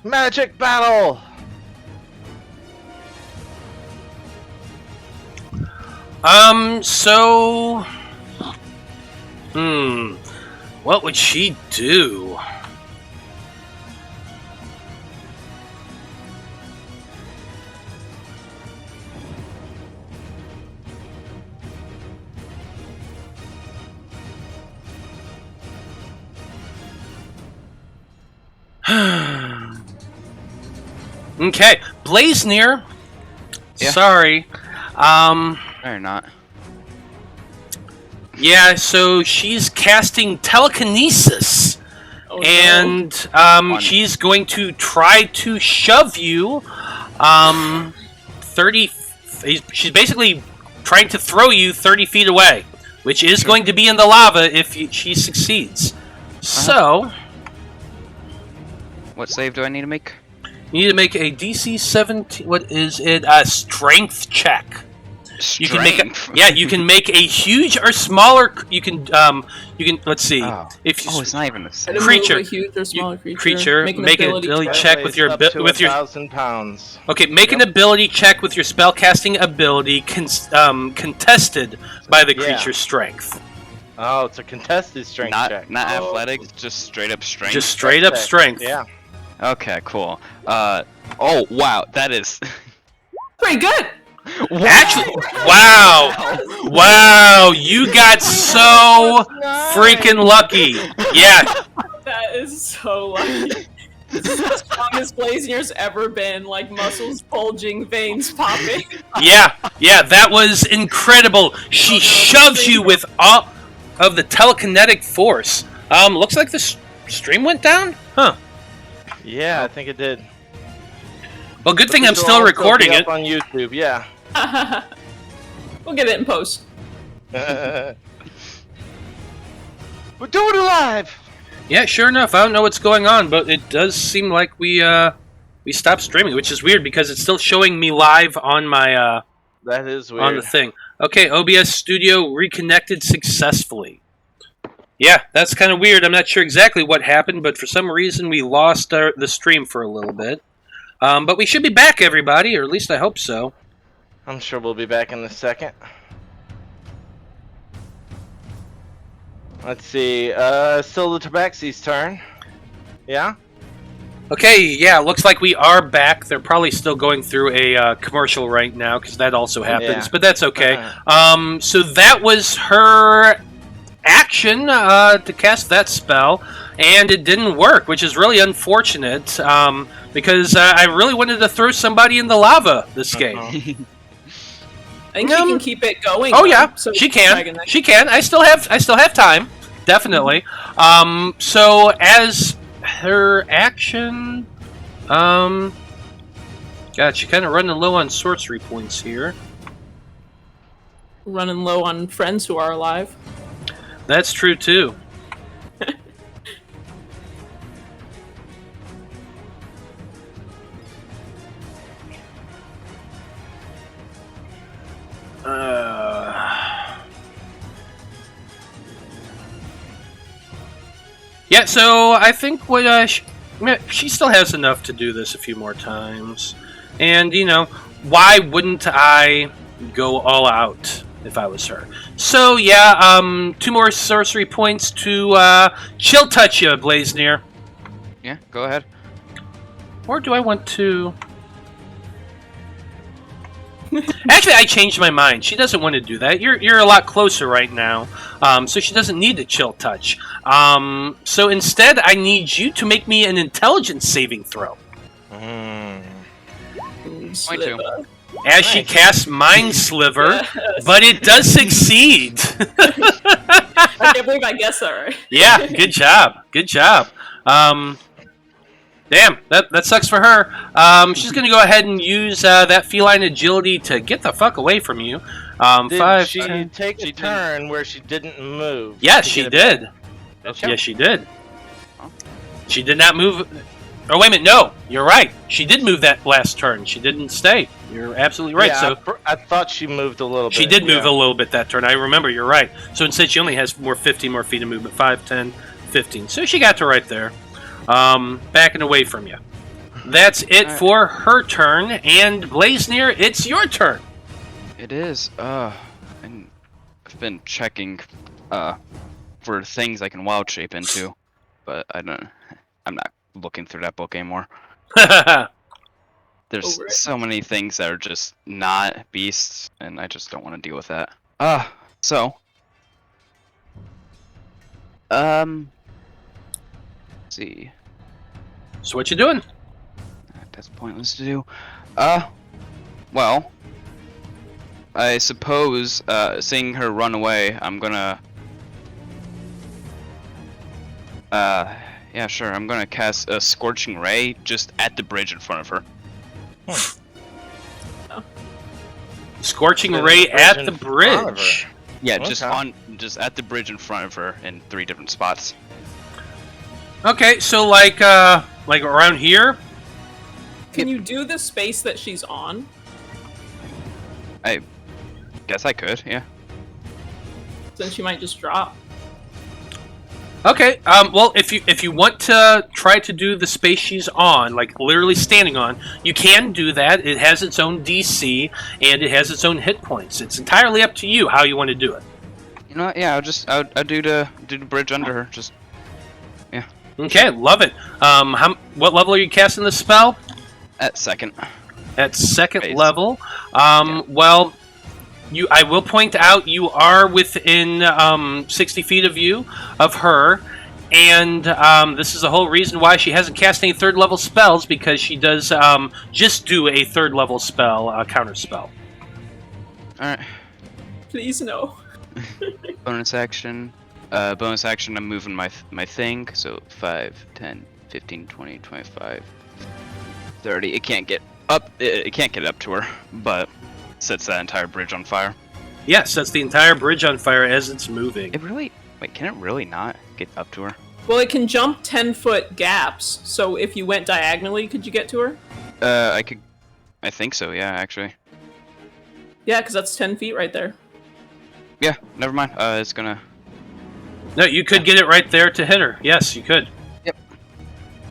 Magic battle. So... What would she do? Okay, Blaznir. Yeah. Sorry. Or not. Yeah, so she's casting telekinesis. Oh, And she's going to try to shove you 30. She's basically trying to throw you 30 feet away, which is going to be in the lava if she succeeds. So, What save do I need to make? you need to make a DC 17. What is it? A strength check. You can make you can make a huge or smaller. You can let's see. Oh. If you, Oh, it's not even the same. Move creature. a huge or smaller creature. creature, Make an make an ability ability check. check with your Up to with your 1,000 pounds. okay. Make an ability check with your spellcasting ability contested by the Yeah. creature's strength. Oh, it's a contested strength check. Not Oh. athletics, just straight up strength. Just straight up That's it. strength. Yeah. Okay, cool. Oh wow, that is. Pretty good. Actually, wow, you got so freaking lucky. Yeah, That is so lucky. This is the strongest Blaznir's ever been. Like muscles bulging, veins popping. yeah, that was incredible. She shoves you with all of the telekinetic force. Looks like the stream went down? Huh. Yeah, I think it did. Well, good thing This I'm will still also recording be it. up on YouTube, yeah. We'll get it in post. We're doing it live! Yeah, sure enough. I don't know what's going on, but it does seem like we stopped streaming, which is weird because it's still showing me live on my That is weird. on the thing. Okay, OBS Studio reconnected successfully. Yeah, that's kind of weird. I'm not sure exactly what happened, but for some reason we lost the stream for a little bit. But we should be back, everybody, or at least I hope so. I'm sure we'll be back in a second. Let's see. Still the Tabaxi's turn. Yeah? Okay, yeah, looks like we are back. They're probably still going through a commercial right now, because that also happens, Yeah. but that's okay. So that was her action to cast that spell, and it didn't work, which is really unfortunate, because I really wanted to throw somebody in the lava this game. I think she can keep it going. Oh yeah, so she can. She can. I still have time. Definitely. So as her action, God, she kind of running low on sorcery points here. Running low on friends who are alive. That's true too. Yeah, so I think what she still has enough to do this a few more times, and you know, why wouldn't I go all out if I was her? So yeah, 2 more sorcery points to chill touch you, Blaznir. Yeah, go ahead. Or do I want to? Actually, I changed my mind. She doesn't want to do that. You're a lot closer right now, so she doesn't need a chill touch. So instead, I need you to make me an intelligence saving throw. Sliver. As she casts Mind Sliver, Yes. but it does succeed. I can't believe I guessed that right. Yeah, good job. Good job. Damn, that sucks for her. She's going to go ahead and use that feline agility to get the fuck away from you. Did 5, she 10. take a turn where she didn't move? Yes, to she get it did. back? Yes, she did. She did not move. Oh, wait a minute. No, you're right. She did move that last turn. She didn't stay. You're absolutely right. Yeah, So I thought she moved a little bit. she did move yeah. a little bit that turn. I remember. You're right. So instead, she only has 15 more feet of movement. 5, 10, 15. So she got to right there. Backing away from you. That's it for her turn. And Blaznir, it's your turn. It is. And I've been checking for things I can wild shape into, but I'm not looking through that book anymore. There's Over it. so many things that are just not beasts, and I just don't want to deal with that. So let's see. So what you doing? That's pointless to do. Well, I suppose, seeing her run away, I'm gonna... yeah, sure, I'm gonna cast a Scorching Ray just at the bridge in front of her. Scorching At the Ray bridge at in the front of bridge. Yeah, Okay. just at the bridge in front of her in 3 different spots. Okay, so like around here? Can you do the space that she's on? I guess I could, yeah. Then she might just drop. Okay, well, if you want to try to do the space she's on, like literally standing on, you can do that. It has its own DC, and it has its own hit points. It's entirely up to you how you want to do it. You know what, yeah, I'll do the bridge under her, just... yeah. Okay, love it. What level are you casting the spell? At second. At second Base. level. Well, I will point out you are within 60 feet of her, and this is the whole reason why she hasn't cast any 3rd level spells, because she does just do a 3rd level spell, counter spell. Alright. Please no. Bonus action, I'm moving my thing, so 5, 10, 15, 20, 25, 30. It can't get up to her, but sets that entire bridge on fire. Yes, that's the entire bridge on fire as it's moving. It really... Wait, can it really not get up to her? Well, it can jump 10-foot gaps, so if you went diagonally, could you get to her? I could... I think so, yeah, actually. Yeah, because that's 10 feet right there. Yeah, never mind. It's gonna... No, you could get it right there to hit her. Yes, you could. Yep.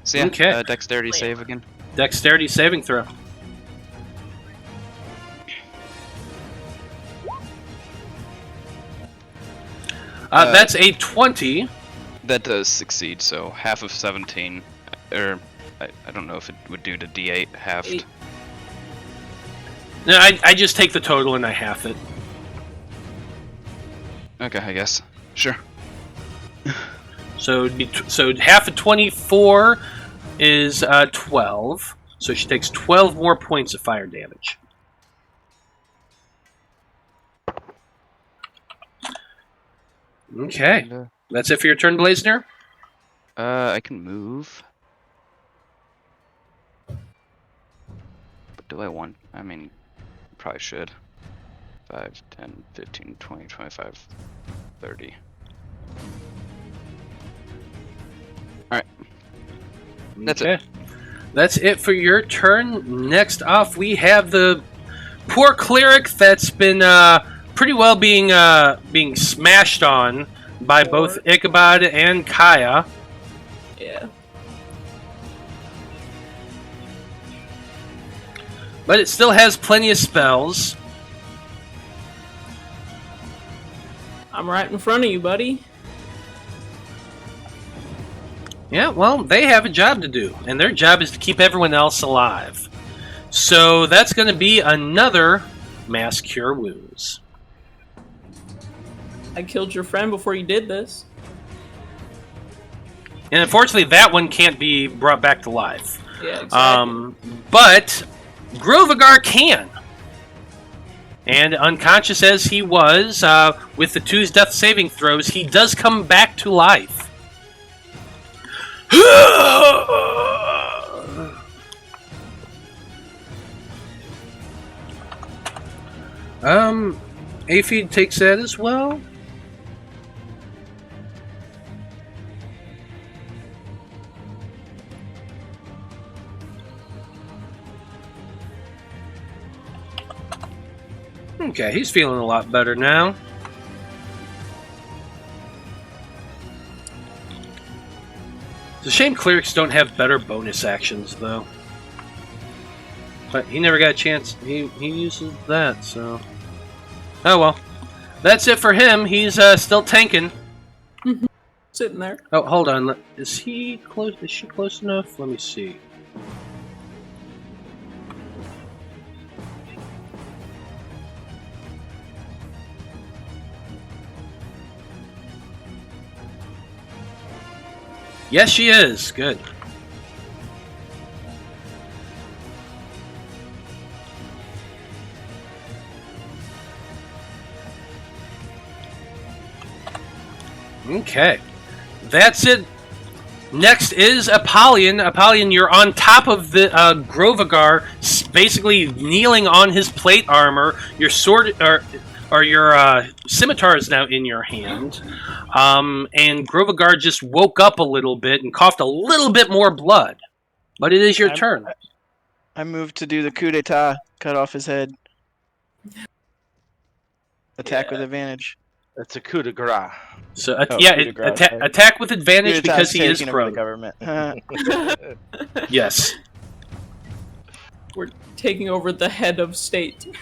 So yeah, Okay. dexterity save again. Dexterity saving throw. That's a 20. That does succeed, so half of 17. Or, I don't know if it would do to D8 halved. 8. No, I just take the total and I half it. Okay, I guess. Sure. So half of 24 is 12. So she takes 12 more points of fire damage. Okay. And, That's it for your turn, Blaznir? I can move. But do I want... I mean, probably should. 5, 10, 15, 20, 25, 30. Alright. That's it. That's it for your turn. Next off, we have the poor cleric that's been pretty well being smashed on by both Ichabod and Caia. Yeah. But it still has plenty of spells. I'm right in front of you, buddy. Yeah, well, they have a job to do, and their job is to keep everyone else alive. So that's going to be another Mass Cure Wounds. I killed your friend before you did this. And unfortunately, that one can't be brought back to life. Yeah, exactly. But Grovagar can. And unconscious as he was, with the 2's death saving throws, he does come back to life. Aphid takes that as well. Okay, he's feeling a lot better now. It's a shame clerics don't have better bonus actions, though. But he never got a chance. He uses that, so... Oh well. That's it for him. He's still tanking. Sitting there. Oh, hold on. Is he close? Is she close enough? Let me see. Yes, she is. Good. Okay. That's it. Next is Apollyon. Apollyon, you're on top of the Grovagar, basically kneeling on his plate armor. Your sword, or your scimitar is now in your hand. And Grovagar just woke up a little bit and coughed a little bit more blood. But it is your turn. I moved to do the coup d'etat, cut off his head. Attack with advantage. That's a coup de grace. So coup yeah, de grace, attack with advantage Coup d'etat's because he is taking over the prone. government. Yes. We're taking over the head of state.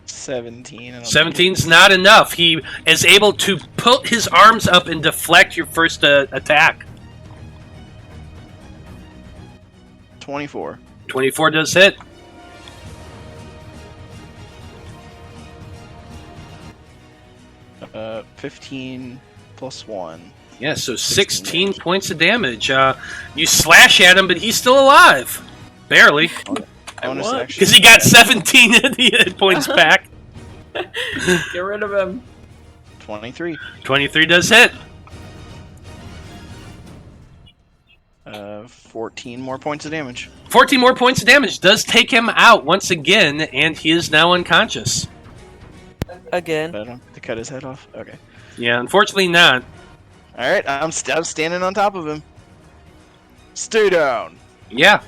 17. 17's not enough. He is able to put his arms up and deflect your first attack. 24. 24 does hit. Uh, 15 plus 1. Yeah, so 16 points of damage. You slash at him, but he's still alive. Barely. Bonus action. Because he got 17 hit points back. Get rid of him. 23. 23 does hit. 14 more points of damage. 14 more points of damage does take him out once again, and he is now unconscious. Again. But I don't get to cut his head off. Okay. Yeah, unfortunately not. All right, I'm standing on top of him. Stay down. Yeah.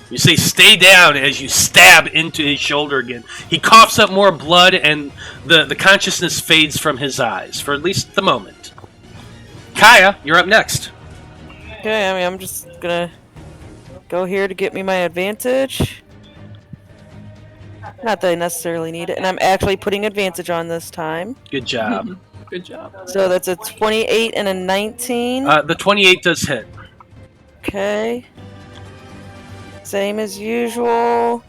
You say stay down as you stab into his shoulder again. He coughs up more blood and the consciousness fades from his eyes, for at least the moment. Caia, you're up next. Okay, I mean, I'm just gonna go here to get me my advantage. Not that I necessarily need it, and I'm actually putting advantage on this time. Good job. Good job. So that's a 28 and a 19. The 28 does hit. Okay. Same as usual.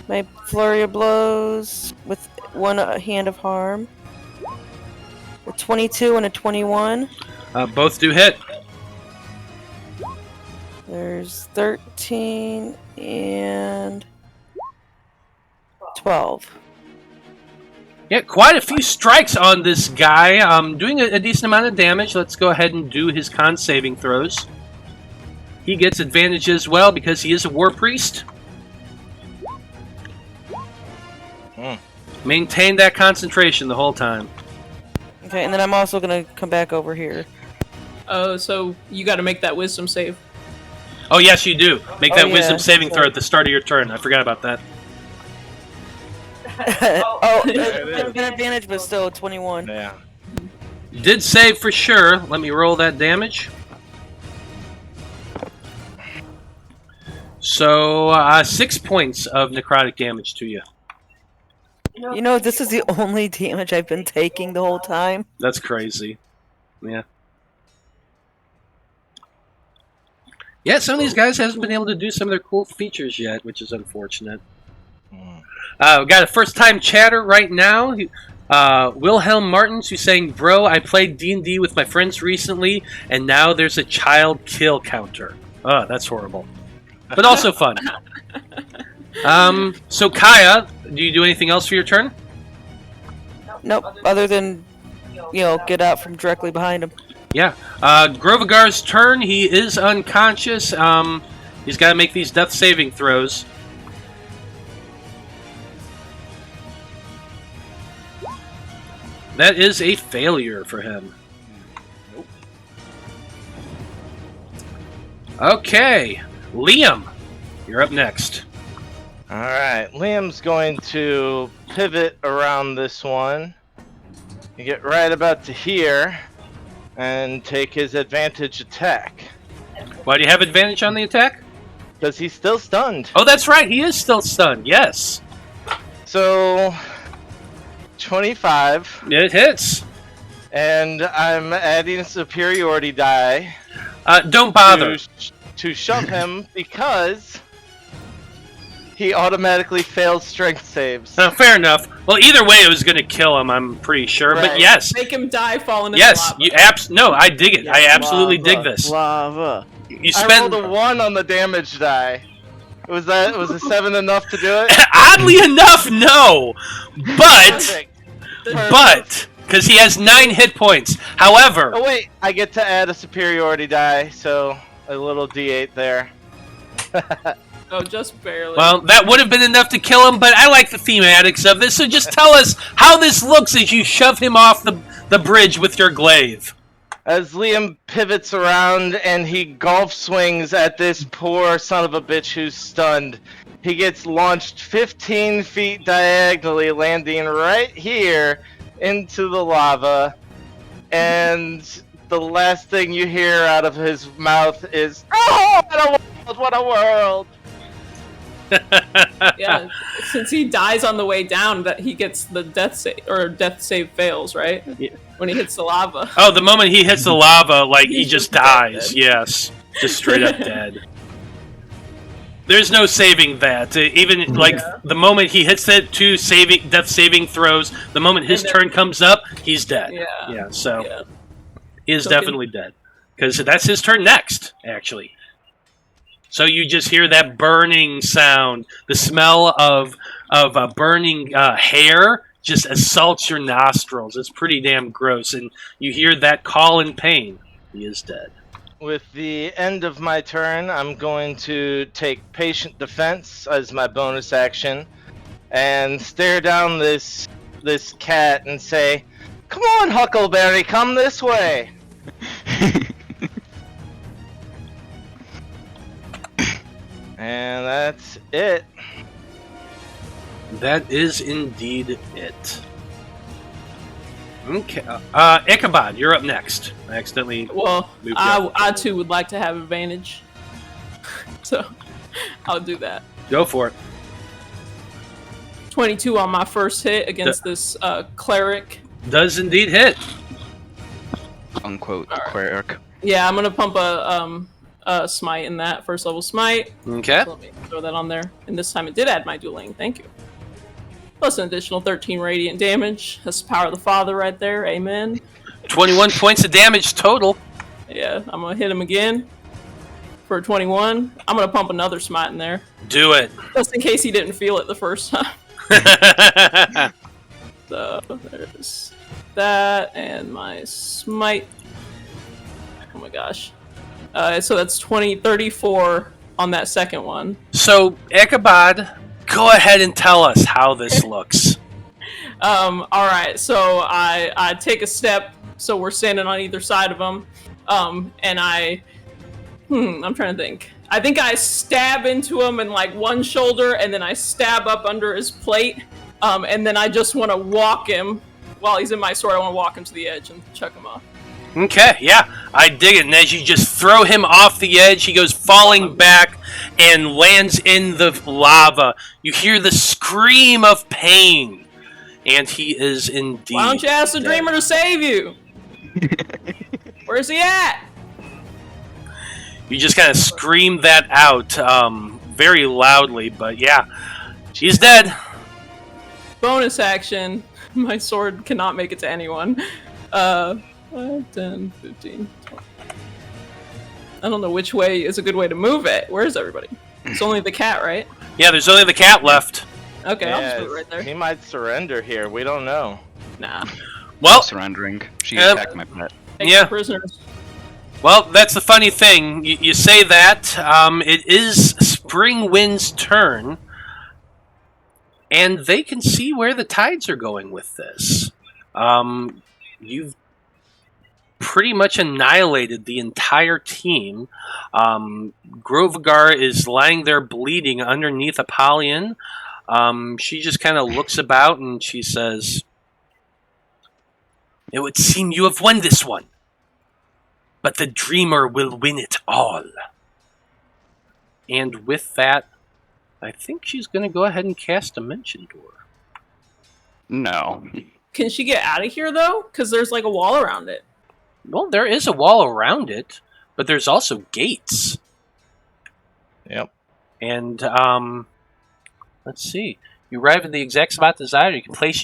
My flurry of blows with one hand of harm. A 22 and a 21. Both do hit. There's 13 and 12. Yeah, quite a few strikes on this guy. Doing a decent amount of damage. Let's go ahead and do his con saving throws. He gets advantage as well because he is a war priest. Maintain that concentration the whole time. Okay, and then I'm also gonna come back over here. Oh, so you got to make that wisdom save. Oh, yes, you do. Make that yeah, wisdom saving throw sorry. at the start of your turn. I forgot about that. An advantage, but still 21. Yeah. Did save for sure. Let me roll that damage. So, 6 points of necrotic damage to you. You know, this is the only damage I've been taking the whole time. That's crazy. Yeah. Yeah, some of these guys haven't been able to do some of their cool features yet, which is unfortunate. We got a first-time chatter right now. Wilhelm Martins, who's saying, "Bro, I played D&D with my friends recently, and now there's a child kill counter." Oh, that's horrible. But also fun. So Caia, do you do anything else for your turn? Nope, other than, you know, get out from directly behind him. Yeah. Grovagar's turn. He is unconscious. He's got to make these death saving throws. That is a failure for him. Okay. Liam, you're up next. Alright, Liam's going to pivot around this one. You get right about to here and take his advantage attack. Why do you have advantage on the attack? Because he's still stunned. Oh, that's right. He is still stunned. Yes. So, 25. It hits. And I'm adding a superiority die Don't bother. to shove him because he automatically fails strength saves. Fair enough. Well, either way, it was going to kill him, I'm pretty sure. But Right. yes. Make him die falling into Yes. lava. You no, I dig it. I absolutely dig this. Lava. You I spend... rolled a 1 on the damage die. Was a 7 enough to do it? Oddly enough, no. But... Perfect. But... Because he has 9 hit points. However... Oh wait, I get to add a superiority die, so a little d8 there. Oh, just barely. Well, that would have been enough to kill him, but I like the thematics of this, so just tell us how this looks as you shove him off the bridge with your glaive. As Liam pivots around and he golf swings at this poor son of a bitch who's stunned, he gets launched 15 feet diagonally, landing right here into the lava, and the last thing you hear out of his mouth is, "Oh, what a world! What a world!" Yeah, since he dies on the way down, that he gets the death save fails, right? Yeah. When he hits the lava. Oh, the moment he hits the lava, like, he He's just just dies. dead. Yes. Just straight up dead. There's no saving that. Even, like, the moment he hits it, 2 death saving throws, the moment his And then- turn comes up, he's dead. Yeah. So Yeah. he is So definitely dead. Because that's his turn next, actually. So you just hear that burning sound. The smell of burning hair just assaults your nostrils. It's pretty damn gross. And you hear that call in pain. He is dead. With the end of my turn, I'm going to take Patient Defense as my bonus action and stare down this this cat and say, "Come on, Huckleberry, come this way." And that's it. That is indeed it. Okay. Ichabod, you're up next. I accidentally. Well, moved you up. I too would like to have advantage. So, I'll do that. Go for it. 22 on my first hit against this cleric. Does indeed hit. Unquote, All right. cleric. Yeah, I'm gonna pump a smite in that first level smite. Okay. So let me throw that on there. And this time it did add my dueling. Thank you. Plus an additional 13 radiant damage. That's the power of the Father right there. Amen. 21 points of damage total. Yeah, I'm gonna hit him again for 21. I'm gonna pump another smite in there, Do it. just in case he didn't feel it the first time. So there's that and my smite. Oh my gosh. So that's 34 on that second one. So, Ichabod, go ahead and tell us how this looks. Alright, so I take a step, so we're standing on either side of him, and I'm trying to think. I think I stab into him in like one shoulder, and then I stab up under his plate, and then I just want to walk him, while he's in my sword, I want to walk him to the edge and chuck him off. Okay, yeah, I dig it. And as you just throw him off the edge, he goes falling back and lands in the lava. You hear the scream of pain, and he is indeed Why don't you ask the dead. Dreamer to save you? Where's he at? You just kind of scream that out very loudly, but yeah, he's dead. Bonus action. My sword cannot make it to anyone. 5, 10, 15, 20. I don't know which way is a good way to move it. Where is everybody? It's only the cat, right? Yeah, there's only the cat left. Okay, I'll just put it right there. He might surrender here. We don't know. Nah. Well, Surrendering. She attacked my pet. Take Yeah. the prisoners. well, that's the funny thing. You say that. It is Springwind's turn, and they can see where the tides are going with this. You've pretty much annihilated the entire team. Grovagar is lying there bleeding underneath Apollyon. She just kind of looks about and she says, "It would seem you have won this one, but the Dreamer will win it all." And with that, I think she's going to go ahead and cast Dimension Door. No. Can she get out of here, though? Because there's like a wall around it. Well, there is a wall around it, but there's also gates. Yep. And let's see. You arrive at the exact spot desired. You can place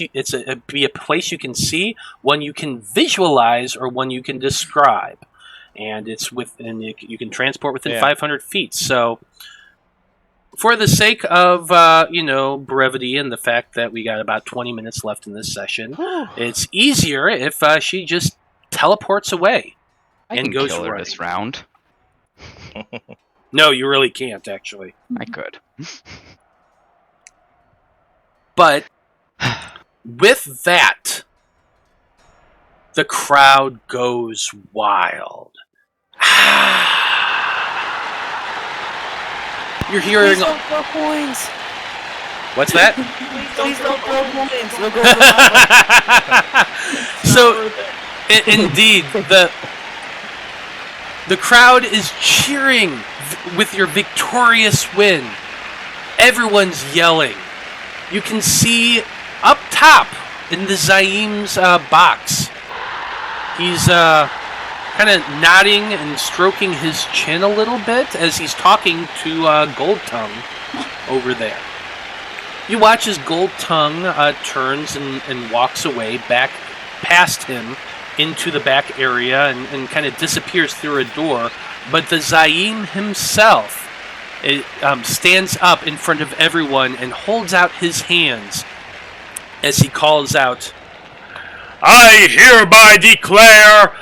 be a place you can see, one you can visualize, or one you can describe. And it's within you can transport within 500 feet. So, for the sake of brevity and the fact that we got about 20 minutes left in this session, it's easier if she just teleports away I and can goes kill her running. this round. No, you really can't, actually. I could. But with that, the crowd goes wild. You're hearing. Please don't throw coins. What's that? Please don't throw coins. They'll go to the lava. So, indeed, the crowd is cheering with your victorious win. Everyone's yelling. You can see up top in the Zaim's box. He's kind of nodding and stroking his chin a little bit as he's talking to Gold Tongue over there. You watch as Gold Tongue turns and walks away back past him into the back area and kind of disappears through a door. But the Zaim himself stands up in front of everyone and holds out his hands as he calls out, "I hereby declare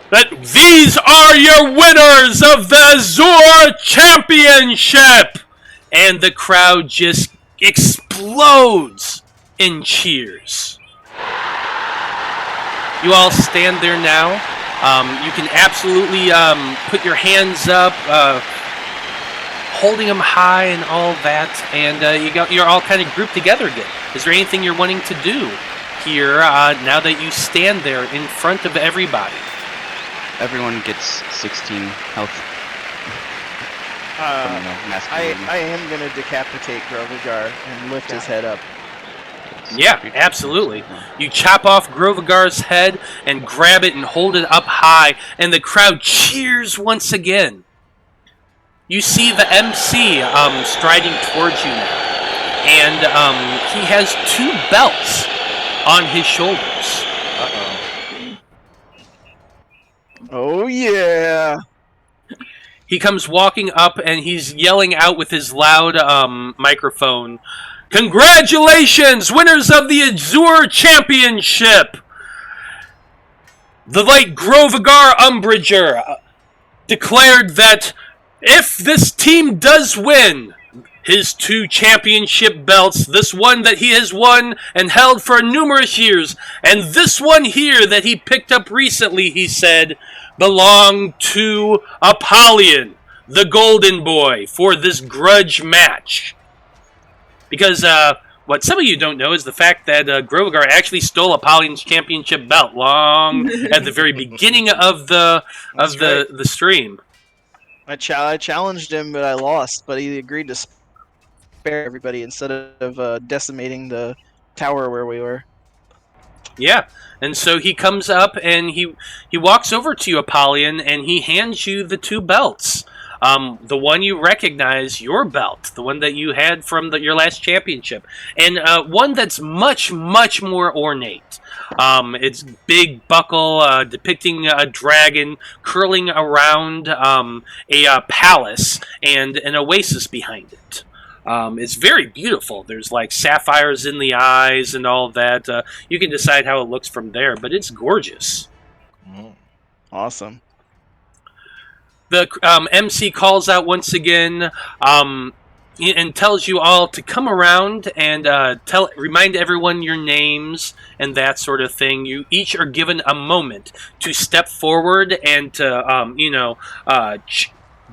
that these are your winners of the Azure Championship!" And the crowd just explodes in cheers. you all stand there now. You can absolutely put your hands up, holding them high and all that, and you're all kind of grouped together again. Is there anything you're wanting to do here now that you stand there in front of everybody? Everyone gets 16 health. I am going to decapitate Grovagar and lift his head up. Yeah, absolutely. You chop off Grovagar's head and grab it and hold it up high, and the crowd cheers once again. You see the MC striding towards you now, and he has 2 belts on his shoulders. Oh, yeah. He comes walking up, and he's yelling out with his loud microphone, "Congratulations, winners of the Azure Championship! The late Grovagar Umbridger declared that if this team does win his 2 championship belts, this one that he has won and held for numerous years, and this one here that he picked up recently, he said, belong to Apollyon the Golden Boi for this grudge match." Because what some of you don't know is the fact that Grovagar actually stole Apollyon's championship belt long at the very beginning of the stream. I challenged him, but I lost. But he agreed to spare everybody instead of decimating the tower where we were. Yeah, and so he comes up and he walks over to you, Apollyon, and he hands you the 2 belts. The one you recognize, your belt, the one that you had from your last championship, and one that's much, much more ornate. It's big buckle depicting a dragon curling around a palace and an oasis behind it. It's very beautiful. There's like sapphires in the eyes and all that. You can decide how it looks from there, but it's gorgeous. Awesome. The MC calls out once again and tells you all to come around and remind everyone your names and that sort of thing. You each are given a moment to step forward and to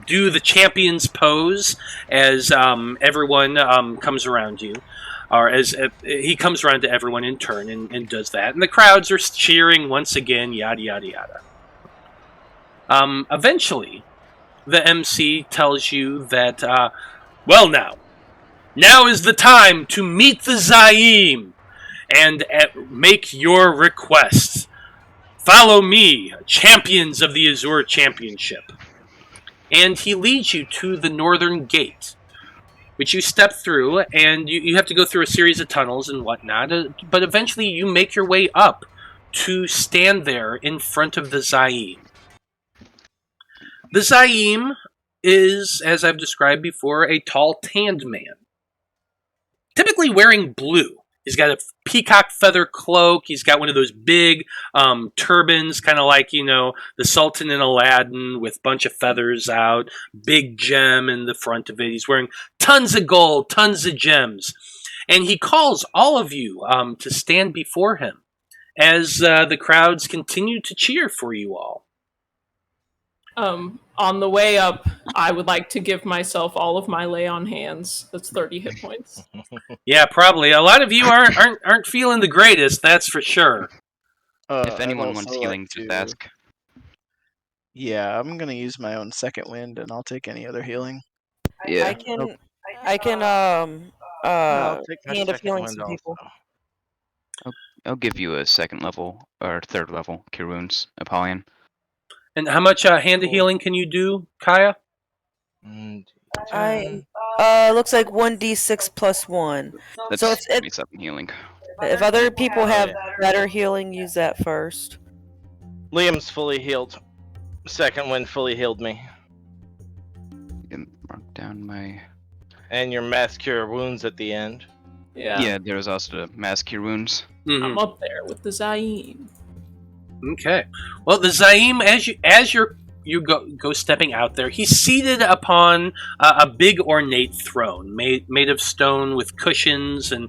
do the champion's pose as everyone comes around you, or as he comes around to everyone in turn and does that. And the crowds are cheering once again, yada yada yada. Eventually, the MC tells you that, well now is the time to meet the Zaim and make your requests. Follow me, champions of the Azure Championship. And he leads you to the northern gate, which you step through, and you have to go through a series of tunnels and whatnot, but eventually you make your way up to stand there in front of the Zaim. The Zaim is, as I've described before, a tall, tanned man, typically wearing blue. He's got a peacock feather cloak. He's got one of those big turbans, kind of like, the Sultan in Aladdin with a bunch of feathers out, big gem in the front of it. He's wearing tons of gold, tons of gems. And he calls all of you to stand before him as the crowds continue to cheer for you all. On the way up, I would like to give myself all of my lay on hands. That's 30 hit points. Yeah, probably. A lot of you aren't feeling the greatest, that's for sure. If anyone wants healing, just ask. Yeah, I'm gonna use my own second wind, and I'll take any other healing. Yeah. I can hand of healing some people. I'll give you a 2nd level or 3rd level cure wounds, Apollyon. And how much hand of healing can you do, Caia? Looks like 1d6 plus 1. That's so it's 27 healing. If other people have better healing, use that first. Liam's fully healed. Second wind fully healed me. You can mark down my... And your mass cure wounds at the end. Yeah, there was also the mass cure wounds. Mm-hmm. I'm up there with the Zaim. Okay. Well, the Zaim, as you go stepping out there. He's seated upon a big ornate throne made of stone with cushions, and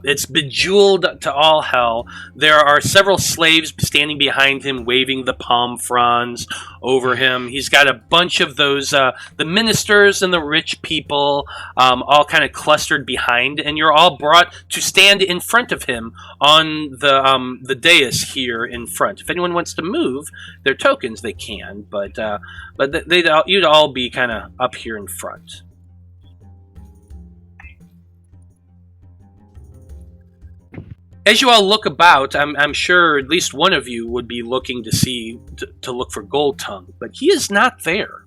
it's bejeweled to all hell. There are several slaves standing behind him, waving the palm fronds over him. He's got a bunch of those the ministers and the rich people all kind of clustered behind, and you're all brought to stand in front of him on the dais here in front. If anyone wants to move their tokens, they can, but you'd all be kind of up here in front. As you all look about, I'm sure at least one of you would be looking to look for Gold Tongue, but he is not there.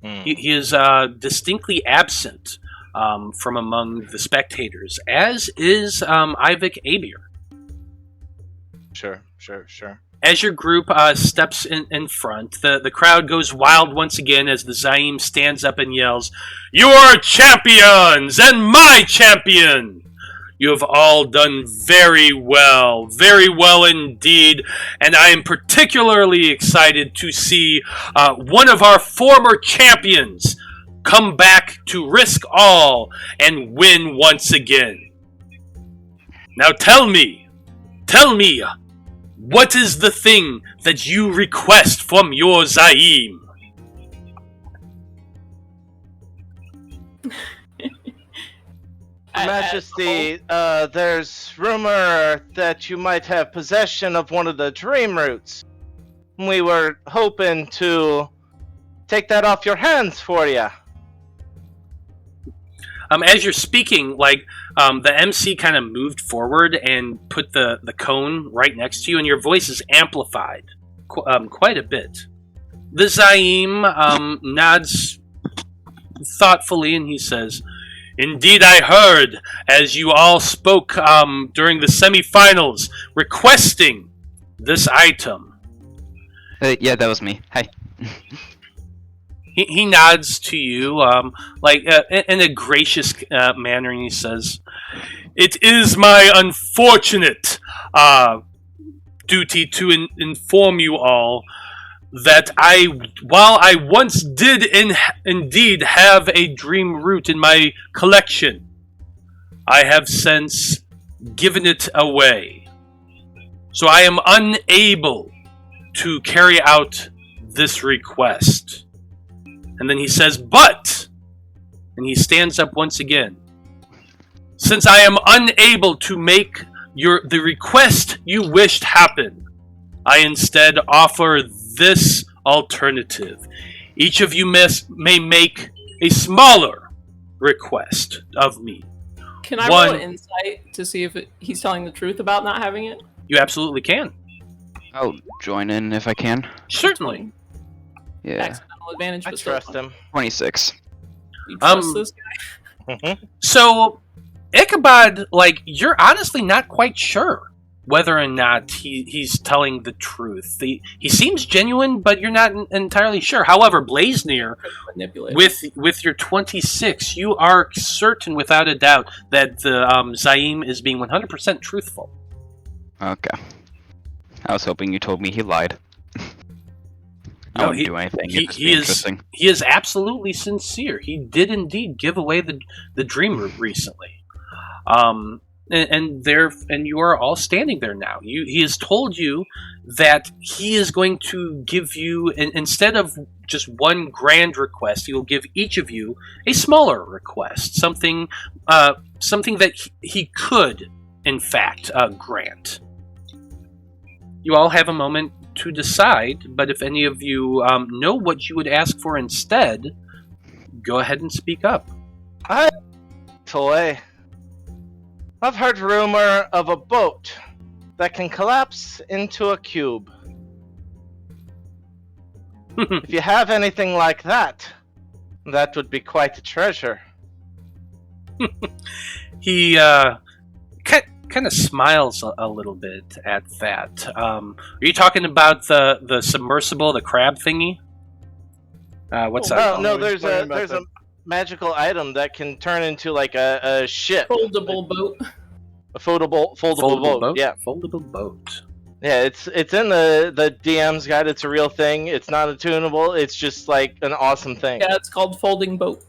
He is distinctly absent from among the spectators, as is Ivik Abir. Sure. As your group steps in front, the crowd goes wild once again as the Zaim stands up and yells, "You are champions, and my champion! You have all done very well indeed, and I am particularly excited to see one of our former champions come back to risk all and win once again. Now tell me, what is the thing that you request from your Zaim?" Majesty, there's rumor that you might have possession of one of the dream roots. We were hoping to take that off your hands for you. As you're speaking, the MC kind of moved forward and put the cone right next to you, and your voice is amplified quite a bit. The Zaim nods thoughtfully, and he says, "Indeed, I heard as you all spoke during the semifinals, requesting this item." Yeah, that was me. Hi. He nods to you in a gracious manner, and he says, "It is my unfortunate duty to inform you all that while I once did indeed have a dream root in my collection, I have since given it away. So I am unable to carry out this request." And then he says, "But," and he stands up once again, "since I am unable to make the request you wished happen, I instead offer this alternative. Each of you may make a smaller request of me." Can I roll an insight to see if he's telling the truth about not having it? You absolutely can. I'll join in if I can. Certainly. Yeah. Accidental advantage, I but still. trust him. 26. You trust this guy? So, Ichabod, you're honestly not quite sure whether or not he's telling the truth. He seems genuine, but you're not entirely sure. However, Blaznir, with your 26, you are certain without a doubt that the Zaim is being 100% truthful. Okay. I was hoping you told me he lied. I wouldn't do anything. He is absolutely sincere. He did indeed give away the dream root recently. And you are all standing there now. He has told you that he is going to give you, instead of just one grand request, he will give each of you a smaller request, something that he could, in fact, grant. You all have a moment to decide, but if any of you know what you would ask for instead, go ahead and speak up. Toy. I've heard rumor of a boat that can collapse into a cube. If you have anything like that, that would be quite a treasure. He kind of smiles a little bit at that. Are you talking about the submersible, the crab thingy? What's that? No, there's a magical item that can turn into a ship. Foldable boat. A foldable boat. Yeah. Foldable boat. Yeah, it's in the DM's guide. It's a real thing. It's not attunable. It's just like an awesome thing. Yeah, it's called folding boat.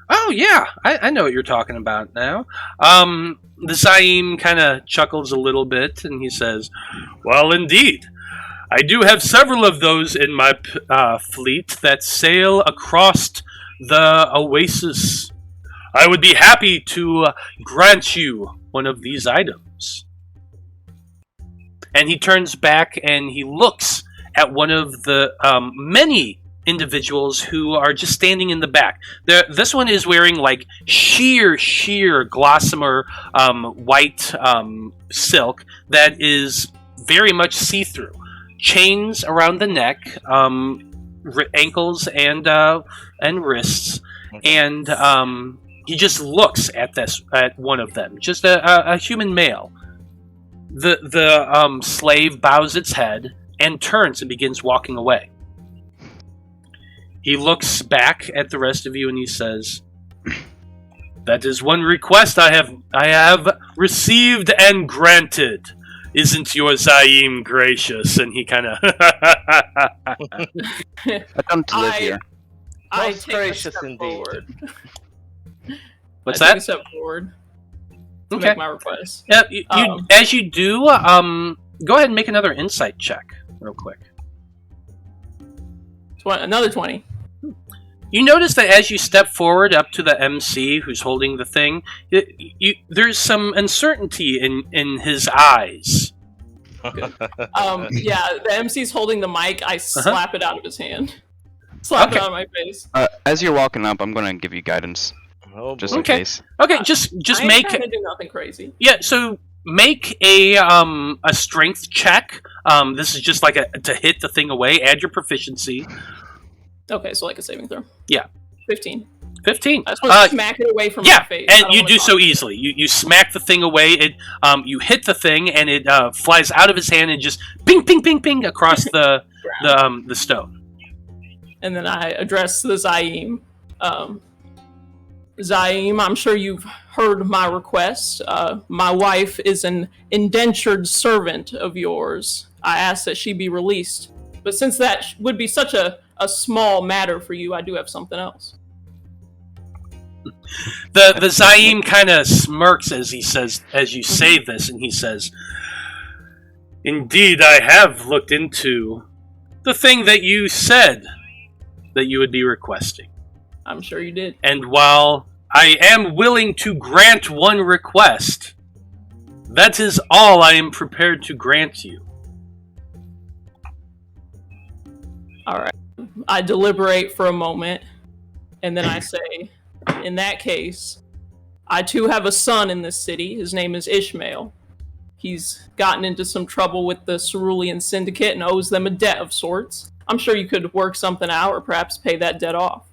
Oh yeah, I know what you're talking about now. The Zaim kind of chuckles a little bit, and he says, "Well, indeed, I do have several of those in my fleet that sail across the oasis. I would be happy to grant you one of these items." And he turns back and he looks at one of the many individuals who are just standing in the back. This one is wearing like sheer gossamer white silk that is very much see-through. Chains around the neck, ankles and wrists, and he just looks at one of them, just a human male. The slave bows its head and turns and begins walking away. He looks back at the rest of you and he says, "That is one request I have received and granted. Isn't your Zaim gracious?" And he kind of I don't live here. I Most take a gracious step indeed. forward. What's I that? take a step forward to Okay. make my request. Yeah, as you do, go ahead and make another insight check real quick. Another 20. You notice that as you step forward up to the MC who's holding the thing, there's some uncertainty in his eyes. Yeah, the MC's holding the mic. I slap it out of his hand. Slap it out of my face. As you're walking up, I'm gonna give you guidance, Oh, just boy. in case. Okay, just I ain't make trying to do nothing crazy. yeah. So make a strength check. This is just like to hit the thing away. Add your proficiency. Okay, so like a saving throw. Yeah. 15. 15. I just want to smack it away from my face. I and don't you wanna do talk. so easily. You smack the thing away. It you hit the thing, and it flies out of his hand and just ping, ping, ping, ping across the stone. And then I address the Zaim. Zaim, I'm sure you've heard my request. My wife is an indentured servant of yours. I ask that she be released. But since that would be such a small matter for you, I do have something else. The Zaim kind of smirks as you say this, and he says, "Indeed, I have looked into the thing that you said that you would be requesting. I'm sure you did. And while I am willing to grant one request, that is all I am prepared to grant you." All right. I deliberate for a moment, and then I say, in that case, I too have a son in this city. His name is Ishmael. He's gotten into some trouble with the Cerulean Syndicate and owes them a debt of sorts. I'm sure you could work something out or perhaps pay that debt off.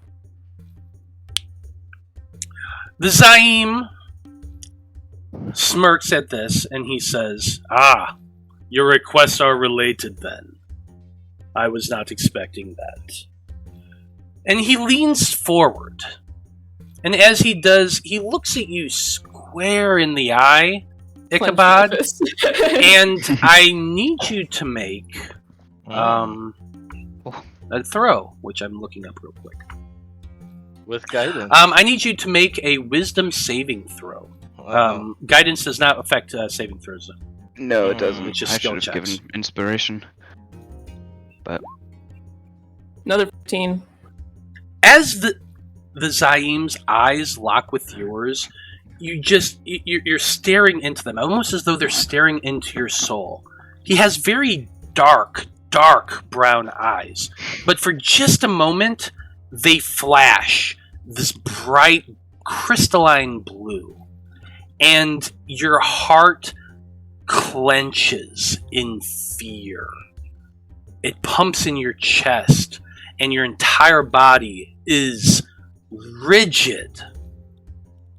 The Zaim smirks at this, and he says, "Ah, your requests are related then. I was not expecting that." And he leans forward. And as he does, he looks at you square in the eye, Ichabod. And I need you to make a throw, which I'm looking up real quick. With guidance. I need you to make a wisdom saving throw. Guidance does not affect saving throws. No, it doesn't. It's just I skill should have checks. given inspiration. But Another 15. As the Zaim's eyes lock with yours, you're staring into them, almost as though they're staring into your soul. He has very dark brown eyes, but for just a moment, they flash this bright crystalline blue, and your heart clenches in fear. It pumps in your chest, and your entire body is rigid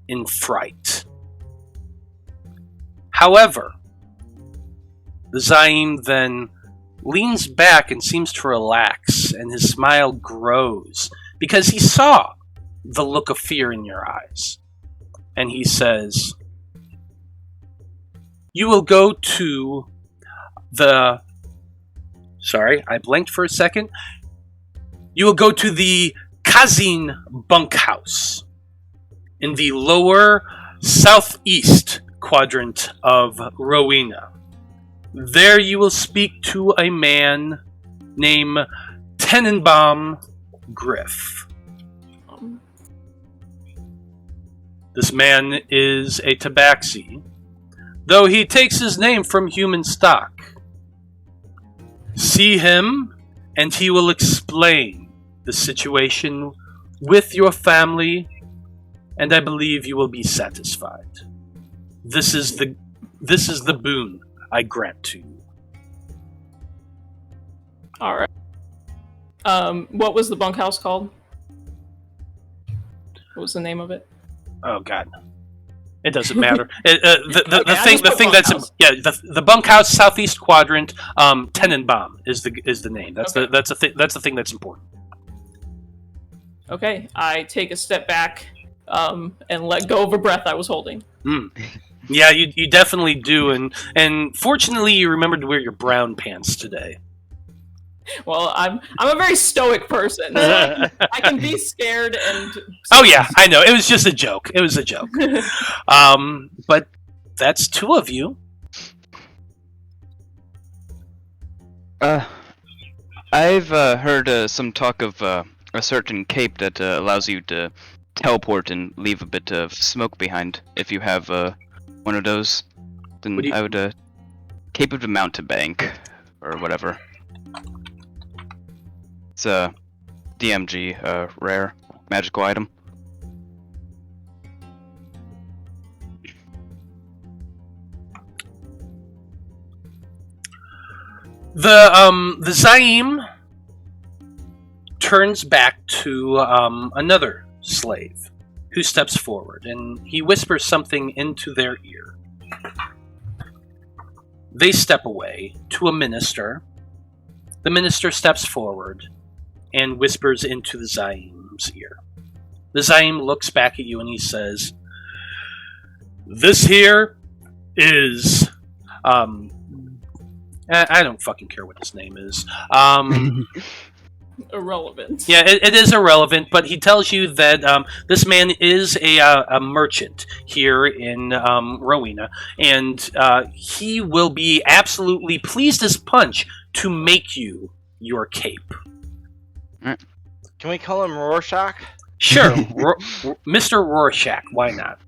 in fright. However, the Zaim then leans back and seems to relax, and his smile grows because he saw the look of fear in your eyes. And he says, "You will go to Sorry, I blanked for a second. You will go to the Kazin bunkhouse in the lower southeast quadrant of Rowena. There you will speak to a man named Tenenbaum Griff. This man is a tabaxi, though he takes his name from human stock. See him, and he will explain the situation with your family, and I believe you will be satisfied. This is the boon I grant to you. All right. What was the bunkhouse called? What was the name of it? Oh God, it doesn't matter. The bunkhouse southeast quadrant. Tenenbaum is the name. That's the thing that's important. Okay, I take a step back and let go of a breath I was holding. Yeah, you definitely do, and fortunately you remembered to wear your brown pants today. Well, I'm a very stoic person. I can be scared and. Oh yeah, I know. It was just a joke. It was a joke. But that's two of you. I've heard some talk of a certain cape that allows you to teleport and leave a bit of smoke behind. If you have one of those, then I would cape of the mountebank or whatever. It's a DMG rare magical item. The Zaim turns back to another slave who steps forward, and he whispers something into their ear. They step away to a minister. The minister steps forward and whispers into the Zaim's ear. The Zaim looks back at you and he says, "This here is, I don't fucking care what his name is. Irrelevant. Yeah, it is irrelevant, but he tells you that this man is a merchant here in Rowena, and he will be absolutely pleased as punch to make you your cape." Can we call him Rorschach? Sure, Mr. Rorschach, why not?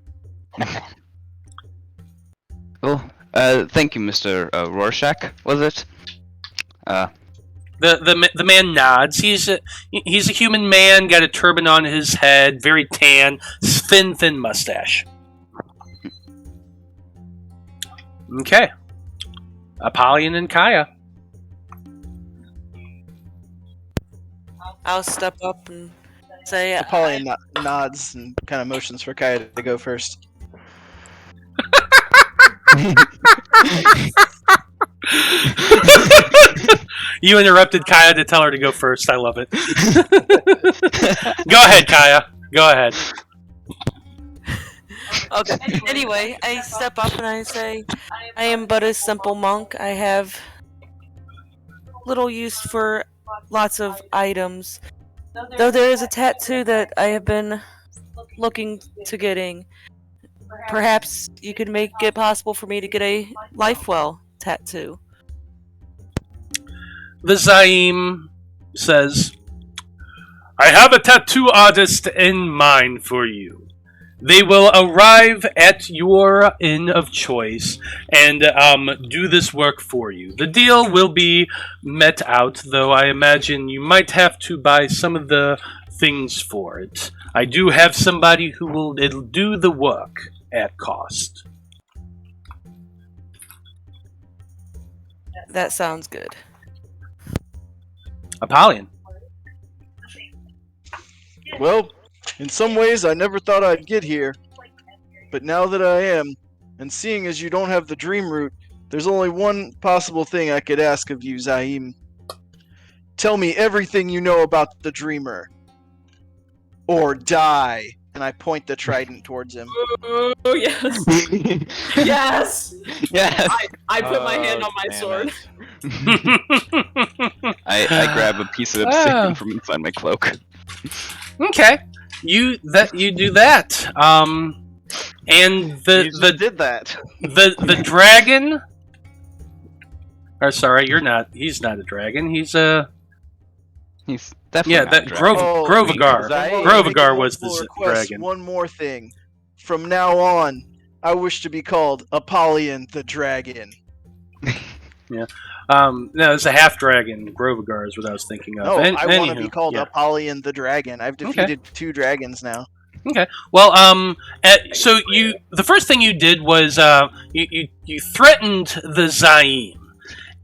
Well, thank you, Mr. Rorschach, was it? The man nods. He's a human man, got a turban on his head, very tan, thin mustache. Okay. Apollyon and Caia. I'll step up and say, Apollyon nods and kind of motions for Caia to go first. You interrupted Caia to tell her to go first. I love it. Go ahead, Caia. Go ahead. Okay. Anyway, I step up and I say, I am but a simple monk. I have little use for lots of items. Though there is a tattoo that I have been looking to getting. Perhaps you could make it possible for me to get a Lifewell tattoo. The Zaim says, "I have a tattoo artist in mind for you. They will arrive at your inn of choice and do this work for you. The deal will be met out, though I imagine you might have to buy some of the things for it. I do have somebody who will do the work at cost." That sounds good. Apollyon. Well, in some ways I never thought I'd get here. But now that I am, and seeing as you don't have the dream root, there's only one possible thing I could ask of you, Zaim. Tell me everything you know about the dreamer. Or die. and I point the trident towards him. Oh yes, yes. Yes. I put my hand on my damn sword. it. I grab a piece of obsidian from inside my cloak. Okay, you do that. And You did that. the dragon. Or sorry, he's not a dragon. He's a He's definitely not that a dragon. Grovagar. Zayn. Grovagar was the Request dragon. one more thing. From now on, I wish to be called Apollyon the Dragon. No, it's a half dragon. Grovagar is what I was thinking of. No, I want to Anywho, be called yeah. Apollyon the Dragon. I've defeated 2 dragons now. Okay. Well, so the first thing you did was you threatened the Zayn,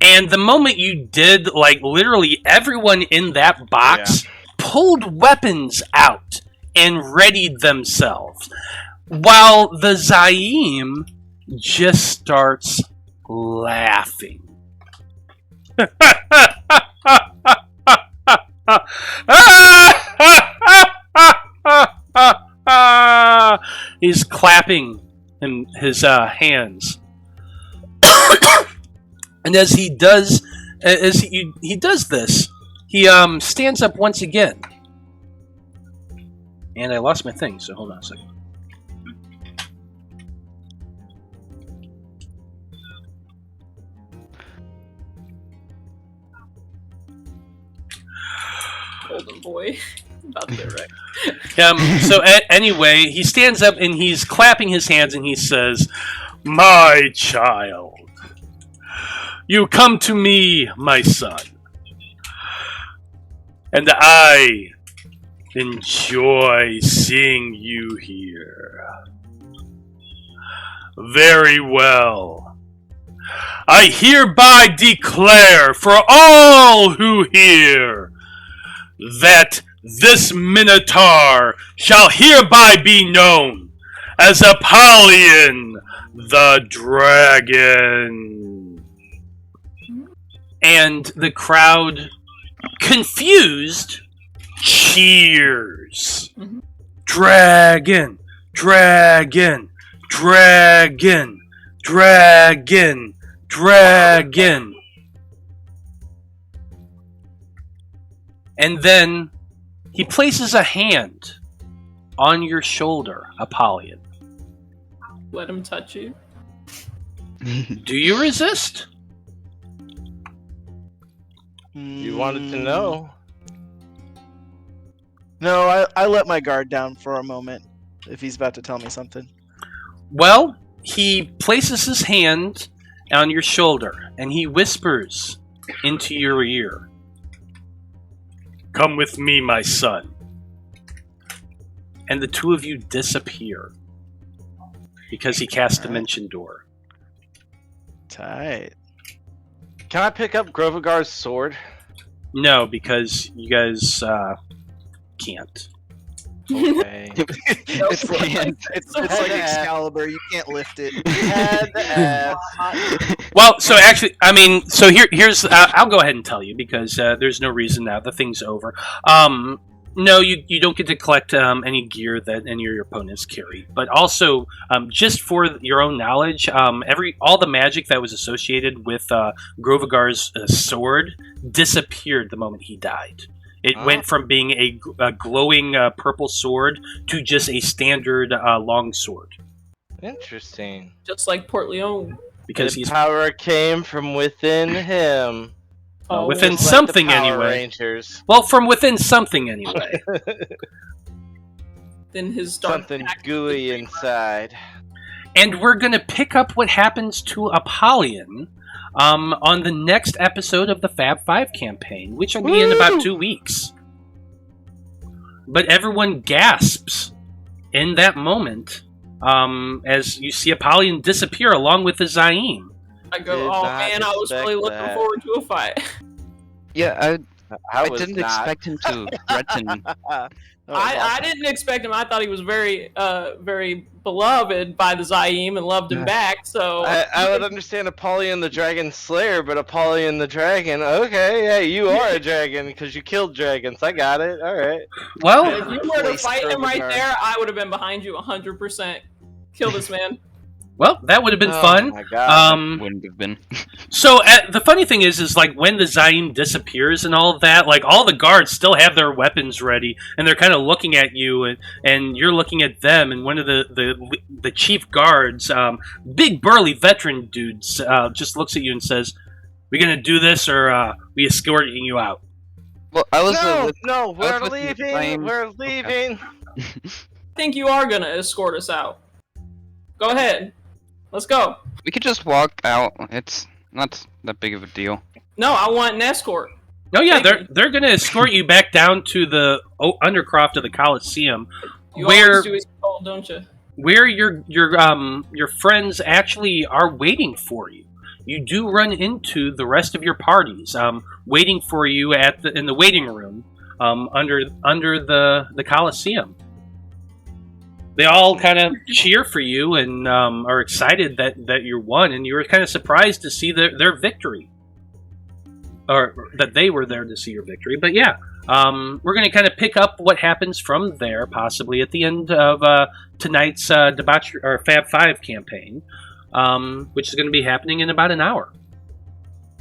and the moment you did, like literally everyone in that box pulled weapons out and readied themselves, while the Zayn just starts laughing. He's clapping his hands, and as he does this, he stands up once again. And I lost my thing, so hold on a second. Golden Boi. About to get right. So anyway, he stands up and he's clapping his hands and he says, "My child, you come to me, my son, and I enjoy seeing you here. Very well. I hereby declare for all who hear that this Minotaur shall hereby be known as Apollyon the Dragon." And the crowd, confused, cheers. Mhm. Dragon, dragon, dragon, dragon, dragon. And then he places a hand on your shoulder, Apollyon. Let him touch you. Do you resist? You wanted to know. No, I let my guard down for a moment if he's about to tell me something. Well, he places his hand on your shoulder and he whispers into your ear, "Come with me, my son." And the two of you disappear because he cast Dimension Door. Tight. Can I pick up Grovagar's sword? No, because you guys can't. Okay. It's like Excalibur. You can't lift it. Had to ask. Well, so actually, I mean, so here's I'll go ahead and tell you because there's no reason now. The thing's over. No, you don't get to collect any gear that any of your opponents carry. But also, just for your own knowledge, all the magic that was associated with Grovagar's sword disappeared the moment he died. It went from being a glowing purple sword to just a standard long sword. Interesting. Just like Port Leone. Because the he's power came from within him. within Just like something the Power anyway. Rangers. Well, from within something anyway. Then his dark Something pact- gooey inside. And we're going to pick up what happens to Apollyon on the next episode of the Fab 5 campaign, which will be in about 2 weeks. But everyone gasps in that moment as you see Apollyon disappear along with the Zayn. I go, Did oh not man, I was expect really looking that. forward to a fight. Yeah, I was didn't not. expect him to threaten. I didn't expect him. I thought he was very very beloved by the Zaim and loved him back. So I would understand Apollyon the Dragon Slayer, but Apollyon the Dragon, okay, yeah, you are a dragon because you killed dragons. I got it. All right. Well, if you were to Place fight him right Grovagar. there, I would have been behind you 100%. Kill this man. well, that would have been Oh fun. my God. Wouldn't have been. So the funny thing is like when the Zaim disappears and all of that, like all the guards still have their weapons ready, and they're kind of looking at you, and you're looking at them. And one of the chief guards, big burly veteran dudes, just looks at you and says, "We gonna do this, or we escorting you out?" Well, I was. No, we're with the leaving. Zaim. We're leaving. I think you are gonna escort us out. Go ahead. Let's go. We could just walk out. It's not that big of a deal. No, I want an escort. Oh yeah, Thank they're gonna escort you back down to the undercroft of the Coliseum, You where always do as you're told, don't you? where your friends actually are waiting for you. You do run into the rest of your parties, waiting for you in the waiting room, under the Coliseum. They all kind of cheer for you and are excited that you won, and you were kind of surprised to see their victory, or that they were there to see your victory. But yeah, we're going to kind of pick up what happens from there, possibly at the end of tonight's Debauchery or Fab 5 campaign, which is going to be happening in about an hour.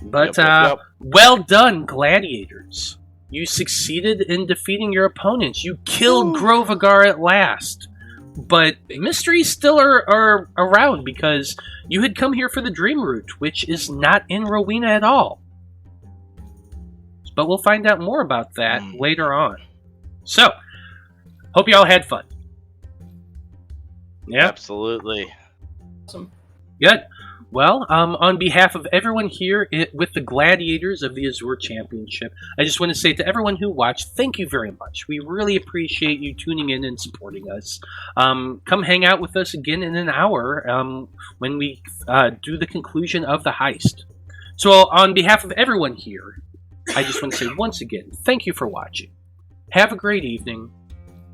But Yep. well done, Gladiators! You succeeded in defeating your opponents. You killed Grovagar at last. But mysteries still are around because you had come here for the Dream Root, which is not in Rowena at all. But we'll find out more about that later on. So, hope you all had fun. Yeah, Absolutely. Awesome. good. Well, on behalf of everyone here with the Gladiators of the Azure Championship, I just want to say to everyone who watched, thank you very much. We really appreciate you tuning in and supporting us. Come hang out with us again in an hour when we do the conclusion of the heist. So on behalf of everyone here, I just want to say once again, thank you for watching. Have a great evening,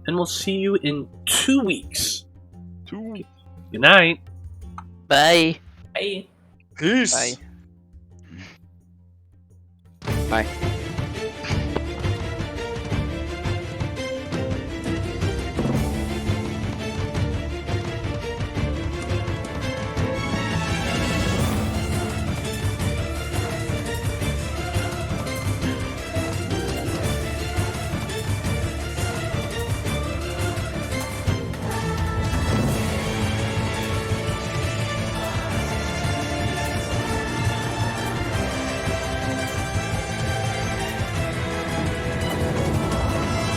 and we'll see you in 2 weeks. Good night. Bye. Bye. Peace. Bye.